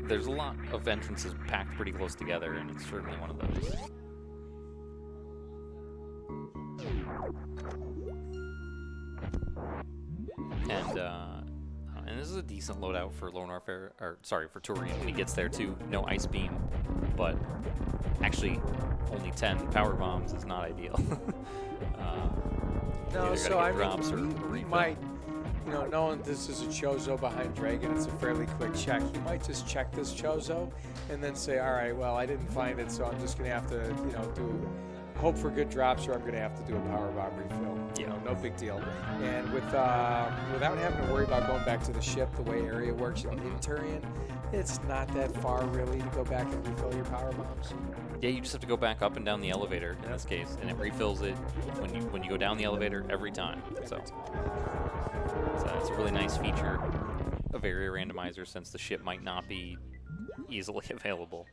there's a lot of entrances packed pretty close together, and it's certainly one of those. And this is a decent loadout for Lower Norfair, or sorry, for Turian when he gets there too. No ice beam, but actually only 10 power bombs is not ideal. No, so I mean, we might, you know, knowing this is a Chozo behind Dragon, it's a fairly quick check. He might just check this Chozo and then say, all right, well, I didn't find it, so I'm just going to have to, you know, hope for good drops, or I'm going to have to do a power bomb refill. You know, no big deal. And without having to worry about going back to the ship, the way area works in Turian, it's not that far really to go back and refill your power bombs. Yeah, you just have to go back up and down the elevator in this case, and it refills it when you go down the elevator every time. So it's a really nice feature of Area Randomizer, since the ship might not be easily available.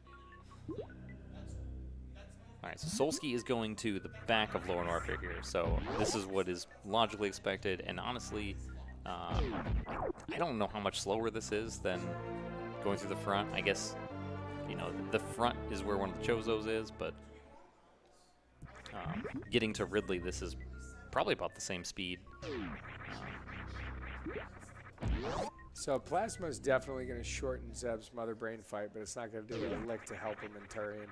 All right, so Solski is going to the back of Lower Norfair here, so this is what is logically expected, and honestly, I don't know how much slower this is than going through the front. I guess, you know, the front is where one of the Chozos is, but getting to Ridley, this is probably about the same speed. So Plasma is definitely going to shorten Zeb's Mother Brain fight, but it's not going to do a lick to help him in Turian.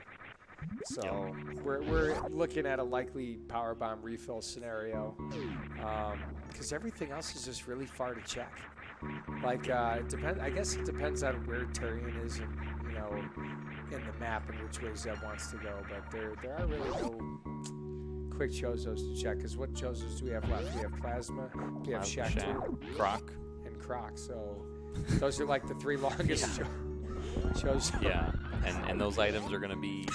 So we're looking at a likely power bomb refill scenario, because everything else is just really far to check. Like I guess it depends on where Turian is, and you know, in the map and which way Zeb wants to go. But there are really no quick Chozos to check. Because what Chozos do we have left? We have Plasma, we have Shack 2, Croc, and Croc. So those are like the three longest Chozos. Yeah, and those items are going to be.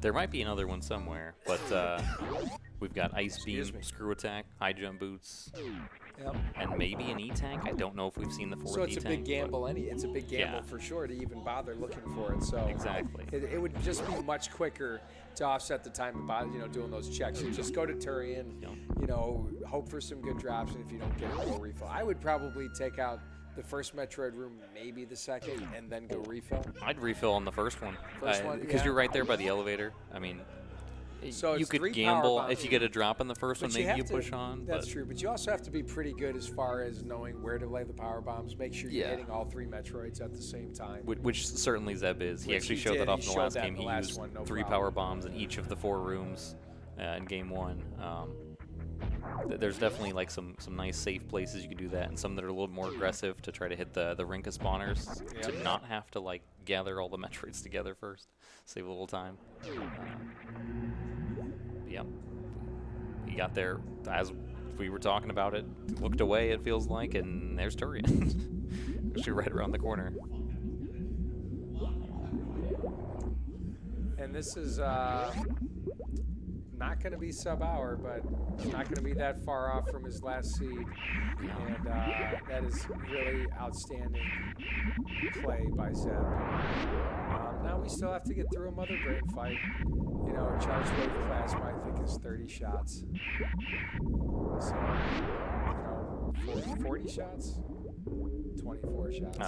There might be another one somewhere, but we've got Ice Beam, Screw Attack, High Jump Boots, Yep. and maybe an E-Tank. I don't know if we've seen the 4th So it's E-Tank. a big gamble. It's a big gamble Yeah. for sure to even bother looking for it. So Exactly. it would just be much quicker to offset the time about doing those checks. You just go to Turian, hope for some good drops, and if you don't get it, go refill. I would probably take out the first Metroid room, maybe the second, and then go refill. I'd refill on the first one. First one, because yeah. you're right there by the elevator. I mean, So you it's could 3 gamble power bombs. if you get a drop in the first one. But Maybe you have to- push on. That's but true, but you also have to be pretty good as far as knowing where to lay the power bombs. Make sure you're Yeah. hitting all 3 Metroids at the same time. Which certainly Zeb is. He Which actually he showed did. that off He in the showed last that game. in the He last used one, no 3 problem. power bombs in each of the 4 rooms in game 1. There's definitely like some nice safe places you can do that, and some that are a little more aggressive to try to hit the Rinka spawners to Yep. not have to like gather all the Metroids together first. Save a little time. Yep. He got there as we were talking about it. Looked away, it feels like, and there's Turian. Actually right around the corner. And this is not going to be sub-hour, but it's not going to be that far off from his last seed. And that is really outstanding play by Zeb. Now we still have to get through a Mother Brain fight. Charge wave plasma, I think, is 30 shots. So, 40 shots? 24 shots.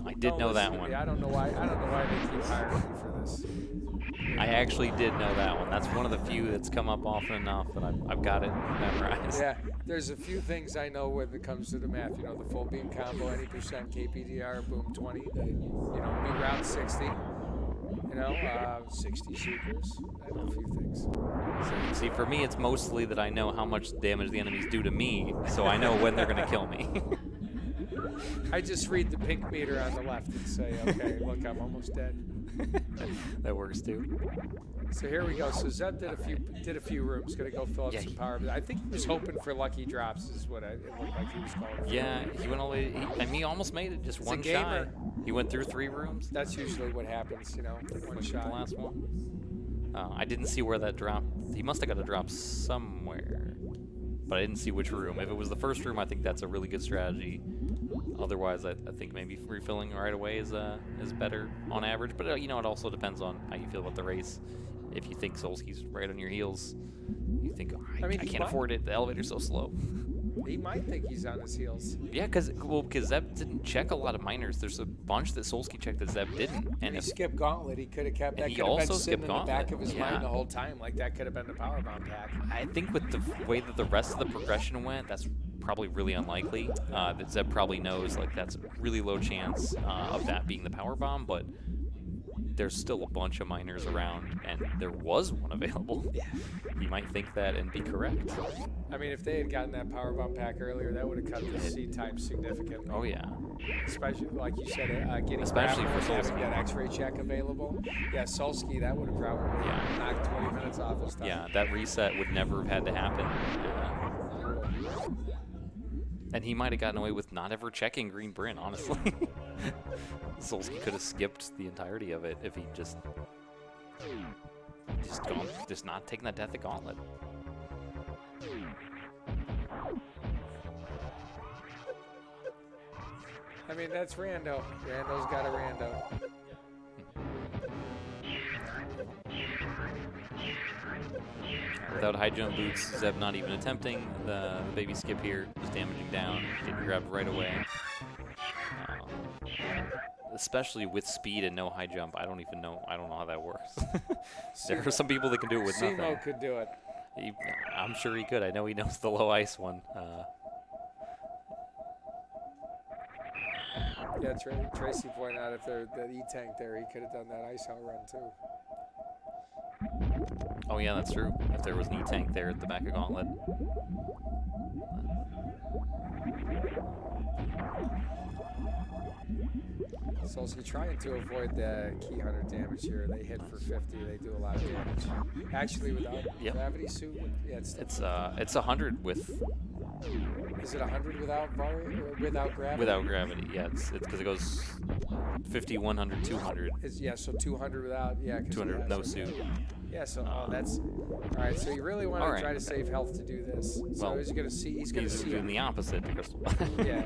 I did know that one. I don't know why they keep hiring me for this. I actually did know that one. That's one of the few that's come up often enough that I've got it memorized. Yeah, there's a few things I know when it comes to the math. The full beam combo, any percent KPDR, boom 20, me round 60. 60 supers. I know a few things. So, see, for me, it's mostly that I know how much damage the enemies do to me, so I know when they're going to kill me. I just read the pink meter on the left and say, okay, look, I'm almost dead. That works too. So here we go. So Zeb did a few rooms. Gonna go fill up some power. But I think he was hoping for lucky drops, is what it looked like he was calling for. Yeah, he went all the way. He almost made it, just one shy. He went through 3 rooms. That's usually what happens, one shot. The last one. I didn't see where that drop. He must have got a drop somewhere, but I didn't see which room. If it was the first room, I think that's a really good strategy. Otherwise, I think maybe refilling right away is better on average. But it also depends on how you feel about the race. If you think Solski's right on your heels, you think, I can't afford it. The elevator's so slow. He might think he's on his heels. Yeah, because Zeb didn't check a lot of miners. There's a bunch that Solski checked that Zeb didn't. And he skipped Gauntlet. He could have kept that. He Could have been also sitting in the skipped back of his Gauntlet, mind the whole time. Like that could have been the power bomb pack. I think with the way that the rest of the progression went, that's probably really unlikely. That Zeb probably knows like that's a really low chance of that being the power bomb, but there's still a bunch of miners around, and there was one available. You might think that and be correct. I mean, if they had gotten that power bomb pack earlier, that would have cut the seed time significantly. Oh yeah. Especially, like you said, getting especially for having Solski. that X-ray check available. Yeah, Solski, that would have probably knocked 20 minutes off his time. Yeah, that reset would never have had to happen. And he might have gotten away with not ever checking Green Bryn, honestly. Solski could have skipped the entirety of it if he just not taking that Death of Gauntlet. I mean, that's Rando. Rando's got a Rando. Without high jump boots, Zeb not even attempting the baby skip here, just damaging down, getting grabbed right away. Especially with speed and no high jump, I don't know how that works. There are some people that can do it with nothing. Simo could do it. I'm sure he could. I know he knows the low ice one. Yeah, Tracy pointed out if that E-Tank there, he could have done that ice out run too. Oh yeah, that's true. If there was an E-Tank there at the back of Gauntlet. Solski trying to avoid the key hunter damage here. They hit for 50. They do a lot of damage. Actually, without gravity suit, yeah, it's 100 with Is it 100 without gravity? Without gravity, yeah. It's because it goes 50, 100, 200. Yeah, so 200 without, yeah. 200 no suit. Yeah, so that's all right. So you really want to try to save health to do this. So Well, he's gonna see. He's gonna see doing the opposite to Crystal. Yeah.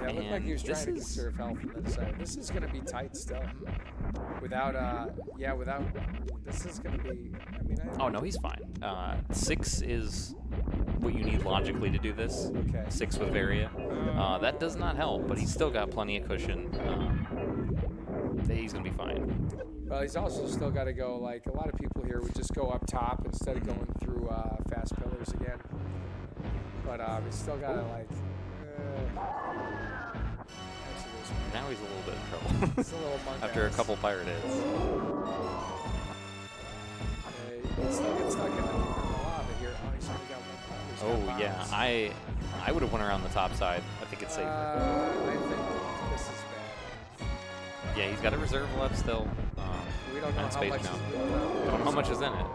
Yeah, it looked like he was trying to conserve health on that side. This is going to be tight still. Without, this is going to be, I mean, oh, no, he's fine. 6 is what you need logically to do this. Okay. 6 with Varia. That does not help, but he's still got plenty of cushion. He's going to be fine. Well, he's also still got to go, like, a lot of people here would just go up top instead of going through fast pillars again. But he's still got to, like, now he's a little bit in trouble. It's a little monk after a couple pirate hits. He still gets stuck in the lava here. Oh, he's only got one. Oh, yeah. I would have went around the top side. I think it's safer. I think this is bad. Yeah, he's got a reserve left still. We don't know how much. Don't know how much is in it,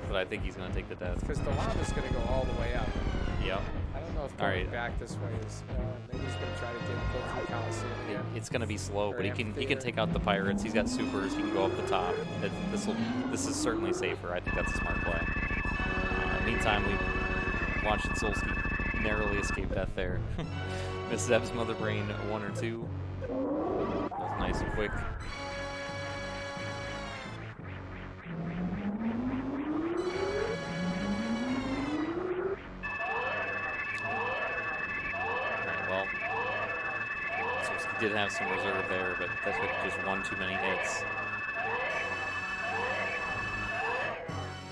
but I think he's going to take the death. Because the lava's going to go all the way up. Yep. I don't know if going back this way is. Maybe he's going to try to go through Coliseum again. It's going to be slow, but he can take out the pirates. He's got supers. He can go up the top. This is certainly safer. I think that's a smart play. Meantime, we watched Solski narrowly escape death there. Miss Zeb's Mother Brain 1 or 2. That was nice and quick. Did have some reserve there, but that's just one too many hits.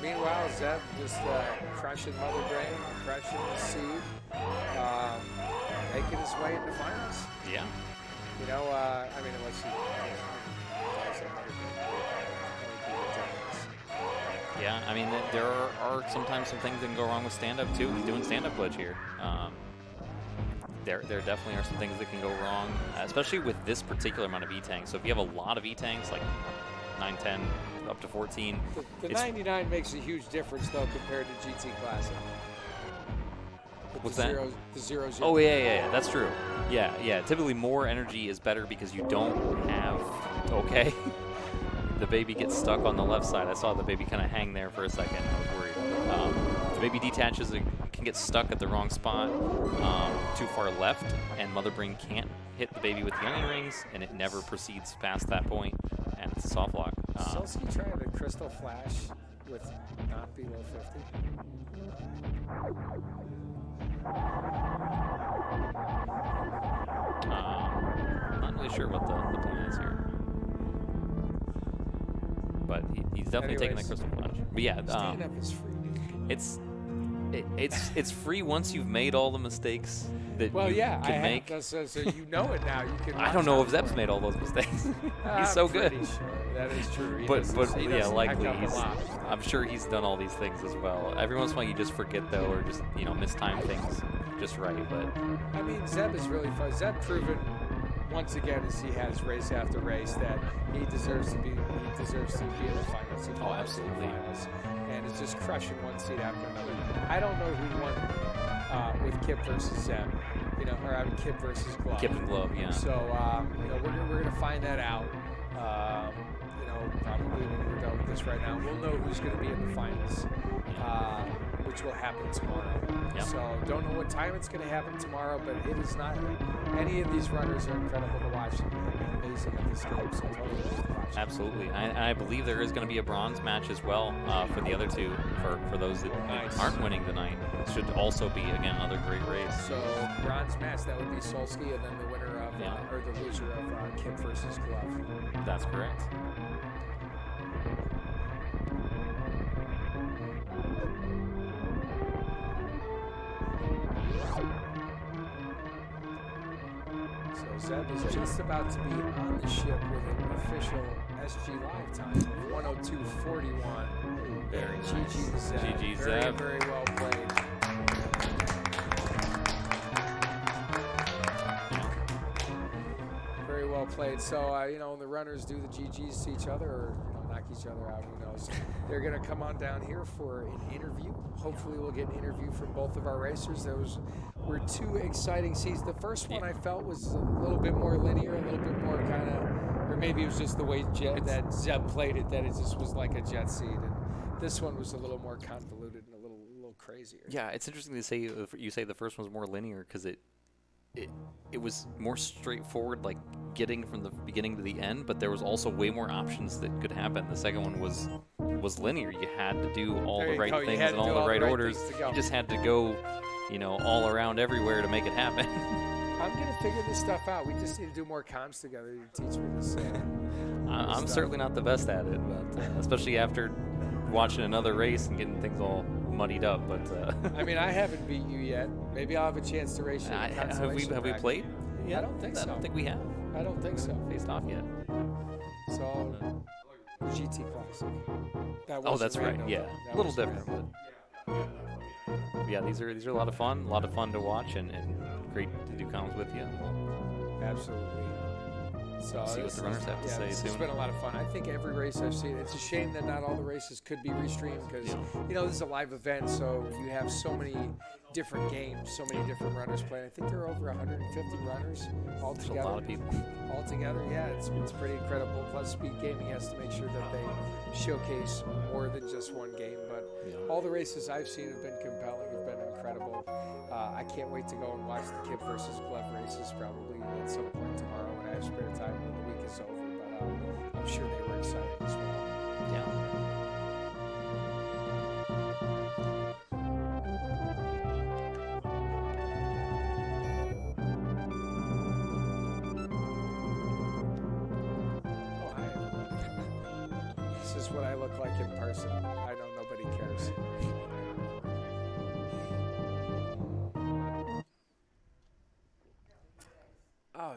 Meanwhile, Zeb just crushing Mother Brain, crushing the seed, making his way into finals. Yeah. You know, I mean, unless he yeah, I mean, there are sometimes some things that can go wrong with stand-up, too. He's doing stand-up glitch here. There definitely are some things that can go wrong, especially with this particular amount of E-tanks. So if you have a lot of E-tanks, like 9, 10, up to 14. The 99 makes a huge difference, though, compared to GT Classic. What's that? The zeros. Oh, yeah, that's true. Yeah. Typically more energy is better because you don't have, okay. The baby gets stuck on the left side. I saw the baby kind of hang there for a second. I was worried. The baby detaches and can get stuck at the wrong spot, too far left, and Mother Brain can't hit the baby with the onion rings, and it never proceeds past that point, and it's a soft lock. Solski trying the Crystal Flash with not below 50. Not really sure what the plan is here. But he's definitely taking the Crystal Flash. But yeah, stand up is free. It's free once you've made all the mistakes that you can make. So you know it now. You can. I don't know if Zeb's made all those mistakes. He's so good. Sure. That is true. But yeah, likely I'm sure he's done all these things as well. Every once in a while you just forget though, or just mistime things just right. But I mean, Zeb is really fun. Zeb proven once again, as he has race after race, that he deserves to be in the finals. Oh, absolutely. And it's just crushing one seed after another. I don't know who won with Kip versus Zeb, or I mean Kip versus Glove. Kip and Glove, yeah. So we're gonna find that out. Probably when we're done with this right now, we'll know who's going to be in the finals, which will happen tomorrow. Yep. So don't know what time it's going to happen tomorrow, but it is not. Any of these runners are incredible to watch and amazing at this game. So totally worth watching. Absolutely. I believe there is going to be a bronze match as well for the other two, for those that aren't winning tonight. It should also be, again, another great race. So bronze match, that would be Solski, and then the winner of, or the loser of Kip versus Glove. That's correct. So Zeb is just about to be on the ship with an official SGLIVE time of 102.41. Very nice. GG Zeb. GG Very, Zeb. very well played. Very well played. So, when the runners do the GGs to each other, or not knock each other out. Who knows? They're going to come on down here for an interview. Hopefully we'll get an interview from both of our racers. Those were 2 exciting seasons. The first one I felt was a little bit more linear, a little bit more kind of, or maybe it was just the way that Zeb played it, that it just was like a jet seed. And this one was a little more convoluted and a little crazier. Yeah, it's interesting to say you say the first one's more linear because it was more straightforward, like getting from the beginning to the end, but there was also way more options that could happen. The second one was linear. You had to do all the right things in all the right orders. You just had to go, all around everywhere to make it happen. I'm going to figure this stuff out. We just need to do more comms together. You teach me this. I'm certainly not the best at it, but especially after watching another race and getting things all muddied up. But I mean, I haven't beat you yet. Maybe I'll have a chance to race you. Have we played? Yeah, I don't think so. I don't think we have. I don't think so. Faced off yet. So GT Classic. That's right. Yeah, a little different, but yeah, these are a lot of fun. A lot of fun to watch and great to do comms with you. Absolutely. So see what the runners have to say soon. It's been a lot of fun. I think every race I've seen, it's a shame that not all the races could be restreamed because, this is a live event, so you have so many different games, so many different runners playing. I think there are over 150 runners altogether. That's a lot of people. Altogether, yeah, it's pretty incredible. Plus, SpeedGaming has to make sure that they showcase more than just one game. But all the races I've seen have been compelling, have been incredible. I can't wait to go and watch the Kip versus GLIVE races probably at some point tomorrow when I have spare time when the week is over. But I'm sure they were excited as well. Yeah. Oh, hi. This is what I look like in person. I know nobody cares. Oh,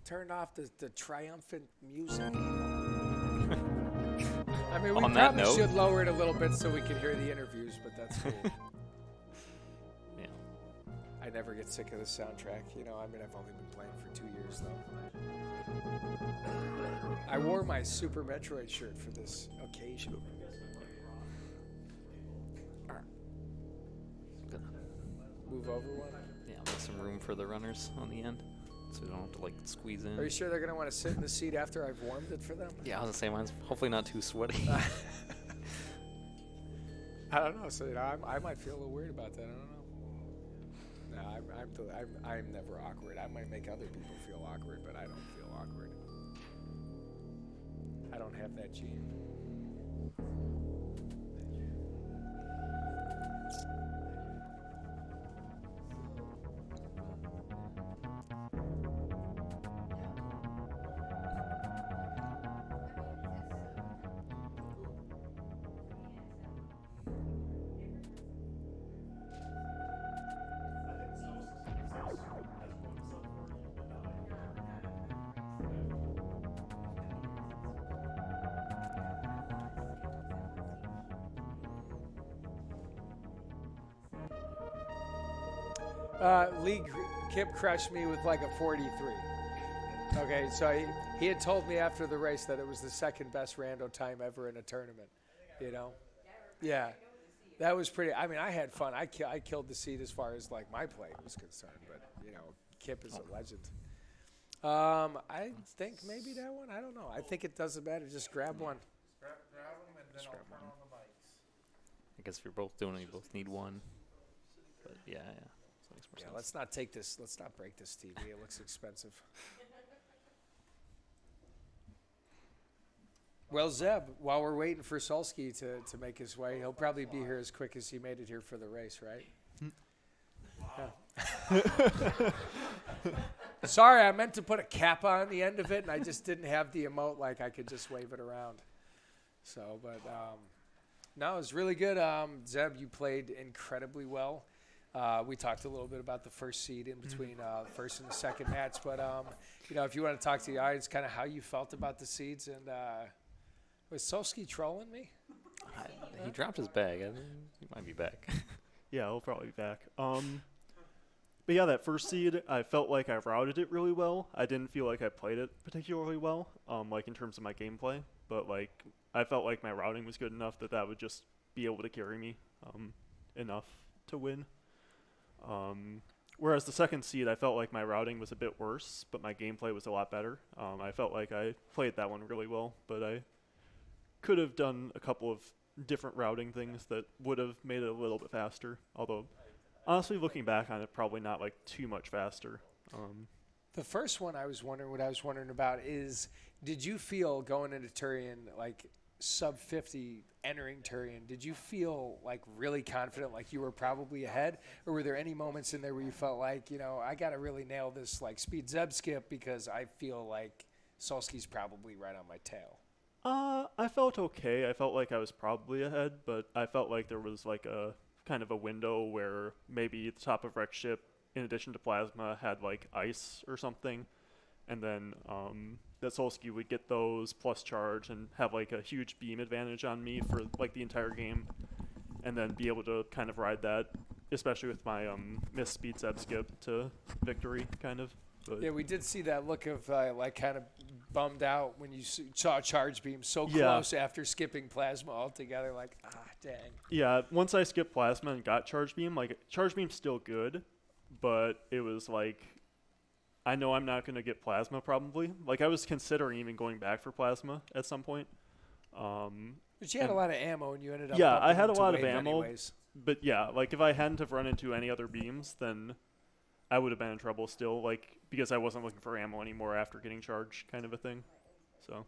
turned off the triumphant music. I mean, we probably should lower it a little bit so we can hear the interviews, but that's cool. Yeah. I never get sick of the soundtrack. I've only been playing for 2 years, though. I wore my Super Metroid shirt for this occasion. All right. Move over one. Yeah, make some room for the runners on the end. So we don't have to squeeze in. Are you sure they're going to want to sit in the seat after I've warmed it for them? Yeah, I was going to say mine's hopefully not too sweaty. I don't know. So I might feel a little weird about that. I don't know. No, I'm never awkward. I might make other people feel awkward, but I don't feel awkward. I don't have that gene. Kip crushed me with a 43. Okay, so he had told me after the race that it was the second best rando time ever in a tournament. Yeah, that was pretty. I mean, I had fun. I killed the seat as far as my play was concerned, but Kip is a legend. I think maybe that one. I don't know. I think it doesn't matter. Just grab one. Grab them and then I'll turn on the mics. I guess if you're both doing it, you both need one. But yeah. Yeah, let's not take this. Let's not break this TV. It looks expensive. Well, Zeb, while we're waiting for Solski to make his way, he'll probably be here as quick as he made it here for the race, right? Yeah. Sorry, I meant to put a cap on the end of it, and I just didn't have the emote I could just wave it around. So, but no, it was really good. Zeb, you played incredibly well. We talked a little bit about the first seed in between first and the second match, but if you want to talk to the audience, kind of how you felt about the seeds, and was Solski trolling me? He dropped his bag. I think he might be back. Yeah, he'll probably be back. But yeah, that first seed, I felt like I routed it really well. I didn't feel like I played it particularly well, like in terms of my gameplay. But like, I felt like my routing was good enough that would just be able to carry me enough to win. Whereas the second seed, I felt like my routing was a bit worse, but my gameplay was a lot better. I felt like I played that one really well, but I could have done a couple of different routing things that would have made it a little bit faster. Although, honestly, looking back on it, probably not like too much faster. The first one I was wondering about is, did you feel going into Turian, like sub 50 entering Turian, did you feel like really confident, like you were probably ahead? Or were there any moments in there where you felt like, I got to really nail this like speed Zeb skip because I feel like Solski's probably right on my tail? I felt okay. I felt like I was probably ahead, but I felt like there was like a kind of a window where maybe the top of Wreck Ship, in addition to Plasma, had like ice or something, and then that Solski would get those plus charge and have like a huge beam advantage on me for like the entire game, and then be able to kind of ride that, especially with my missed speed Zeb skip to victory, kind of. But Yeah, we did see that look of like kind of bummed out when you saw charge beam so Yeah. close after skipping Plasma altogether. Like, dang. Yeah, once I skipped Plasma and got charge beam, like charge beam's still good, but it was like, I know I'm not gonna get Plasma probably. Like I was considering even going back for Plasma at some point. But you had a And- lot of ammo, and you ended up. Yeah, I bumping had a into lot of Wave ammo. anyways. But yeah, like if I hadn't have run into any other beams, then I would have been in trouble still, like because I wasn't looking for ammo anymore after getting charged, kind of a thing. So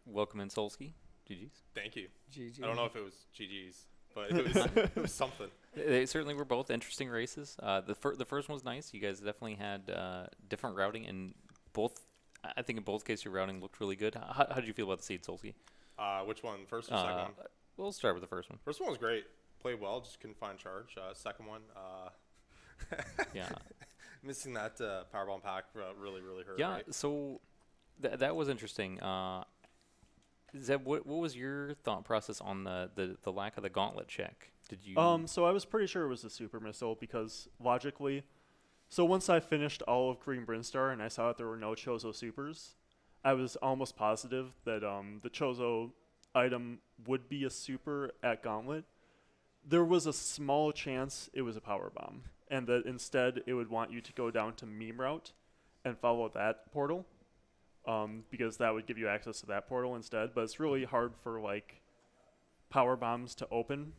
Welcome in, Solski. GG's. Thank you. GG. I don't know if it was GG's, but it was something. They certainly were both interesting races. The first one was nice. You guys definitely had different routing, and both. I think in both cases your routing looked really good. How did you feel about the seed, Solski? Which one, first or second one? We'll start with the first one. First one was great. Played well, just couldn't find charge. Second one, Yeah. missing that powerbomb pack really hurt. Yeah. Right? So that was interesting. Zeb, what was your thought process on the lack of the gauntlet check? Did you? So I was pretty sure it was a super missile because logically, so once I finished all of Green Brinstar and I saw that there were no Chozo supers, I was almost positive that the Chozo item would be a super at Gauntlet. There was a small chance it was a power bomb, and that instead it would want you to go down to meme route and follow that portal, because that would give you access to that portal instead. But it's really hard for like power bombs to open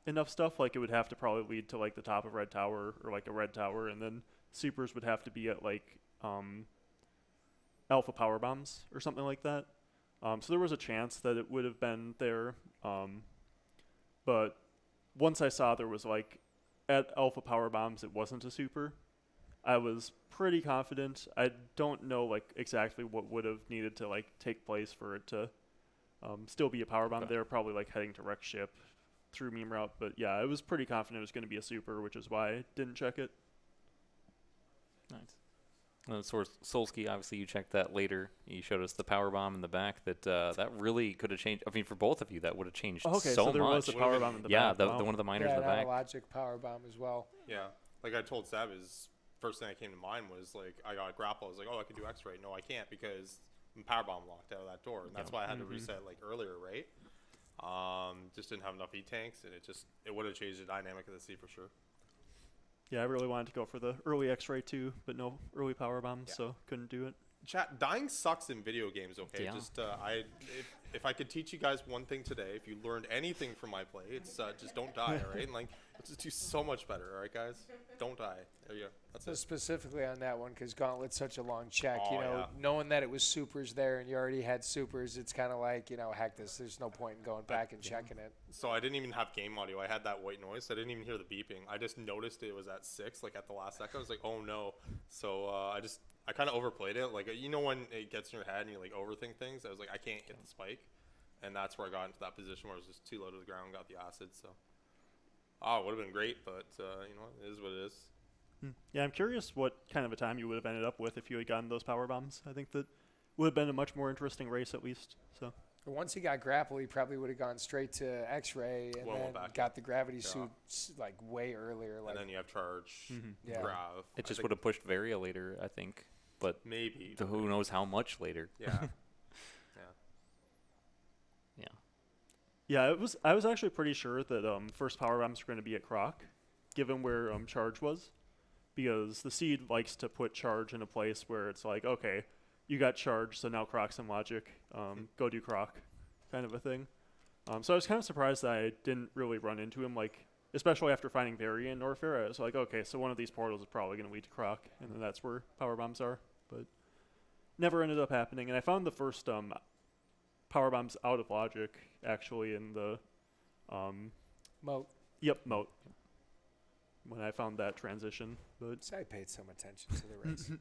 enough stuff. Like it would have to probably lead to like the top of Red Tower or like a Red Tower, and then supers would have to be at like alpha power bombs or something like that. So there was a chance that it would have been there, but once I saw there was like at alpha power bombs it wasn't a super, I was pretty confident. I don't know like exactly what would have needed to like take place for it to still be a power bomb. Okay. They were probably like heading to Wreck Ship through meme route, but yeah, I was pretty confident it was going to be a super, which is why I didn't check it. Nice. Solski, obviously you checked that later. You showed us the power bomb in the back. That really could have changed. I mean, for both of you, that would have changed Okay, so so there much. was a power bomb in the Yeah, back. the Wow. one of the miners Yeah, in the and back. logic power bomb as well. Yeah, like I told Zeb, is first thing that came to mind was like I got a grapple. I was like, oh, I can do X-ray. No, I can't because I'm power bomb locked out of that door, and that's why I had to reset like earlier, right? Just didn't have enough E-tanks, and it would have changed the dynamic of the sea for sure. Yeah, I really wanted to go for the early X-ray too, but no early power bombs, Yeah. so couldn't do it. Chat, dying sucks in video games. Okay, Yeah. just if I could teach you guys one thing today, if you learned anything from my play, it's just don't die. All right, and like let's just do so much better. All right, guys, don't die. There you go. That's So it. specifically on that one, because Gauntlet's such a long check, Oh, yeah. knowing that it was supers there and you already had supers, it's kind of like, heck this. There's no point in going back and checking it. So I didn't even have game audio. I had that white noise. So I didn't even hear the beeping. I just noticed it was at 6, like at the last second. I was like, oh no. So I kind of overplayed it. Like, when it gets in your head and you like overthink things, I was like, I can't hit the spike. And that's where I got into that position where I was just too low to the ground and got the acid. So, it would have been great, but you know, it is what it is. Yeah, I'm curious what kind of a time you would have ended up with if you had gotten those power bombs. I think that would have been a much more interesting race at least. So Once he got grapple, he probably would have gone straight to X-ray and Well, then back. got the gravity Yeah. suit like way earlier. Like And then you have charge, Yeah. grav. It I just think would have pushed Varia later, I think. But maybe. who knows how much later. Yeah. Yeah. Yeah, I was actually pretty sure that first power bombs were going to be at Croc, given where charge was, because the seed likes to put charge in a place where it's like, okay, you got charge, so now Croc's in logic, go do Croc, kind of a thing. So I was kind of surprised that I didn't really run into him, like, especially after finding Varia in Norfair. I was like, okay, so one of these portals is probably going to lead to Croc, and then that's where power bombs are, but never ended up happening. And I found the first power bombs out of logic, actually, in the moat. moat, when I found that transition. But So I paid some attention to the race.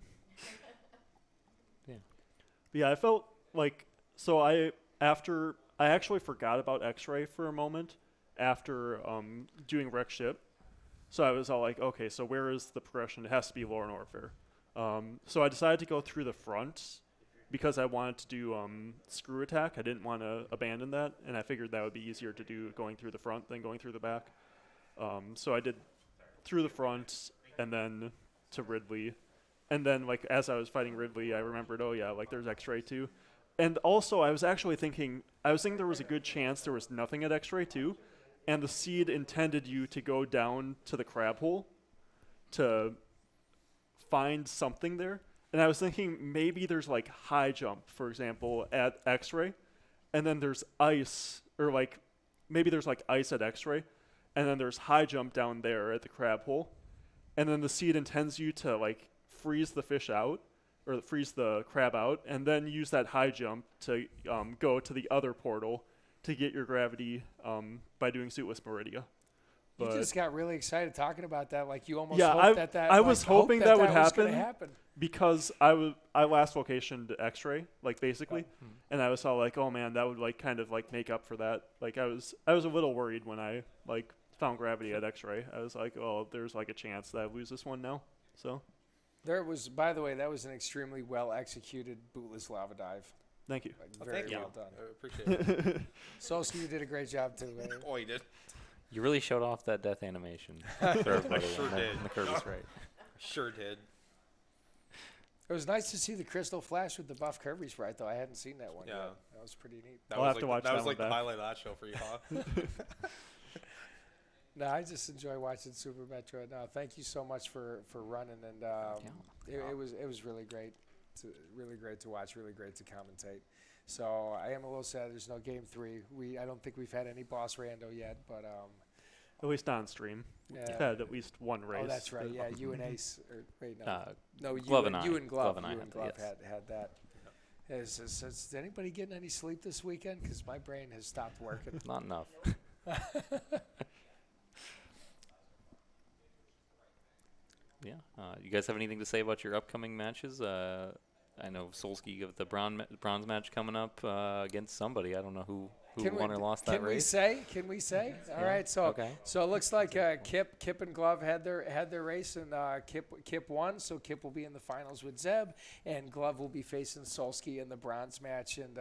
yeah, I felt like, so I actually forgot about X-ray for a moment after doing wreck ship. So I was all like, okay, so where is the progression? It has to be Lore and Warfare. So I decided to go through the front because I wanted to do screw attack. I didn't want to abandon that, and I figured that would be easier to do going through the front than going through the back. So I did through the front and then to Ridley. And then, like, as I was fighting Ridley, I remembered, oh yeah, like, there's X-ray too. And also, I was actually thinking, there was a good chance there was nothing at X-ray too, and the seed intended you to go down to the crab hole to find something there. And I was thinking maybe there's, like, high jump, for example, at X-ray, and then there's ice, or, like, maybe there's, like, ice at X-ray, and then there's high jump down there at the crab hole, and then the seed intends you to, like, freeze the fish out, or freeze the crab out, and then use that high jump to go to the other portal to get your gravity by doing Suitless Meridia. You But just got really excited talking about that. Like you almost Yeah, hoped that I was hoping that would was gonna happen. happen. because I last vocationed X-ray, like, basically, and I was all like, oh man, that would, like, kind of, like, make up for that. Like, I was a little worried when I, like, found gravity at X-ray. I was like, oh, there's, like, a chance that I lose this one now. So There was, by the way, that was an extremely well executed bootless lava dive. thank you. Like, Well, very thank you. well done. I appreciate it. Solski, you did a great job too. Man. Oh, you did. You really showed off that death animation. For everybody sure on the- did. on the curve is right. Sure did. It was nice to see the crystal flash with the buff Kirby's right, though. I hadn't seen that one Yeah. yet. That was pretty neat. That I'll was have like to watch that that was one like the back. highlight of that show for you, huh? No, I just enjoy watching Super Metroid. No, thank you so much for running, and it was really great, really great to watch, really great to commentate. So I am a little sad there's no Game 3. I don't think we've had any boss rando yet, but At least on stream. yeah. We've had at least one race. Oh, that's right. Yeah, you and Ace. Or, wait, no, no, you Glove and, and you I. and Glove. Glove and I You had and that, Glove yes. had that. Is anybody getting any sleep this weekend? Because my brain has stopped working. Not enough. Yeah. You guys have anything to say about your upcoming matches? I know Solski of the bronze match coming up against somebody. I don't know who won or lost that race. Can we say? All right. So Okay. so it looks like Kip and Glove had their race, and Kip won. So Kip will be in the finals with Zeb, and Glove will be facing Solski in the bronze match. And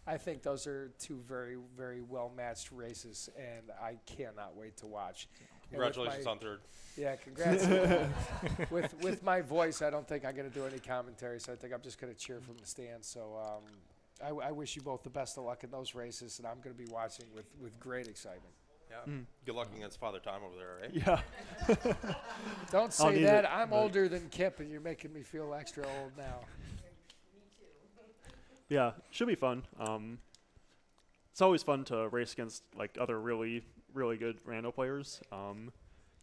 I think those are two very, very well matched races, and I cannot wait to watch. And with Congratulations my- on third. Yeah, congrats. with my voice, I don't think I'm going to do any commentary, so I think I'm just going to cheer from the stands. So I wish you both the best of luck in those races, and I'm going to be watching with great excitement. Yeah. Good luck against Father Time over there, right? Yeah. Don't I'll say need that. it, I'm but- older than Kip, and you're making me feel extra old now. Yeah, should be fun. It's always fun to race against, like, other really, really good rando players.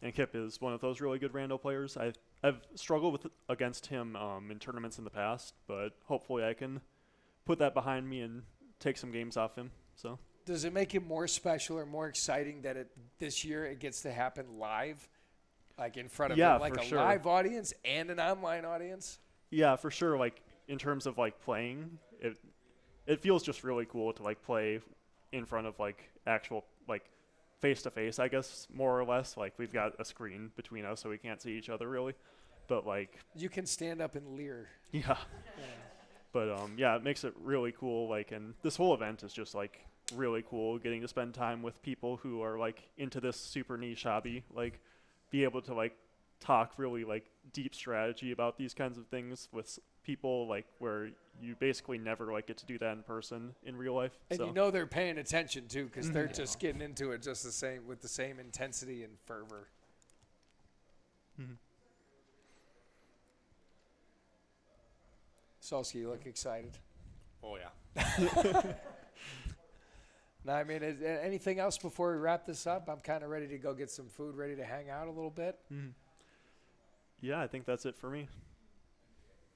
And Kip is one of those really good rando players. I've struggled against him in tournaments in the past, but hopefully I can put that behind me and take some games off him. So Does it make it more special or more exciting that this year it gets to happen live, like in front of Yeah, like for a sure. live audience and an online audience? yeah, for sure. Like, in terms of, like, playing, it feels just really cool to, like, play in front of, like, actual, like, face to face, I guess, more or less. Like, we've got a screen between us, so we can't see each other really. But, like, You can stand up and leer. yeah. But yeah, it makes it really cool. Like, and this whole event is just like really cool. Getting to spend time with people who are like into this super niche hobby. Like, be able to like talk really like deep strategy about these kinds of things with people like where you basically never like get to do that in person in real life. And so. you know they're paying attention too, because they're just getting into it just the same with the same intensity and fervor. Solski, you look excited. Oh yeah. Now, I mean, is anything else before we wrap this up? I'm kind of ready to go get some food, ready to hang out a little bit. Yeah, I think that's it for me.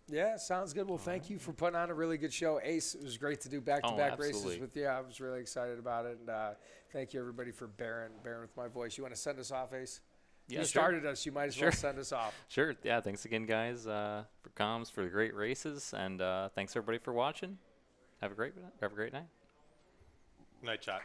Yeah, sounds good. Well, thank you for putting on a really good show. Ace, it was great to do back-to-back races absolutely. with you. I was really excited about it. And thank you, everybody, for bearing with my voice. You want to send us off, Ace? Yeah, You sure. started us. You might as well send us off. Sure. Yeah. Thanks again, guys, for comms, for the great races, and thanks everybody for watching. Have a great night. Night chat.